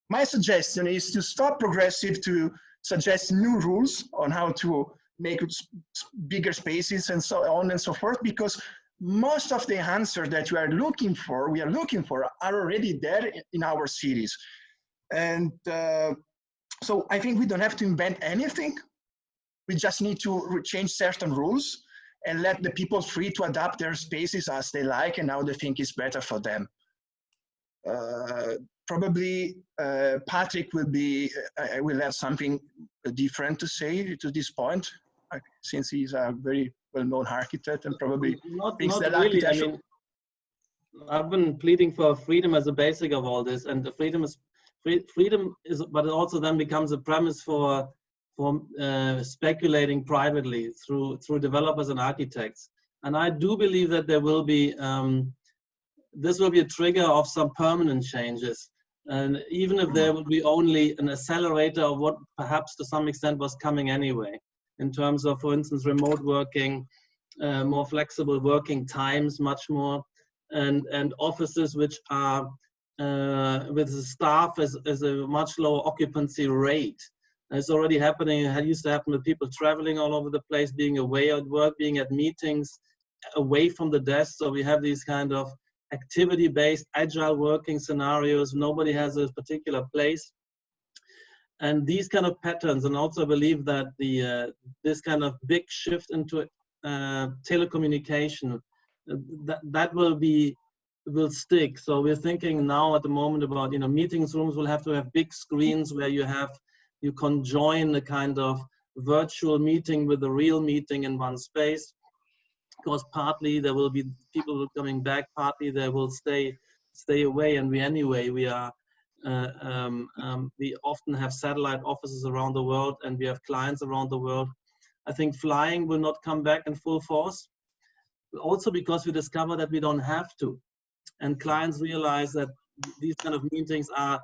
my suggestion is to stop progressive, to suggest new rules on how to make bigger spaces and so on and so forth, because most of the answers that we are looking for are already there in our cities. And so I think we don't have to invent anything. We just need to change certain rules and let the people free to adapt their spaces as they like and how they think is better for them. Probably Patrick will have something different to say to this point, since he's a very well-known architect and probably thinks that really. I mean, I've been pleading for freedom as a basic of all this, and the freedom is, but it also then becomes a premise for speculating privately through developers and architects. And I do believe that there will be this will be a trigger of some permanent changes. And even if there will be only an accelerator of what perhaps to some extent was coming anyway, in terms of, for instance, remote working, more flexible working times, much more, and offices which are with the staff as a much lower occupancy rate. It's already happening. It used to happen with people traveling all over the place, being away at work, being at meetings, away from the desk. So we have these kind of activity-based, agile working scenarios. Nobody has a particular place. And these kind of patterns, and also I believe that this kind of big shift into telecommunication, that will stick. So we're thinking now at the moment about, meetings rooms will have to have big screens where you conjoin a kind of virtual meeting with a real meeting in one space. Because partly there will be people coming back, partly they will stay away, and we often have satellite offices around the world, and we have clients around the world. I think flying will not come back in full force, also because we discover that we don't have to, and clients realize that these kind of meetings are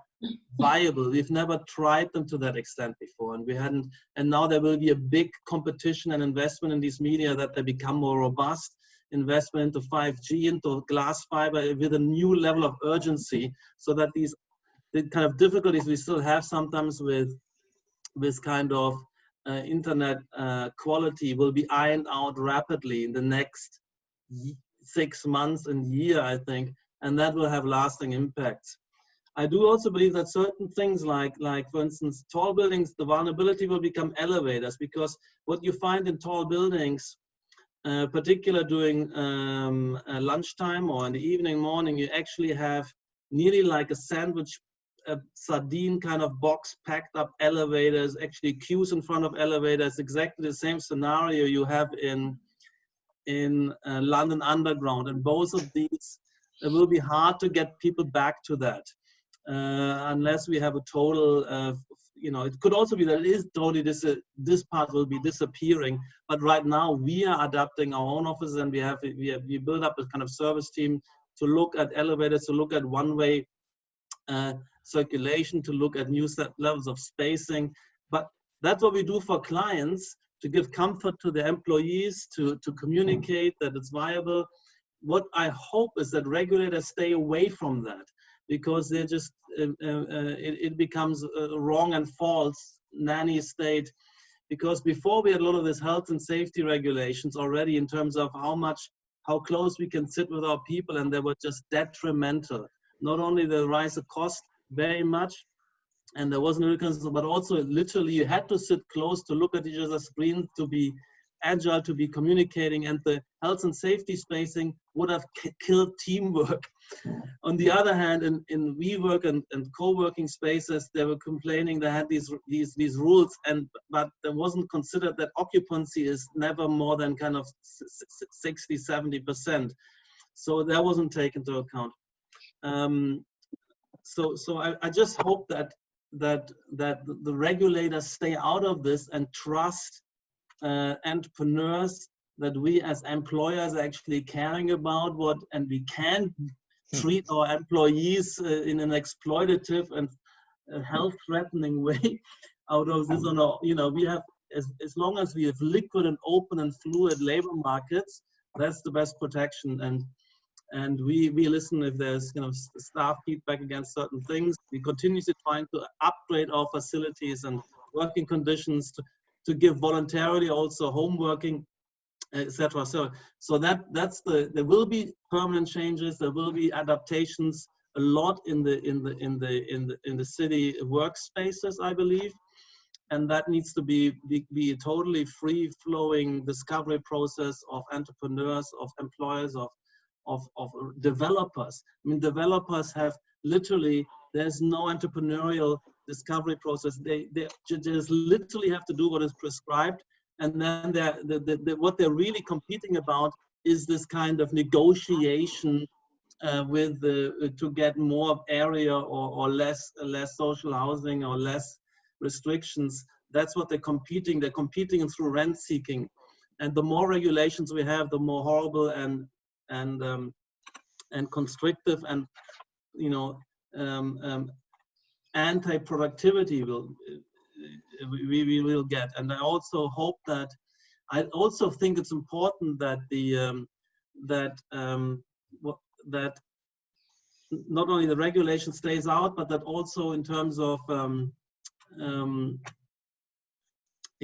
viable. We've never tried them to that extent before, and we hadn't. And now there will be a big competition and investment in these media that they become more robust, investment into 5G, into glass fiber with a new level of urgency, so that the kind of difficulties we still have sometimes with kind of internet quality will be ironed out rapidly in the next 6 months and year, I think, and that will have lasting impacts. I do also believe that certain things like for instance, tall buildings, the vulnerability will become elevators, because what you find in tall buildings, particularly during lunchtime or in the evening, morning, you actually have nearly like a sandwich, a sardine kind of box, packed up elevators, actually queues in front of elevators, exactly the same scenario you have in London Underground. And both of these, it will be hard to get people back to that. Unless we have a total, you know, it could also be that it is totally this part will be disappearing. But right now we are adapting our own offices, and we build up a kind of service team to look at elevators, to look at one-way circulation, to look at new levels of spacing. But that's what we do for clients, to give comfort to the employees, to communicate that it's viable. What I hope is that regulators stay away from that, because they're just, it becomes a wrong and false nanny state. Because before we had a lot of this health and safety regulations already in terms of how close we can sit with our people, and they were just detrimental. Not only the rise of cost very much, and there wasn't a concern, but also literally you had to sit close to look at each other's screens, to be agile, to be communicating, and the health and safety spacing would have killed teamwork. On the other hand, in WeWork and co-working spaces, they were complaining they had these rules, but there wasn't considered that occupancy is never more than kind of 60–70%. So that wasn't taken into account. So I just hope that the regulators stay out of this and trust entrepreneurs, that we as employers are actually caring about and we can treat our employees in an exploitative and health-threatening way out of this. You know, we have, as long as we have liquid and open and fluid labor markets, that's the best protection. And we listen if there's, you know, staff feedback against certain things. We continuously trying to upgrade our facilities and working conditions to give voluntarily also home working, etc. So that's there will be permanent changes. There will be adaptations a lot in the city workspaces, I believe, and that needs to be a totally free-flowing discovery process of entrepreneurs, of employers, of developers. I mean, developers have literally, there's no entrepreneurial discovery process. They just literally have to do what is prescribed, and then what they're really competing about is this kind of negotiation to get more area or less social housing or less restrictions. That's what they're competing. They're competing through rent seeking, and the more regulations we have, the more horrible and constrictive and, you know, anti-productivity we will get. And I also hope that, I also think it's important that that not only the regulation stays out, but that also in terms of a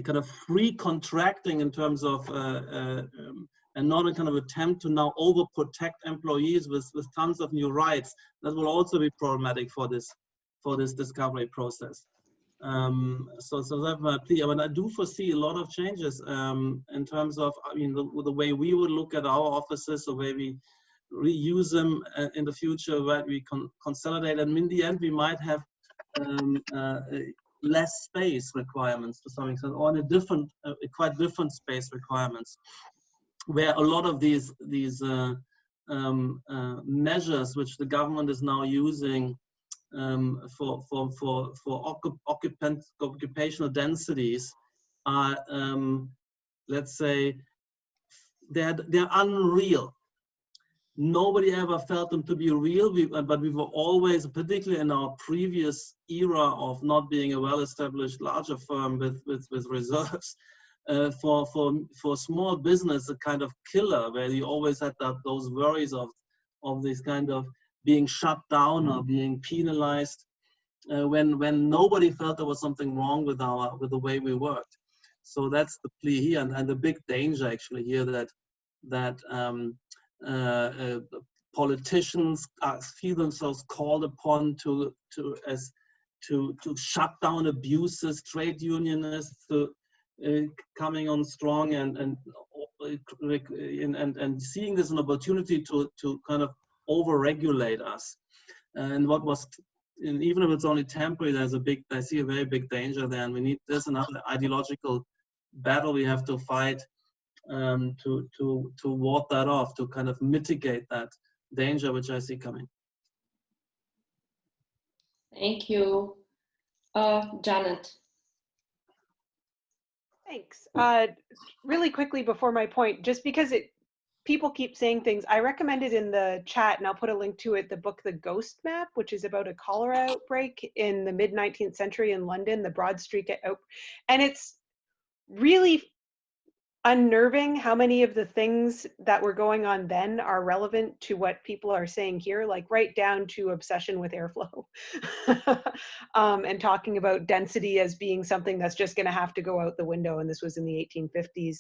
kind of free contracting in terms of and not a kind of attempt to now overprotect employees with tons of new rights. That will also be problematic for this discovery process. So that's my plea. But I do foresee a lot of changes in terms of, I mean, the way we would look at our offices, the way we reuse them in the future, where we consolidate. And in the end, we might have less space requirements to some extent, or in a quite different space requirements, where a lot of these measures which the government is now using for occupational densities are, let's say, they're unreal. Nobody ever felt them to be real, but we were always, particularly in our previous era of not being a well-established larger firm with reserves, for small business a kind of killer, where you always had those worries of this kind of being shut down or being penalized, when nobody felt there was something wrong with the way we worked. So that's the plea here, and the big danger actually here, that politicians feel themselves called upon to shut down abuses, trade unionists coming on strong and seeing this an opportunity to kind of over-regulate us. And even if it's only temporary, I see a very big danger there, and there's another ideological battle we have to fight to ward that off, to kind of mitigate that danger which I see coming. Thank you. Janet. Thanks. Really quickly before my point, just because people keep saying things, I recommended in the chat, and I'll put a link to it, the book The Ghost Map, which is about a cholera outbreak in the mid-19th century in London, the Broad Street outbreak. And it's really unnerving how many of the things that were going on then are relevant to what people are saying here, like right down to obsession with airflow and talking about density as being something that's just going to have to go out the window. And this was in the 1850s.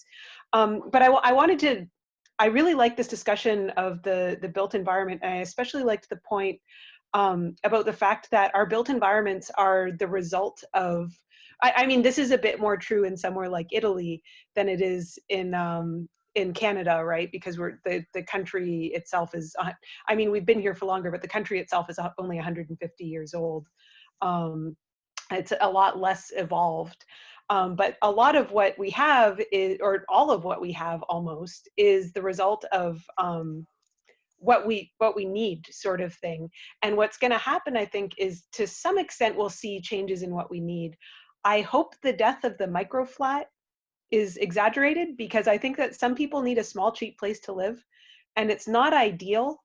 But I really like this discussion of the built environment. And I especially liked the point about the fact that our built environments are the result of, I mean, this is a bit more true in somewhere like Italy than it is in Canada, right? Because the country itself is, I mean, we've been here for longer, but the country itself is only 150 years old. It's a lot less evolved. But a lot of what we have is, or all of what we have almost, is the result of what we need, sort of thing. And what's going to happen, I think, is to some extent we'll see changes in what we need. I hope the death of the microflat is exaggerated, because I think that some people need a small, cheap place to live, and it's not ideal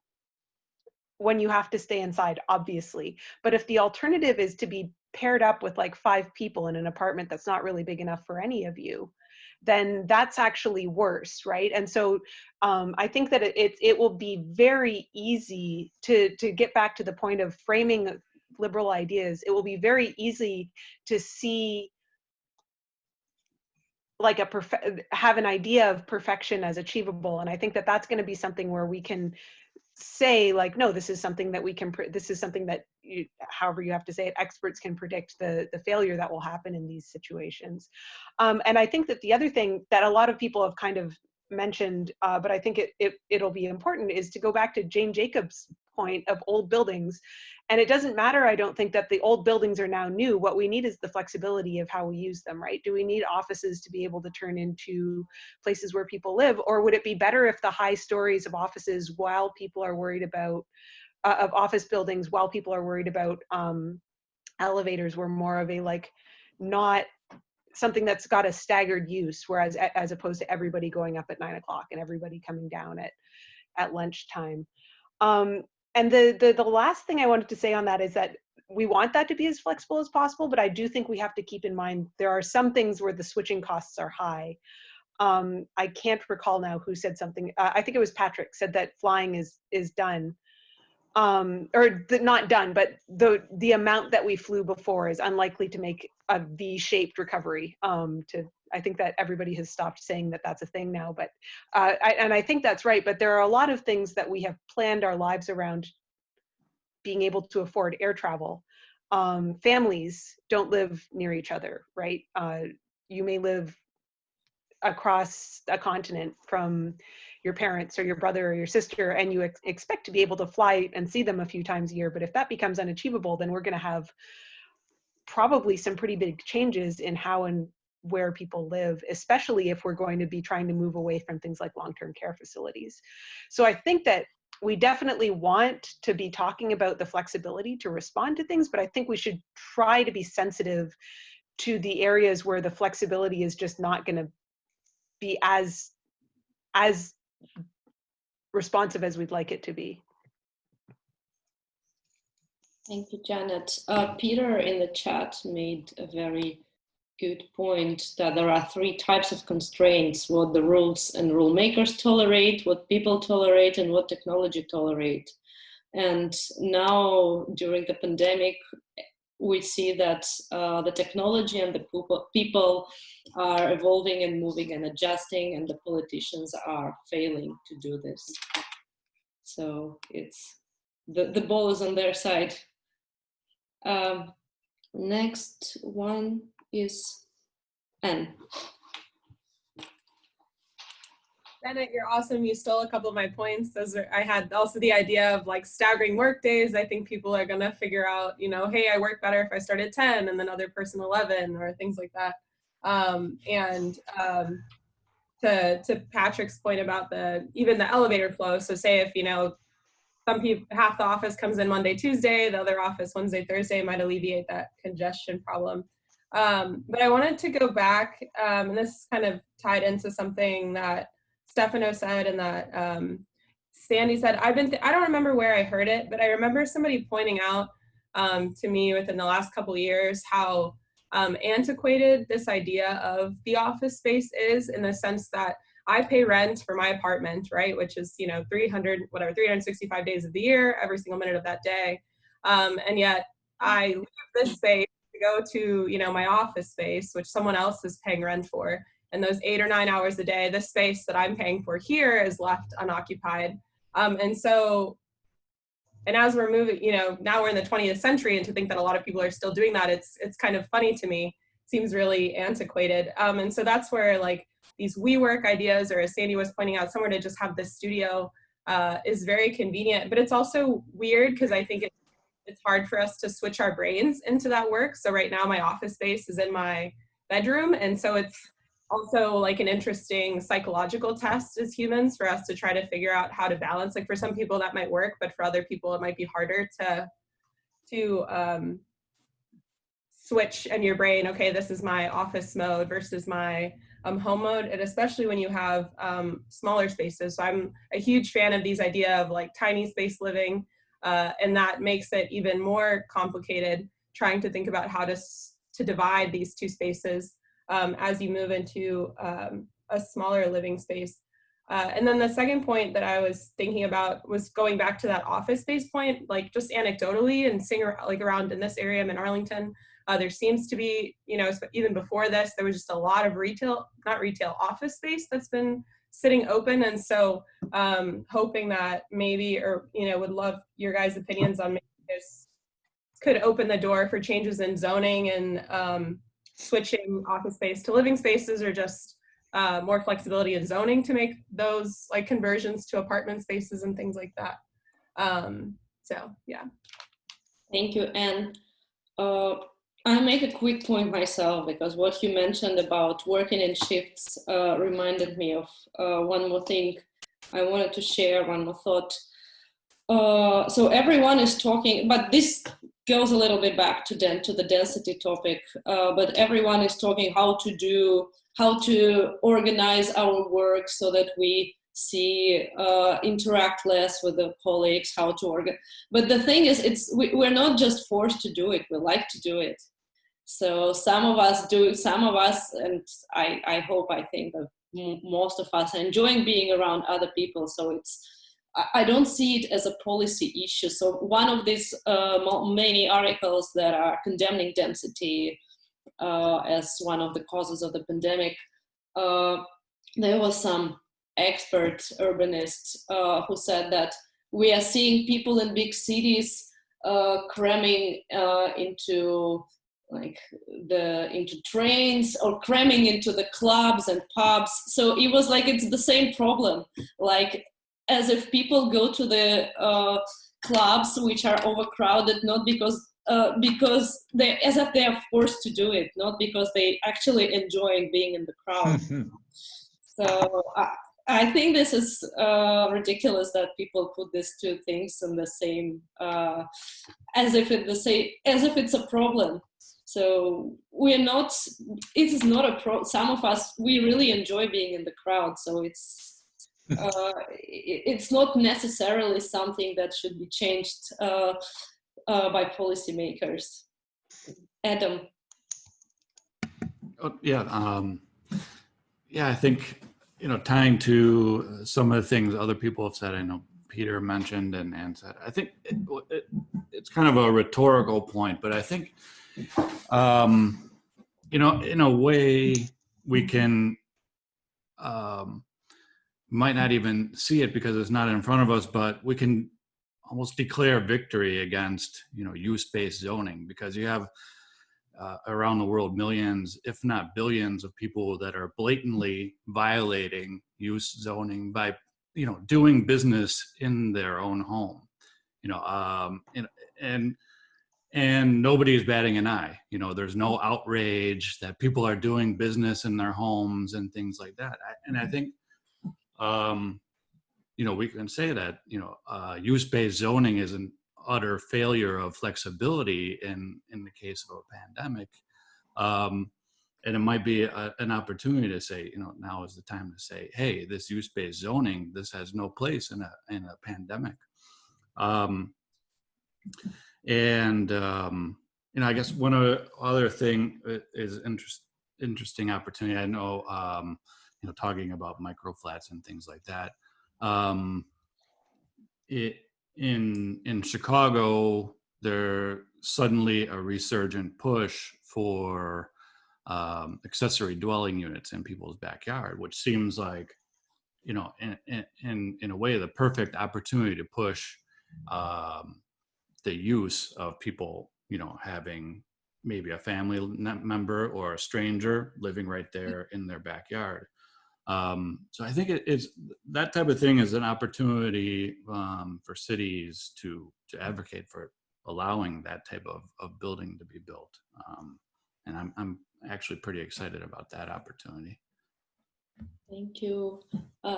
when you have to stay inside, obviously. But if the alternative is to be paired up with like 5 people in an apartment that's not really big enough for any of you, then that's actually worse, right? And so I think that it will be very easy to get back to the point of framing liberal ideas. It will be very easy to see like have an idea of perfection as achievable. And I think that that's going to be something where we can say like, no, this is something that we can, this is something that however you have to say it, experts can predict the failure that will happen in these situations. And I think that the other thing that a lot of people have kind of mentioned, but I think it'll be important, is to go back to Jane Jacobs' point of old buildings. And it doesn't matter, I don't think, that the old buildings are now new. What we need is the flexibility of how we use them, right? Do we need offices to be able to turn into places where people live? Or would it be better if the high stories of offices, while people are worried about, of office buildings, while people are worried about elevators, were more of a like, not something that's got a staggered use, whereas as opposed to everybody going up at 9 o'clock and everybody coming down at lunchtime. And the last thing I wanted to say on that is that we want that to be as flexible as possible, but I do think we have to keep in mind there are some things where the switching costs are high. I can't recall now who said something. I think it was Patrick said that flying is done, not done, but the amount that we flew before is unlikely to make a V-shaped recovery. I think that everybody has stopped saying that that's a thing now, but and I think that's right. But there are a lot of things that we have planned our lives around being able to afford air travel. Families don't live near each other, right? You may live across a continent from your parents or your brother or your sister, and you expect to be able to fly and see them a few times a year. But if that becomes unachievable, then we're going to have probably some pretty big changes in how and where people live, especially if we're going to be trying to move away from things like long-term care facilities. So I think that we definitely want to be talking about the flexibility to respond to things, but I think we should try to be sensitive to the areas where the flexibility is just not going to be as responsive as we'd like it to be. Thank you, Janet. Peter in the chat made a very good point that there are three types of constraints: what the rules and rule makers tolerate, what people tolerate, and what technology tolerate. And now during the pandemic, we see that the technology and the people are evolving and moving and adjusting, and the politicians are failing to do this. So it's the ball is on their side. Next one is Anne. Bennett, you're awesome. You stole a couple of my points. I had also the idea of like staggering work days. I think people are going to figure out, you know, hey, I work better if I start at 10 and then other person 11 or things like that. To Patrick's point about even the elevator flow. So say if, you know, some people, half the office comes in Monday, Tuesday, the other office Wednesday, Thursday, might alleviate that congestion problem. But I wanted to go back, and this is kind of tied into something that Stefano said and that Sandy said. I don't remember where I heard it, but I remember somebody pointing out to me within the last couple of years how antiquated this idea of the office space is, in the sense that I pay rent for my apartment, right, which is, you know, 365 days of the year, every single minute of that day, and yet I leave this space to go to, you know, my office space, which someone else is paying rent for, and those 8 or 9 hours a day, the space that I'm paying for here is left unoccupied. And as we're moving, you know, now we're in the 20th century, and to think that a lot of people are still doing that, it's kind of funny to me. It seems really antiquated. And so that's where like these WeWork ideas, or as Sandy was pointing out, somewhere to just have this studio is very convenient. But it's also weird because I think it's hard for us to switch our brains into that work. So right now my office space is in my bedroom. And so it's also like an interesting psychological test as humans for us to try to figure out how to balance. Like for some people that might work, but for other people it might be harder to switch in your brain. Okay, this is my office mode versus my home mode, and especially when you have smaller spaces. So I'm a huge fan of these idea of like tiny space living, and that makes it even more complicated trying to think about how to divide these two spaces as you move into a smaller living space. And then the second point that I was thinking about was going back to that office space point, like just anecdotally and seeing like around in this area, I'm in Arlington, there seems to be, you know, even before this, there was just a lot of office space that's been sitting open. And so hoping that maybe, or, you know, would love your guys' opinions on maybe this could open the door for changes in zoning and switching office space to living spaces, or just more flexibility in zoning to make those like conversions to apartment spaces and things like that. So yeah. Thank you. And I'll make a quick point myself, because what you mentioned about working in shifts reminded me of one more thing I wanted to share, one more thought. So everyone is talking, but this goes a little bit back to the density topic, but everyone is talking how to organize our work so that we interact less with the colleagues, how to organize. But the thing is, we're not just forced to do it, we like to do it. So some of us, and I think that most of us are enjoying being around other people. So I don't see it as a policy issue. So one of these many articles that are condemning density as one of the causes of the pandemic, there was some expert urbanist who said that we are seeing people in big cities cramming into trains, or cramming into the clubs and pubs. So it was like it's the same problem, like as if people go to the clubs which are overcrowded not because they, as if they are forced to do it, not because they actually enjoy being in the crowd. So I think this is ridiculous that people put these two things in the same, as if it's a problem. So we're not. It is not a problem. Some of us, we really enjoy being in the crowd. So it's not necessarily something that should be changed by policymakers. Adam. Yeah, I think, tying to some of the things other people have said, I know Peter mentioned and said, I think it's kind of a rhetorical point, but I think, in a way we can, might not even see it because it's not in front of us, but we can almost declare victory against, use-based zoning, because you have around the world millions, if not billions, of people that are blatantly violating use zoning by, doing business in their own home, and nobody's batting an eye. There's no outrage that people are doing business in their homes and things like that. And I think, we can say that, use-based zoning is an utter failure of flexibility in the case of a pandemic. And it might be an opportunity to say, now is the time to say, hey, this use-based zoning, this has no place in a pandemic. I guess one other thing is interesting opportunity. I know, talking about microflats and things like that. In Chicago, there's suddenly a resurgent push for accessory dwelling units in people's backyard, which seems like, in a way, the perfect opportunity to push the use of people, having maybe a family member or a stranger living right there in their backyard. So I think it's that type of thing is an opportunity for cities to advocate for allowing that type of building to be built. And I'm actually pretty excited about that opportunity. Thank you.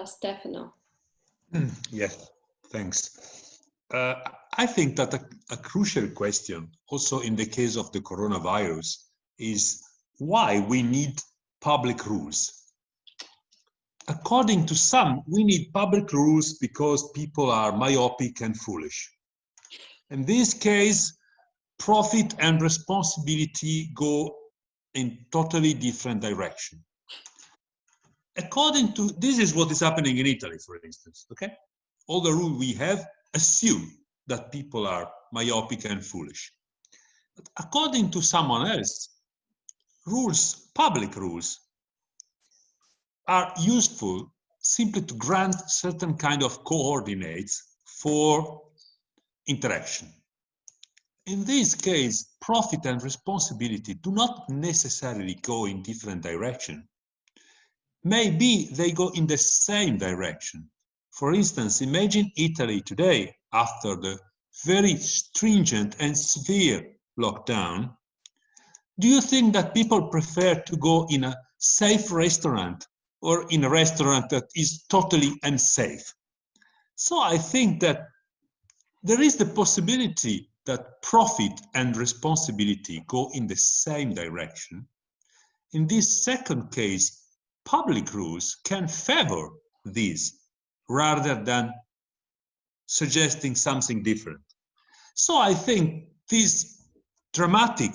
Stefano. Yes, thanks. I think that a crucial question also in the case of the coronavirus is why we need public rules. According to some, we need public rules because people are myopic and foolish. In this case, profit and responsibility go in totally different direction. According to, this is what is happening in Italy, for instance, okay? All the rules we have assume that people are myopic and foolish. But according to someone else, rules, public rules, are useful simply to grant certain kind of coordinates for interaction. In this case, profit and responsibility do not necessarily go in different directions. Maybe they go in the same direction. For instance, imagine Italy today after the very stringent and severe lockdown. Do you think that people prefer to go in a safe restaurant or in a restaurant that is totally unsafe? So I think that there is the possibility that profit and responsibility go in the same direction. In this second case, public rules can favor this rather than suggesting something different. So I think this dramatic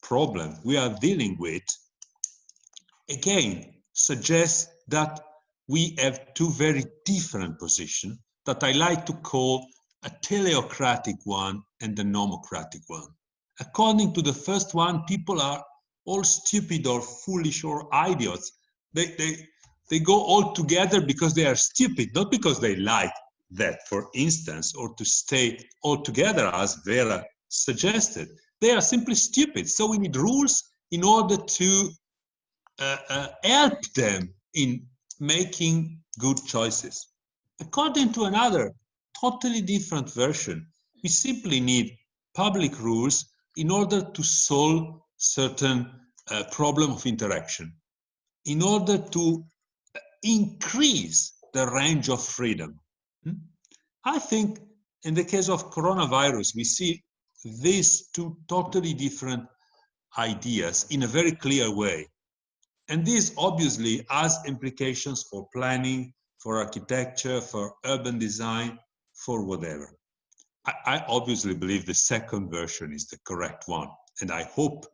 problem we are dealing with, again, suggests that we have two very different positions that I like to call a teleocratic one and a nomocratic one. According to the first one, people are all stupid or foolish or idiots. They go all together because they are stupid, not because they like that, for instance, or to stay all together as Vera suggested. They are simply stupid. So we need rules in order to help them in making good choices. According to another totally different version, we simply need public rules in order to solve certain problem of interaction, in order to increase the range of freedom. I think in the case of coronavirus, we see these two totally different ideas in a very clear way. And this obviously has implications for planning, for architecture, for urban design, for whatever. I obviously believe the second version is the correct one. And I hope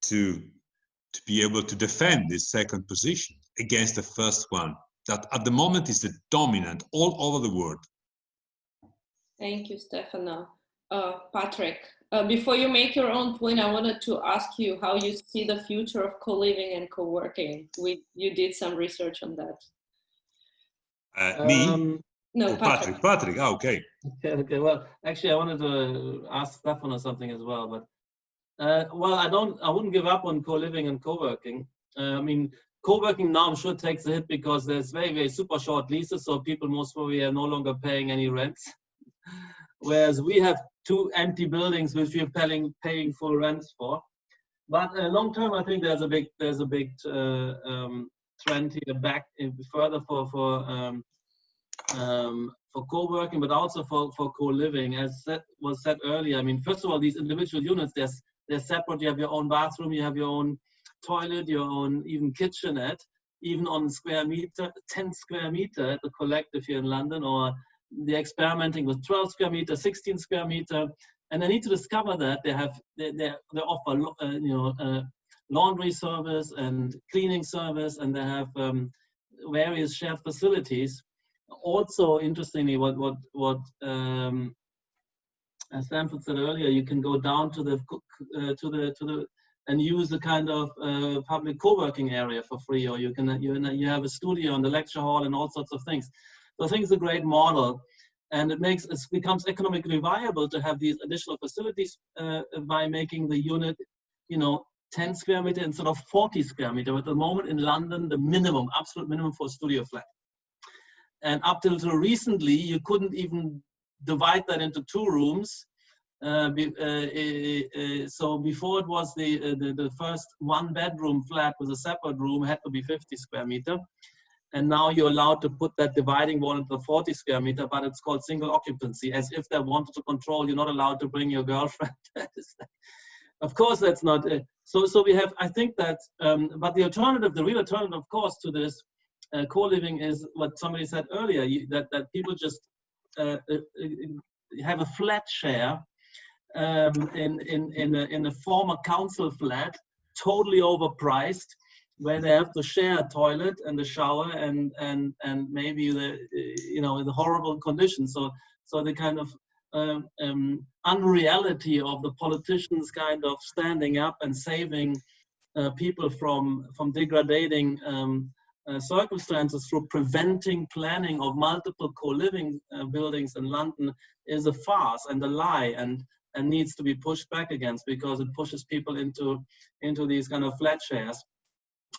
to to be able to defend this second position against the first one, that at the moment is the dominant all over the world. Thank you, Stefano. Patrick, before you make your own point, I wanted to ask you how you see the future of co-living and co-working. You did some research on that. Me? No, oh, Patrick. Patrick. Oh, okay. Okay. Well, actually, I wanted to ask Stefano something as well, but well, I wouldn't give up on co-living and co-working. I mean, co-working now I'm sure takes a hit because there's very super short leases, so people most probably are no longer paying any rents. Whereas we have 2 empty buildings which we are paying full rents for. But long term, I think there's a big trend here back further for co-working, but also for co-living. As was said earlier, I mean, first of all, these individual units, they're separate. You have your own bathroom, you have your own toilet, your own even kitchenette, even on square meter, 10 square meter at the Collective here in London, or they're experimenting with 12 square meter, 16 square meter, and they need to discover that they offer laundry service and cleaning service, and they have various shared facilities. Also, interestingly, what as Stanford said earlier, you can go down to the and use the kind of public co-working area for free, or you have a studio in the lecture hall and all sorts of things. So I think it's a great model, and it becomes economically viable to have these additional facilities by making the unit, 10 square meter instead of 40 square meter. At the moment in London, the minimum, absolute minimum for a studio flat. And up till recently, you couldn't even divide that into 2 rooms. So before it was the first 1-bedroom flat with a separate room had to be 50 square meter. And now you're allowed to put that dividing wall into 40 square meter, but it's called single occupancy, as if they wanted to control, you're not allowed to bring your girlfriend. Of course, that's not it. So we have, I think that, but the alternative, the real alternative, of course, to this co-living is what somebody said earlier, that people just have a flat share in a former council flat, totally overpriced, where they have to share a toilet and a shower and maybe the horrible conditions. So the kind of unreality of the politicians kind of standing up and saving people from degrading circumstances through preventing planning of multiple co-living buildings in London is a farce and a lie, and needs to be pushed back against, because it pushes people into these kind of flat shares.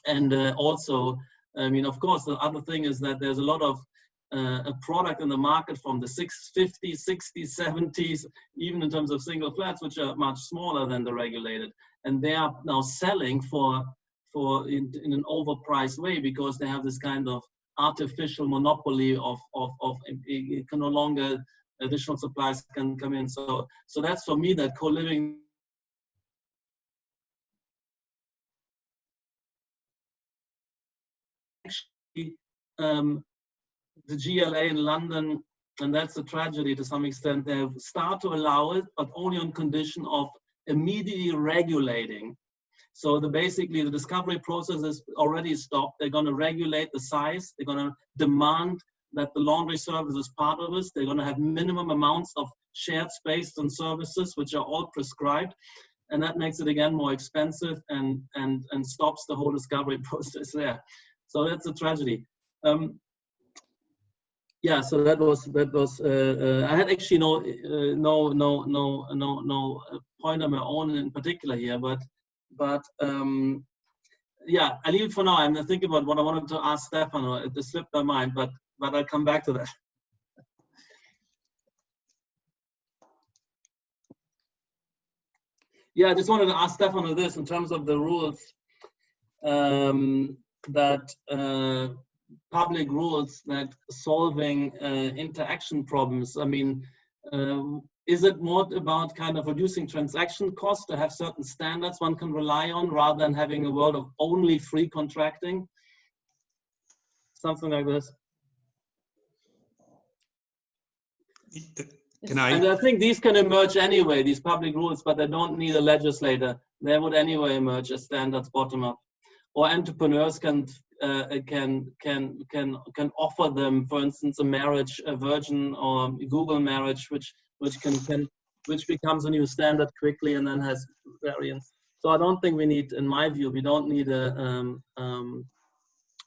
And also, I mean, of course, the other thing is that there's a lot of a product in the market from the 50s, 60s, 70s, even in terms of single flats, which are much smaller than the regulated. And they are now selling in an overpriced way, because they have this kind of artificial monopoly of it can no longer, additional supplies can come in. So that's for me that co-living actually the GLA in London, and that's a tragedy to some extent, they start to allow it, but only on condition of immediately regulating. So basically the discovery process is already stopped. They're going to regulate the size. They're going to demand that the laundry service is part of this. They're going to have minimum amounts of shared space and services, which are all prescribed. And that makes it again more expensive and stops the whole discovery process there. So that's a tragedy. Yeah, so that was. I had actually no point on my own in particular here, but yeah, I leave it for now. I'm thinking about what I wanted to ask Stefano. It just slipped my mind, but I'll come back to that. Yeah, I just wanted to ask Stefano this in terms of the rules that. Public rules that solving interaction problems. I mean, is it more about kind of reducing transaction costs to have certain standards one can rely on, rather than having a world of only free contracting? Something like this. And I think these can emerge anyway, these public rules, but they don't need a legislator. They would anyway emerge as standards bottom up. Or entrepreneurs can offer them, for instance, a marriage, a virgin or Google marriage, which becomes a new standard quickly and then has variants. So I don't think we need, in my view, we don't need a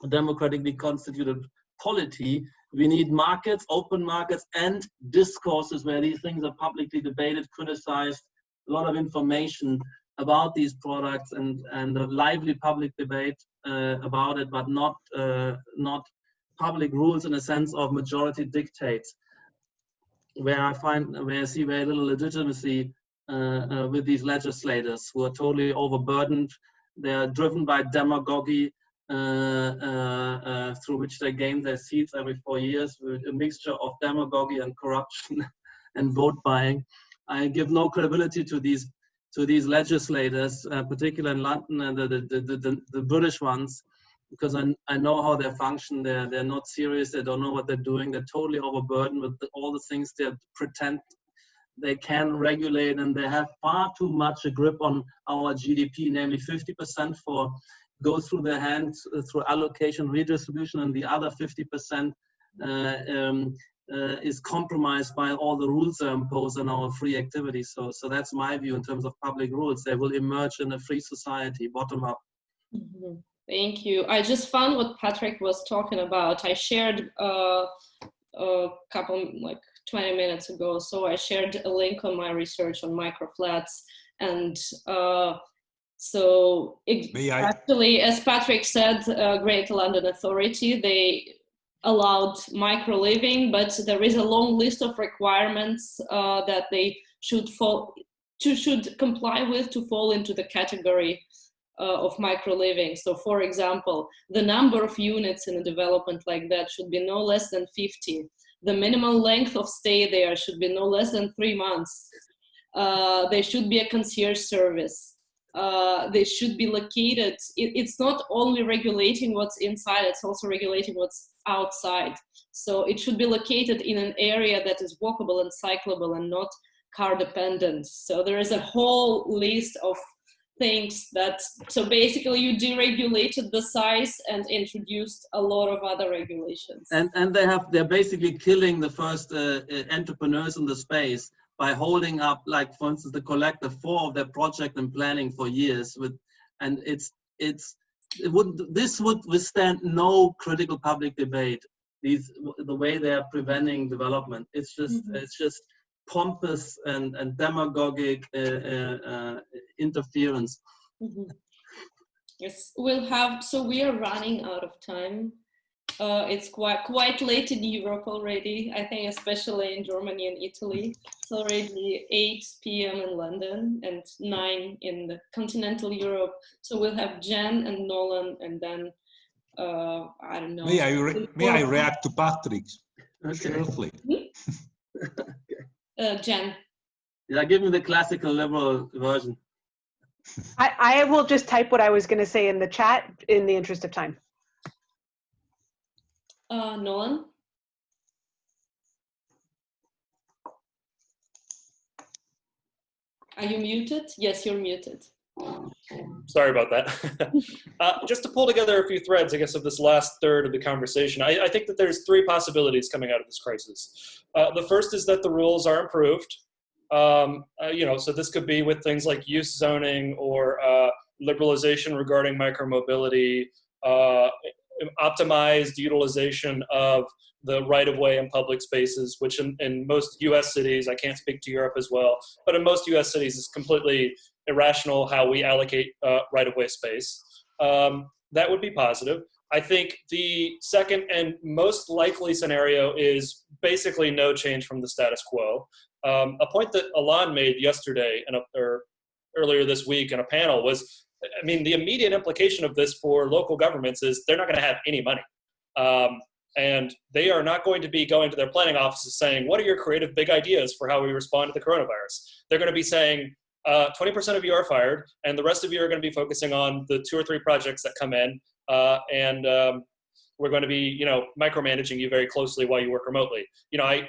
democratically constituted polity. We need markets, open markets, and discourses where these things are publicly debated, criticized, a lot of information about these products, and a lively public debate about it, but not public rules in a sense of majority dictates, where I see very little legitimacy with these legislators who are totally overburdened. They are driven by demagogy, through which they gain their seats every 4 years, with a mixture of demagogy and corruption and vote buying. I give no credibility to these legislators, particularly in London and the British ones, because I know how they function. They're not serious. They don't know what they're doing. They're totally overburdened with all the things they pretend they can regulate, and they have far too much a grip on our GDP, namely 50% goes through their hands through allocation, redistribution, and the other 50% is compromised by all the rules that are imposed on our free activities. So that's my view in terms of public rules. They will emerge in a free society, bottom up. Mm-hmm. Thank you. I just found what Patrick was talking about. I shared a couple, like 20 minutes ago. So I shared a link on my research on microflats, and actually, as Patrick said, Greater London Authority, they allowed micro living, but there is a long list of requirements that they should comply with to fall into the category of micro living. So, for example, the number of units in a development like that should be no less than 50. The minimum length of stay there should be no less than 3 months. There should be a concierge service. They should be located. It's not only regulating what's inside, it's also regulating what's outside. So it should be located in an area that is walkable and cyclable and not car dependent. So there is a whole list of things so basically you deregulated the size and introduced a lot of other regulations. And they're basically killing the first entrepreneurs in the space by holding up, like for instance, the Collective 4 of their project and planning for years this would withstand no critical public debate. The way they are preventing development, it's just pompous and demagogic interference. Mm-hmm. Yes, so we are running out of time. It's quite late in Europe already, I think, especially in Germany and Italy. It's already 8 p.m. in London and 9 in the continental Europe. So we'll have Jen and Nolan, and then I don't know. May I react to Patrick? Shortly. Jen. Yeah, give me the classical liberal version. I will just type what I was going to say in the chat in the interest of time. Nolan? Are you muted? Yes, you're muted. Sorry about that. Just to pull together a few threads, I guess, of this last third of the conversation, I think that there's 3 possibilities coming out of this crisis. The first is that the rules are improved. So this could be with things like use zoning or liberalization regarding micromobility, optimized utilization of the right-of-way in public spaces, which in most US cities, I can't speak to Europe as well, but in most US cities it's completely irrational how we allocate right-of-way space. That would be positive. I think the second and most likely scenario is basically no change from the status quo. A point that Alon made yesterday or earlier this week in a panel was, I mean, the immediate implication of this for local governments is they're not going to have any money. And they are not going to be going to their planning offices saying, what are your creative big ideas for how we respond to the coronavirus? They're going to be saying, 20% of you are fired, and the rest of you are going to be focusing on the 2 or 3 projects that come in. we're going to be, micromanaging you very closely while you work remotely.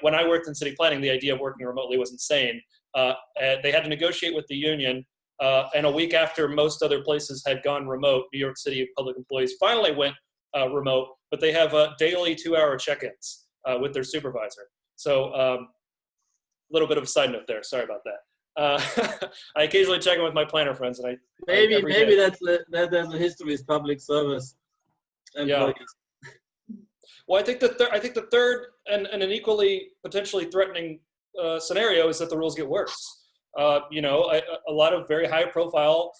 When I worked in city planning, the idea of working remotely was insane. They had to negotiate with the union, and a week after most other places had gone remote, New York City public employees finally went remote, but they have daily 2-hour check-ins with their supervisor. So a little bit of a side note there. Sorry about that. I occasionally check in with my planner friends, and maybe that's the history is public service employees. Yeah. Well, I think the third and an equally potentially threatening scenario is that the rules get worse. A lot of very high-profile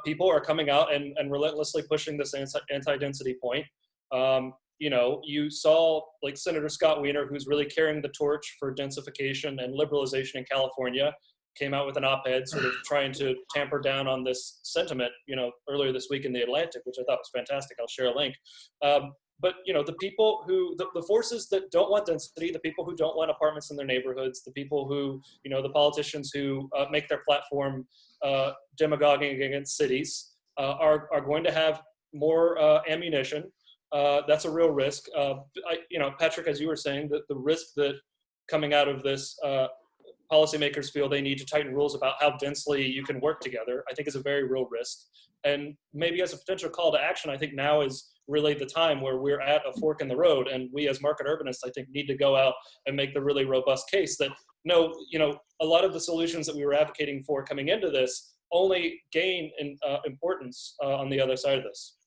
people are coming out and relentlessly pushing this anti-density point. You saw like Senator Scott Wiener, who's really carrying the torch for densification and liberalization in California, came out with an op-ed sort of trying to tamper down on this sentiment, earlier this week in the Atlantic, which I thought was fantastic. I'll share a link. But the people who, the forces that don't want density, the people who don't want apartments in their neighborhoods, the people who, the politicians who make their platform demagoguing against cities are going to have more ammunition. That's a real risk. Patrick, as you were saying, that the risk that coming out of this, policymakers feel they need to tighten rules about how densely you can work together, I think is a very real risk. And maybe as a potential call to action, I think now is really the time where we're at a fork in the road, and we as market urbanists, I think, need to go out and make the really robust case that no, a lot of the solutions that we were advocating for coming into this only gain in importance on the other side of this.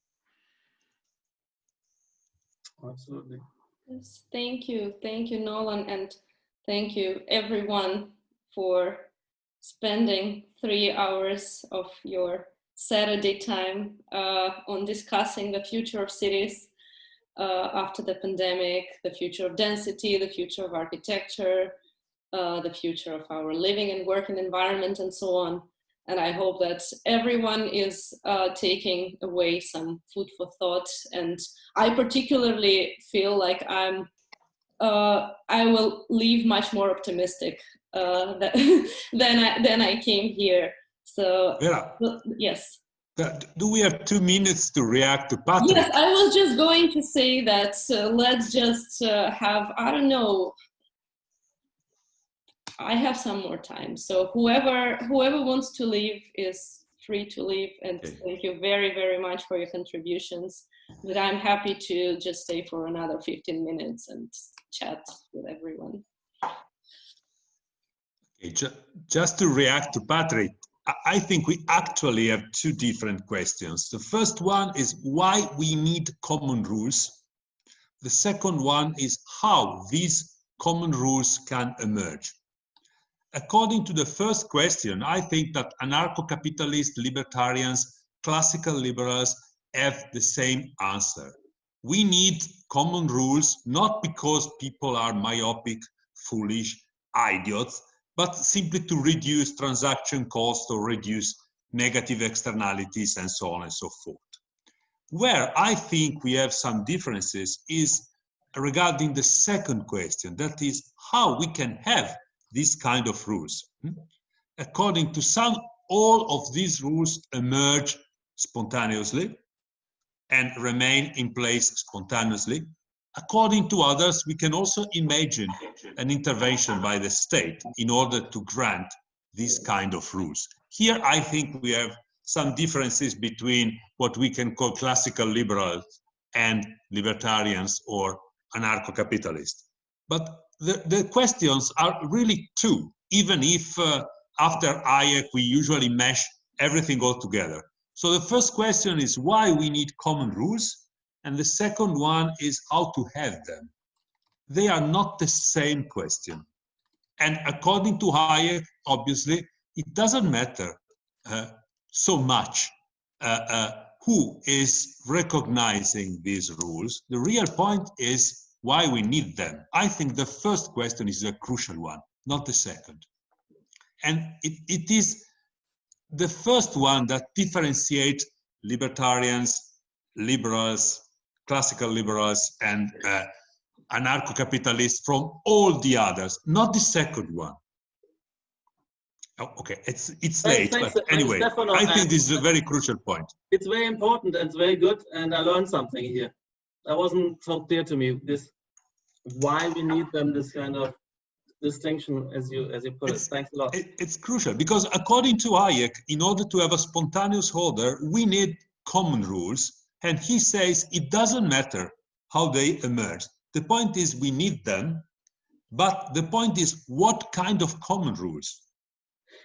Absolutely. Yes, thank you, Nolan, and thank you everyone for spending 3 hours of your Saturday time on discussing the future of cities after the pandemic, the future of density, the future of architecture, the future of our living and working environment, and so on. And I hope that everyone is taking away some food for thought. And I particularly feel like I will leave much more optimistic than I came here. So yes. Do we have 2 minutes to react to Patrick? Yes, I was just going to say that let's just have, I don't know, I have some more time. So whoever wants to leave is free to leave. And thank you very, very much for your contributions. But I'm happy to just stay for another 15 minutes and chat with everyone. Okay, just to react to Patrick, I think we actually have 2 different questions. The first one is why we need common rules. The second one is how these common rules can emerge. According to the first question, I think that anarcho-capitalist libertarians, classical liberals have the same answer. We need common rules, not because people are myopic, foolish, idiots, but simply to reduce transaction costs or reduce negative externalities and so on and so forth. Where I think we have some differences is regarding the second question, that is how we can have these kind of rules. According to some, all of these rules emerge spontaneously and remain in place spontaneously. According to others, we can also imagine an intervention by the state in order to grant these kind of rules. Here, I think we have some differences between what we can call classical liberals and libertarians or anarcho-capitalists. But the questions are really 2, even if after Hayek we usually mesh everything all together. So the first question is why we need common rules, and the second one is how to have them. They are not the same question. And according to Hayek, obviously, it doesn't matter so much who is recognizing these rules. The real point is why we need them. I think the first question is a crucial one, not the second. And it is the first one that differentiates libertarians, liberals, classical liberals, and anarcho-capitalists from all the others, not the second one. Oh, okay, it's late, but anyway, I think this is a very crucial point. It's very important and it's very good, and I learned something here. that wasn't so clear to me. This why we need them. This kind of distinction, as you put it. Thanks a lot. It's crucial because according to Hayek, in order to have a spontaneous order, we need common rules. And he says it doesn't matter how they emerge. The point is we need them, but the point is what kind of common rules.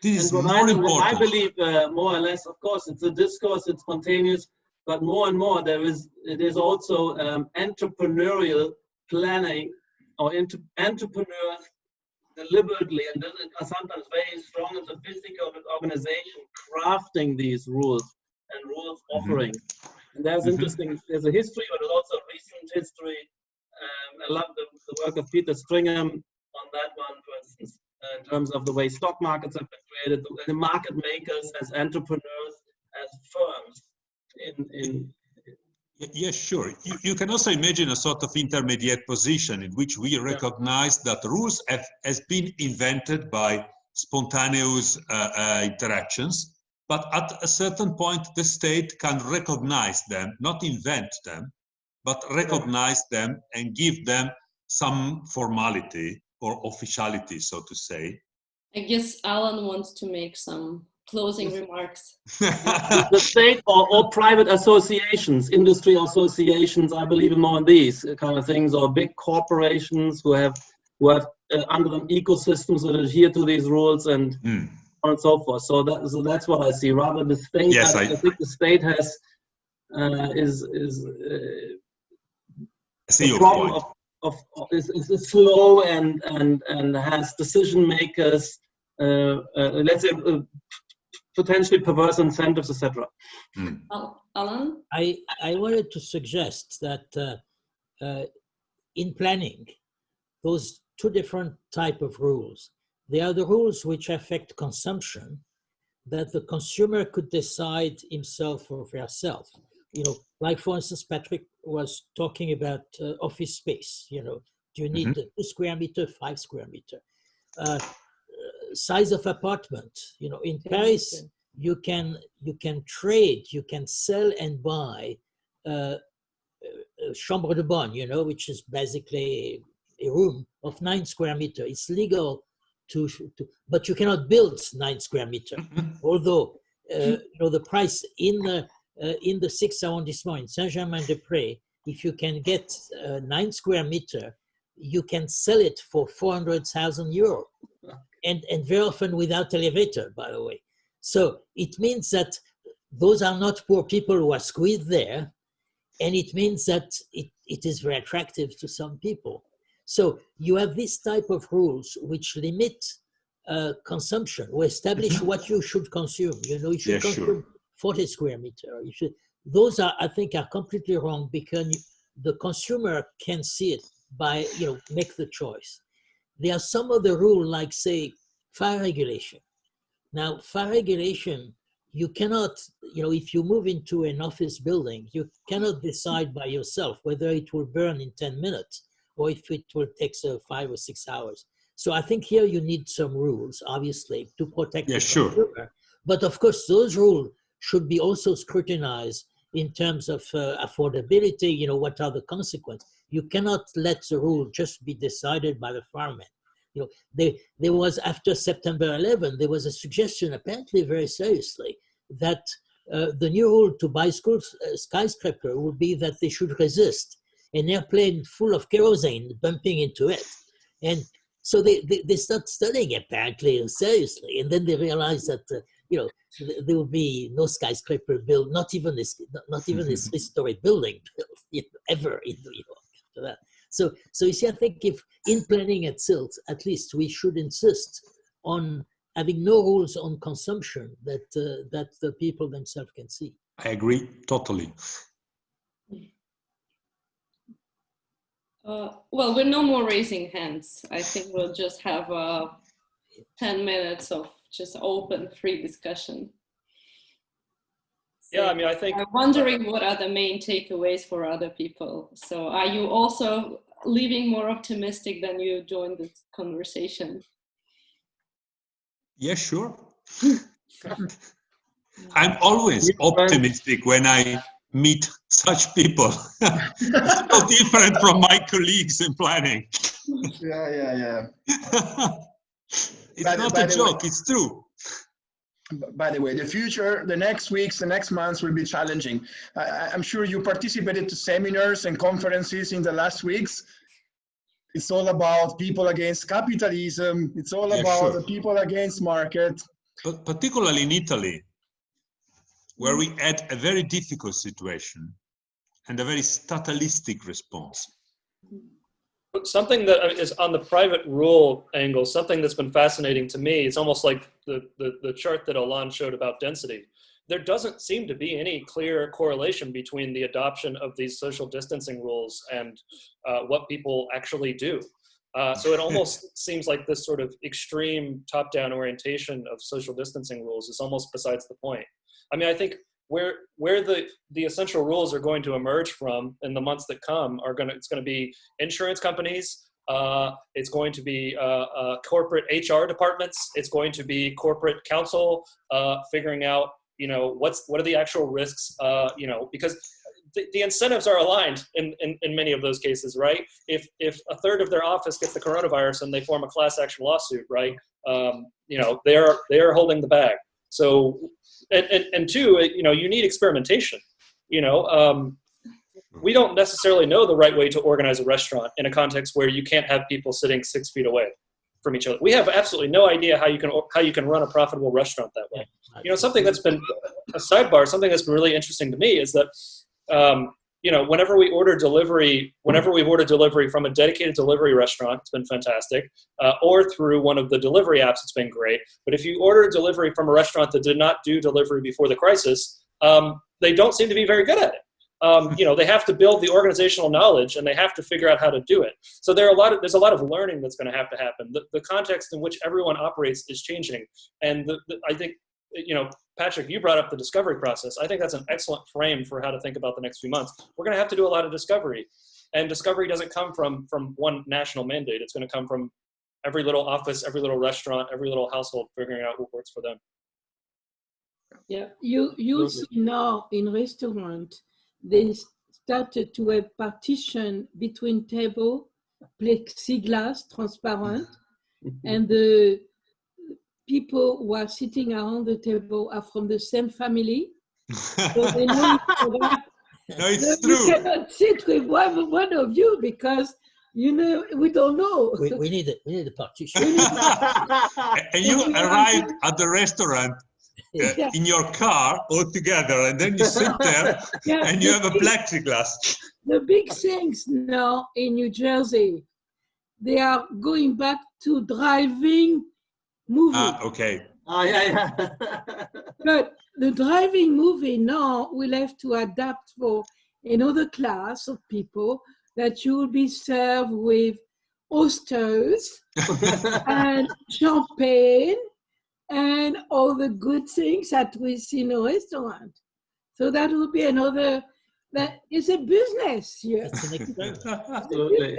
This is more important. What I believe, more or less, of course, it's a discourse, it's spontaneous, but more and more it is also entrepreneurial planning or entrepreneurs deliberately, and this is sometimes very strong and sophisticated organization crafting these rules and rules offering. And there's interesting, there's a history, but there's also a recent history. I love the work of Peter Stringham on that one, for instance, in terms of the way stock markets have been created, the market makers as entrepreneurs, as firms. Yes, sure. You can also imagine a sort of intermediate position in which we recognize that rules has been invented by spontaneous interactions, but at a certain point the state can recognize them, not invent them, but recognize them and give them some formality or officiality, so to say. I guess Alan wants to make some closing remarks. The state or private associations, industry associations, I believe in more in these kind of things, or big corporations who have under them ecosystems that adhere to these rules and on and so forth. So that's what I see. Rather the state, yes, I think the state has see the your problem point. is slow and has decision makers, let's say, potentially perverse incentives, etc. Alan? I wanted to suggest that in planning, those two different type of rules, they are the rules which affect consumption, that the consumer could decide himself or herself. You know, like for instance, Patrick was talking about office space. You know, do you need 2 square meter, 5 square meter? Size of apartment. You know, in Paris, you can trade, you can sell and buy chambre de bonne, you know, which is basically a room of 9 square meter. It's legal but you cannot build 9 square meter. Although you know, the price in the 6th arrondissement in Saint-Germain-des-Prés, if you can get 9 square meter, you can sell it for 400,000 euros, and very often without elevator, by the way. So it means that those are not poor people who are squeezed there, and it means that it is very attractive to some people. So you have this type of rules which limit consumption, or establish what you should consume. You know, you should consume 40 square meter. You should. Those are, I think, are completely wrong, because the consumer can see it by, you know, make the choice. There are some other rules, like say fire regulation. Now, fire regulation, you cannot, you know, if you move into an office building, you cannot decide by yourself whether it will burn in 10 minutes or if it will take 5 or 6 hours. So I think here you need some rules, obviously, to protect the consumer. But of course, those rules should be also scrutinized in terms of affordability. You know, what are the consequences? You cannot let the rule just be decided by the firemen. You know, there was, after September 11, there was a suggestion, apparently very seriously, that the new rule to buy skyscraper would be that they should resist an airplane full of kerosene bumping into it. And so they start studying, apparently, seriously. And then they realize that, you know, there will be no skyscraper built, not even this 3-story building built, you know, ever in New York after that. So you see, I think if in planning itself, at least we should insist on having no rules on consumption that the people themselves can see. I agree totally. Well, we're no more raising hands. I think we'll just have 10 minutes of just open, free discussion. Yeah, I mean, I think... I'm wondering what are the main takeaways for other people. So are you also leaving more optimistic than you joined this conversation? Yeah, sure. I'm always optimistic when I meet such people. It's no different from my colleagues in planning. Yeah. It's not a joke, it's true. By the way, the future, the next weeks, the next months will be challenging. I'm sure you participated to seminars and conferences in the last weeks. It's all about people against capitalism. It's all about the people against market. But particularly in Italy, where we had a very difficult situation and a very statalistic response. Something that is on the private rule angle, something that's been fascinating to me, it's almost like the chart that Alain showed about density. There doesn't seem to be any clear correlation between the adoption of these social distancing rules and what people actually do. So it almost seems like this sort of extreme top-down orientation of social distancing rules is almost besides the point. I mean, I think where the essential rules are going to emerge from in the months that come it's going to be insurance companies, it's going to be corporate HR departments, it's going to be corporate counsel figuring out, what are the actual risks, because the incentives are aligned in many of those cases, right? If a third of their office gets the coronavirus and they form a class action lawsuit, right? They're holding the bag. So, and two, you need experimentation. We don't necessarily know the right way to organize a restaurant in a context where you can't have people sitting 6 feet away from each other. We have absolutely no idea how you can run a profitable restaurant that way. Something that's been a sidebar, something that's been really interesting to me is that, whenever we've ordered delivery from a dedicated delivery restaurant, it's been fantastic, or through one of the delivery apps, it's been great. But if you order delivery from a restaurant that did not do delivery before the crisis, they don't seem to be very good at it. They have to build the organizational knowledge and they have to figure out how to do it. So there's a lot of learning that's going to have to happen. The context in which everyone operates is changing. And I think, Patrick, you brought up the discovery process. I think that's an excellent frame for how to think about the next few months. We're going to have to do a lot of discovery. And discovery doesn't come from one national mandate. It's going to come from every little office, every little restaurant, every little household figuring out what works for them. Yeah, you see now in restaurant, they started to have partition between table, plexiglass, transparent, and the people who are sitting around the table are from the same family. So they know no, it's so true. You cannot sit with one of you because we don't know. We need a partition. And you arrived at the restaurant in your car all together, and then you sit there and you have a plexiglass. The big things now in New Jersey, they are going back to driving movie. Okay. Yeah. But the driving movie now will have to adapt for another class of people that you will be served with oysters and champagne and all the good things that we see in a restaurant. So that will be that is a business here.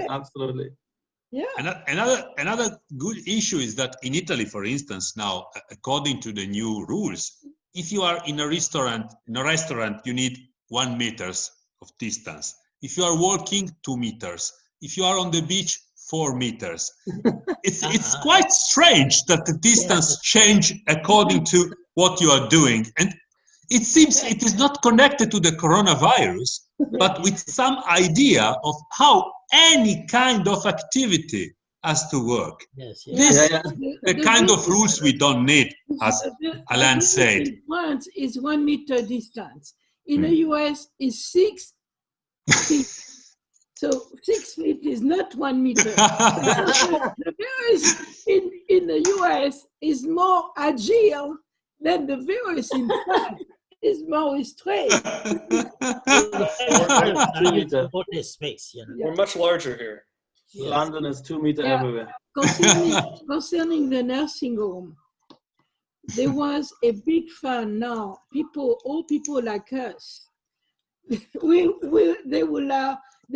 Absolutely. Yeah. Another good issue is that in Italy, for instance, now, according to the new rules, if you are in a restaurant, you need 1 meter of distance. If you are walking, 2 meters. If you are on the beach, 4 meters. It's quite strange that the distance change according to what you are doing. And it seems it is not connected to the coronavirus, but with some idea of how any kind of activity has to work. Yes. The kind of rules we don't need, as Alain said. In France is 1 meter distance. In the US is 6 feet. So 6 feet is not 1 meter. The virus in the US is more agile than the virus in France. Is more restrained. Space, We're much larger here. Yes. London is 2 meters everywhere. Concerning the nursing home, there was a big fund now. All people like us, they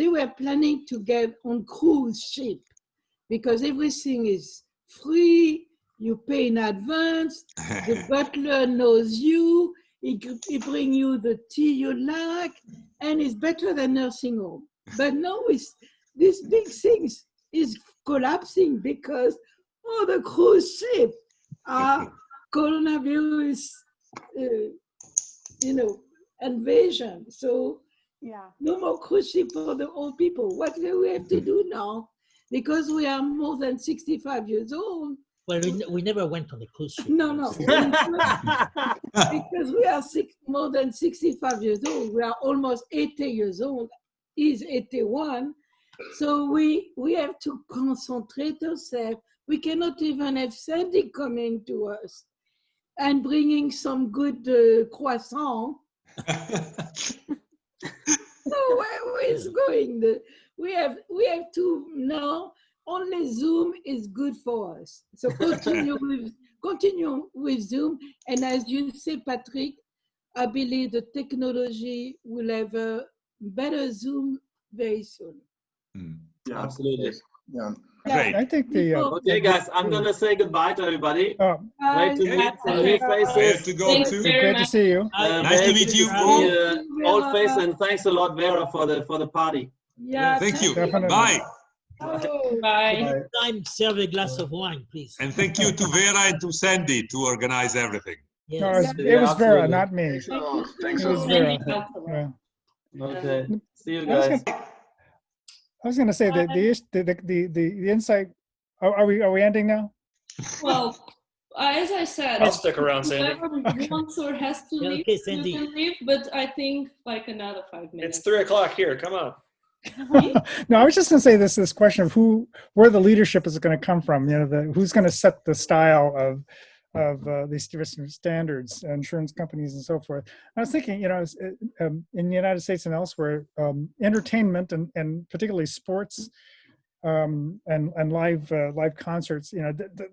were planning to get on cruise ship because everything is free. You pay in advance. The butler knows you. He bring you the tea you like, and it's better than nursing home. But now these big things is collapsing because the cruise ship are coronavirus, invasion. So no more cruise ship for the old people. What do we have to do now? Because we are more than 65 years old. Well, we never went on a cruise ship. No. Because we are more than 65 years old. We are almost 80 years old. He's 81. So we have to concentrate ourselves. We cannot even have Sandy coming to us and bringing some good croissant. So where is going? We have to now. Only Zoom is good for us. So continue with Zoom. And as you say, Patrick, I believe the technology will have a better Zoom very soon. Yeah, absolutely. Yeah. Great. I think okay, guys, I'm gonna say goodbye to everybody. Great to meet some new faces. I have to go too. Great to see you. Nice to meet you. Old face, and thanks a lot, Vera, for the party. Yeah. Thank you. Definitely. Bye. Bye. Time, serve a glass of wine, please. And thank you to Vera and to Sandy to organize everything. Yes. No, it was Vera, absolutely. not me. Thanks It a was lot. Vera. Yeah. Okay. See you I was guys. going to say that the insight. Are we ending now? Well, as I said, I'll stick around, Sandy. whoever wants or has to leave, okay, Sandy. you can leave. But I think like another 5 minutes. It's 3 o'clock here. Come on. No, I was just going to say this question of where the leadership is going to come from. Who's going to set the style of these different standards, insurance companies and so forth. I was thinking, in the United States and elsewhere, entertainment and particularly sports and live concerts.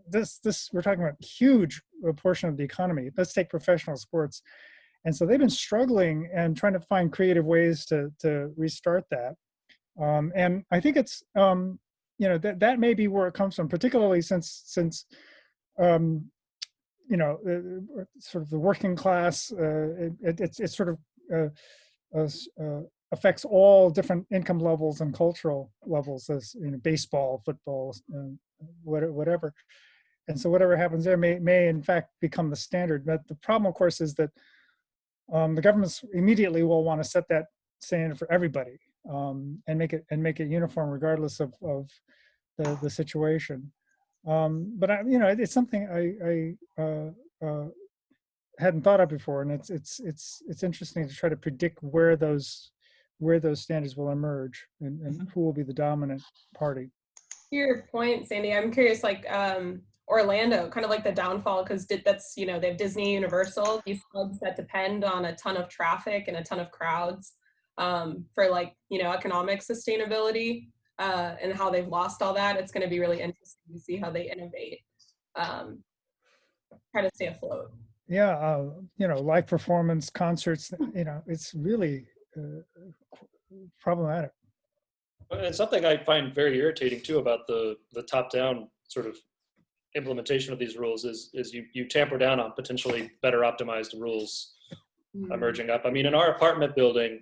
This we're talking about huge portion of the economy. Let's take professional sports, and so they've been struggling and trying to find creative ways to restart that. And I think it's that may be where it comes from, particularly since sort of the working class. It sort of affects all different income levels and cultural levels, as baseball, football, whatever. And so whatever happens there may in fact become the standard. But the problem, of course, is that the governments immediately will want to set that standard for everybody. And make it uniform regardless of the situation. But it's something I hadn't thought of before, and it's interesting to try to predict where those standards will emerge and who will be the dominant party. To your point, Sandy, I'm curious, like Orlando, kind of like the downfall, because that's they have Disney, Universal, these clubs that depend on a ton of traffic and a ton of crowds. For economic sustainability and how they've lost all that. It's going to be really interesting to see how they innovate, try to stay afloat. Yeah, live performance, concerts, it's really problematic. And something I find very irritating too about the top-down sort of implementation of these rules is you tamper down on potentially better optimized rules emerging up. I mean, in our apartment building,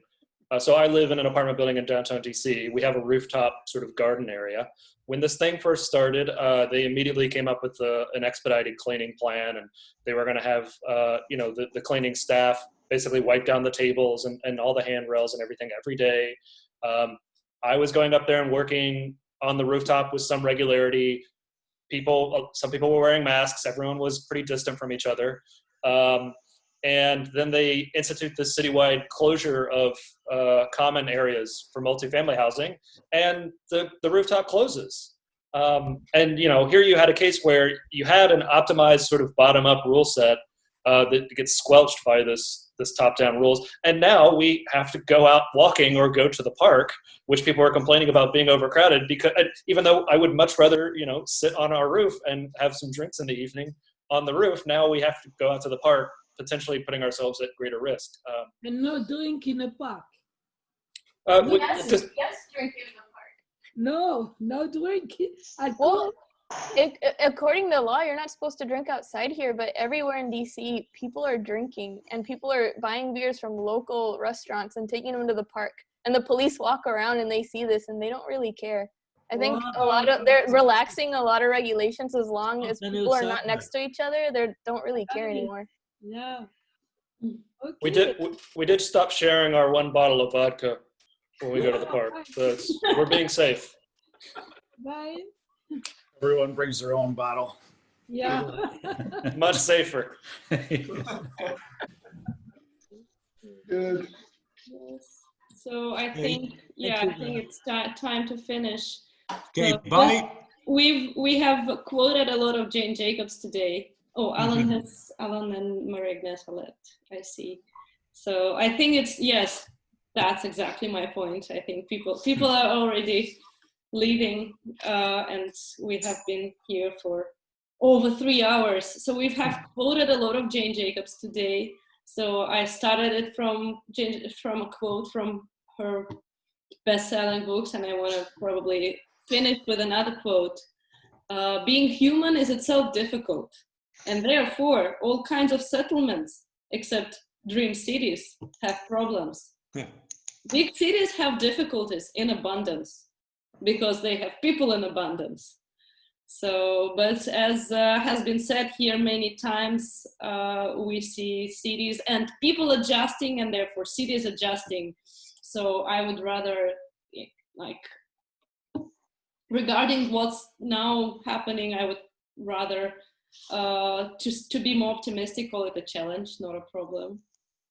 so I live in an apartment building in downtown DC. We have a rooftop sort of garden area. When this thing first started, they immediately came up with an expedited cleaning plan, and they were going to have, the cleaning staff basically wipe down the tables and all the handrails and everything every day. I was going up there and working on the rooftop with some regularity. Some people were wearing masks. Everyone was pretty distant from each other. And then they institute this citywide closure of common areas for multifamily housing, and the rooftop closes. And here you had a case where you had an optimized sort of bottom-up rule set that gets squelched by this top-down rules, and now we have to go out walking or go to the park, which people are complaining about being overcrowded. Because even though I would much rather sit on our roof and have some drinks in the evening on the roof, now we have to go out to the park, potentially putting ourselves at greater risk. And no drink in a park. Yes, drink in the park. No drink. Well, According to law, you're not supposed to drink outside here, but everywhere in DC, people are drinking, and people are buying beers from local restaurants and taking them to the park. And the police walk around and they see this and they don't really care. I think they're relaxing a lot of regulations as long as people are not next to each other. They don't really care anymore. Yeah. Okay. We did stop sharing our 1 bottle of vodka when we go to the park. So we're being safe. Bye. Everyone brings their own bottle. Yeah. Much safer. Good. Yes. So I think, I think it's time to finish. Okay, so bye. We have quoted a lot of Jane Jacobs today. Oh, Alan and Marie-Agnes left, I see. So I think it's, yes, that's exactly my point. I think people are already leaving, and we have been here for over 3 hours. So we have quoted a lot of Jane Jacobs today. So I started it from a quote from her best-selling books, and I want to probably finish with another quote. Being human is itself difficult, and therefore all kinds of settlements, except dream cities, have problems. Yeah. Big cities have difficulties in abundance because they have people in abundance. So, but as has been said here many times, we see cities and people adjusting, and therefore cities adjusting. So I would rather, like, regarding what's now happening, I would rather to be more optimistic, call it a challenge, not a problem.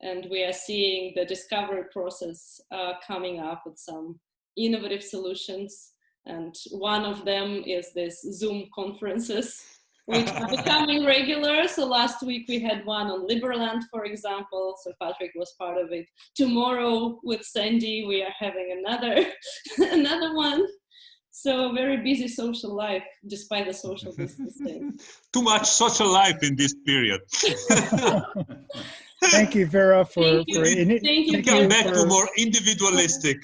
And we are seeing the discovery process coming up with some innovative solutions. And one of them is this Zoom conferences, which are becoming regular. So last week we had one on Liberland, for example. So Patrick was part of it. Tomorrow with Sandy, we are having another one. So very busy social life, despite the social distancing. Too much social life in this period. Thank you, Vera, for Come back to more individualistic.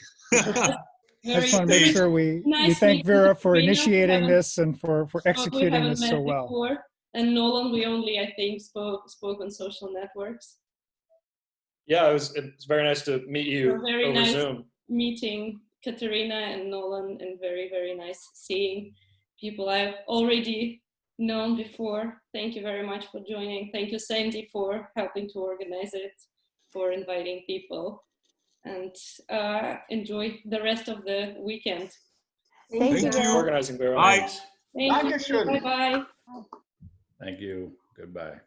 I just want to make sure we thank Vera for initiating this and for executing this so well. Before. And Nolan, we only, I think, spoke on social networks. Yeah, it's very nice to meet you over Zoom. Meeting Katerina and Nolan, and very, very nice seeing people I've already known before. Thank you very much for joining. Thank you, Sandy, for helping to organize it, for inviting people. And enjoy the rest of the weekend. Thank you. Organizing, Vera. Bye. Thank you. Bye-bye. Thank you. Goodbye.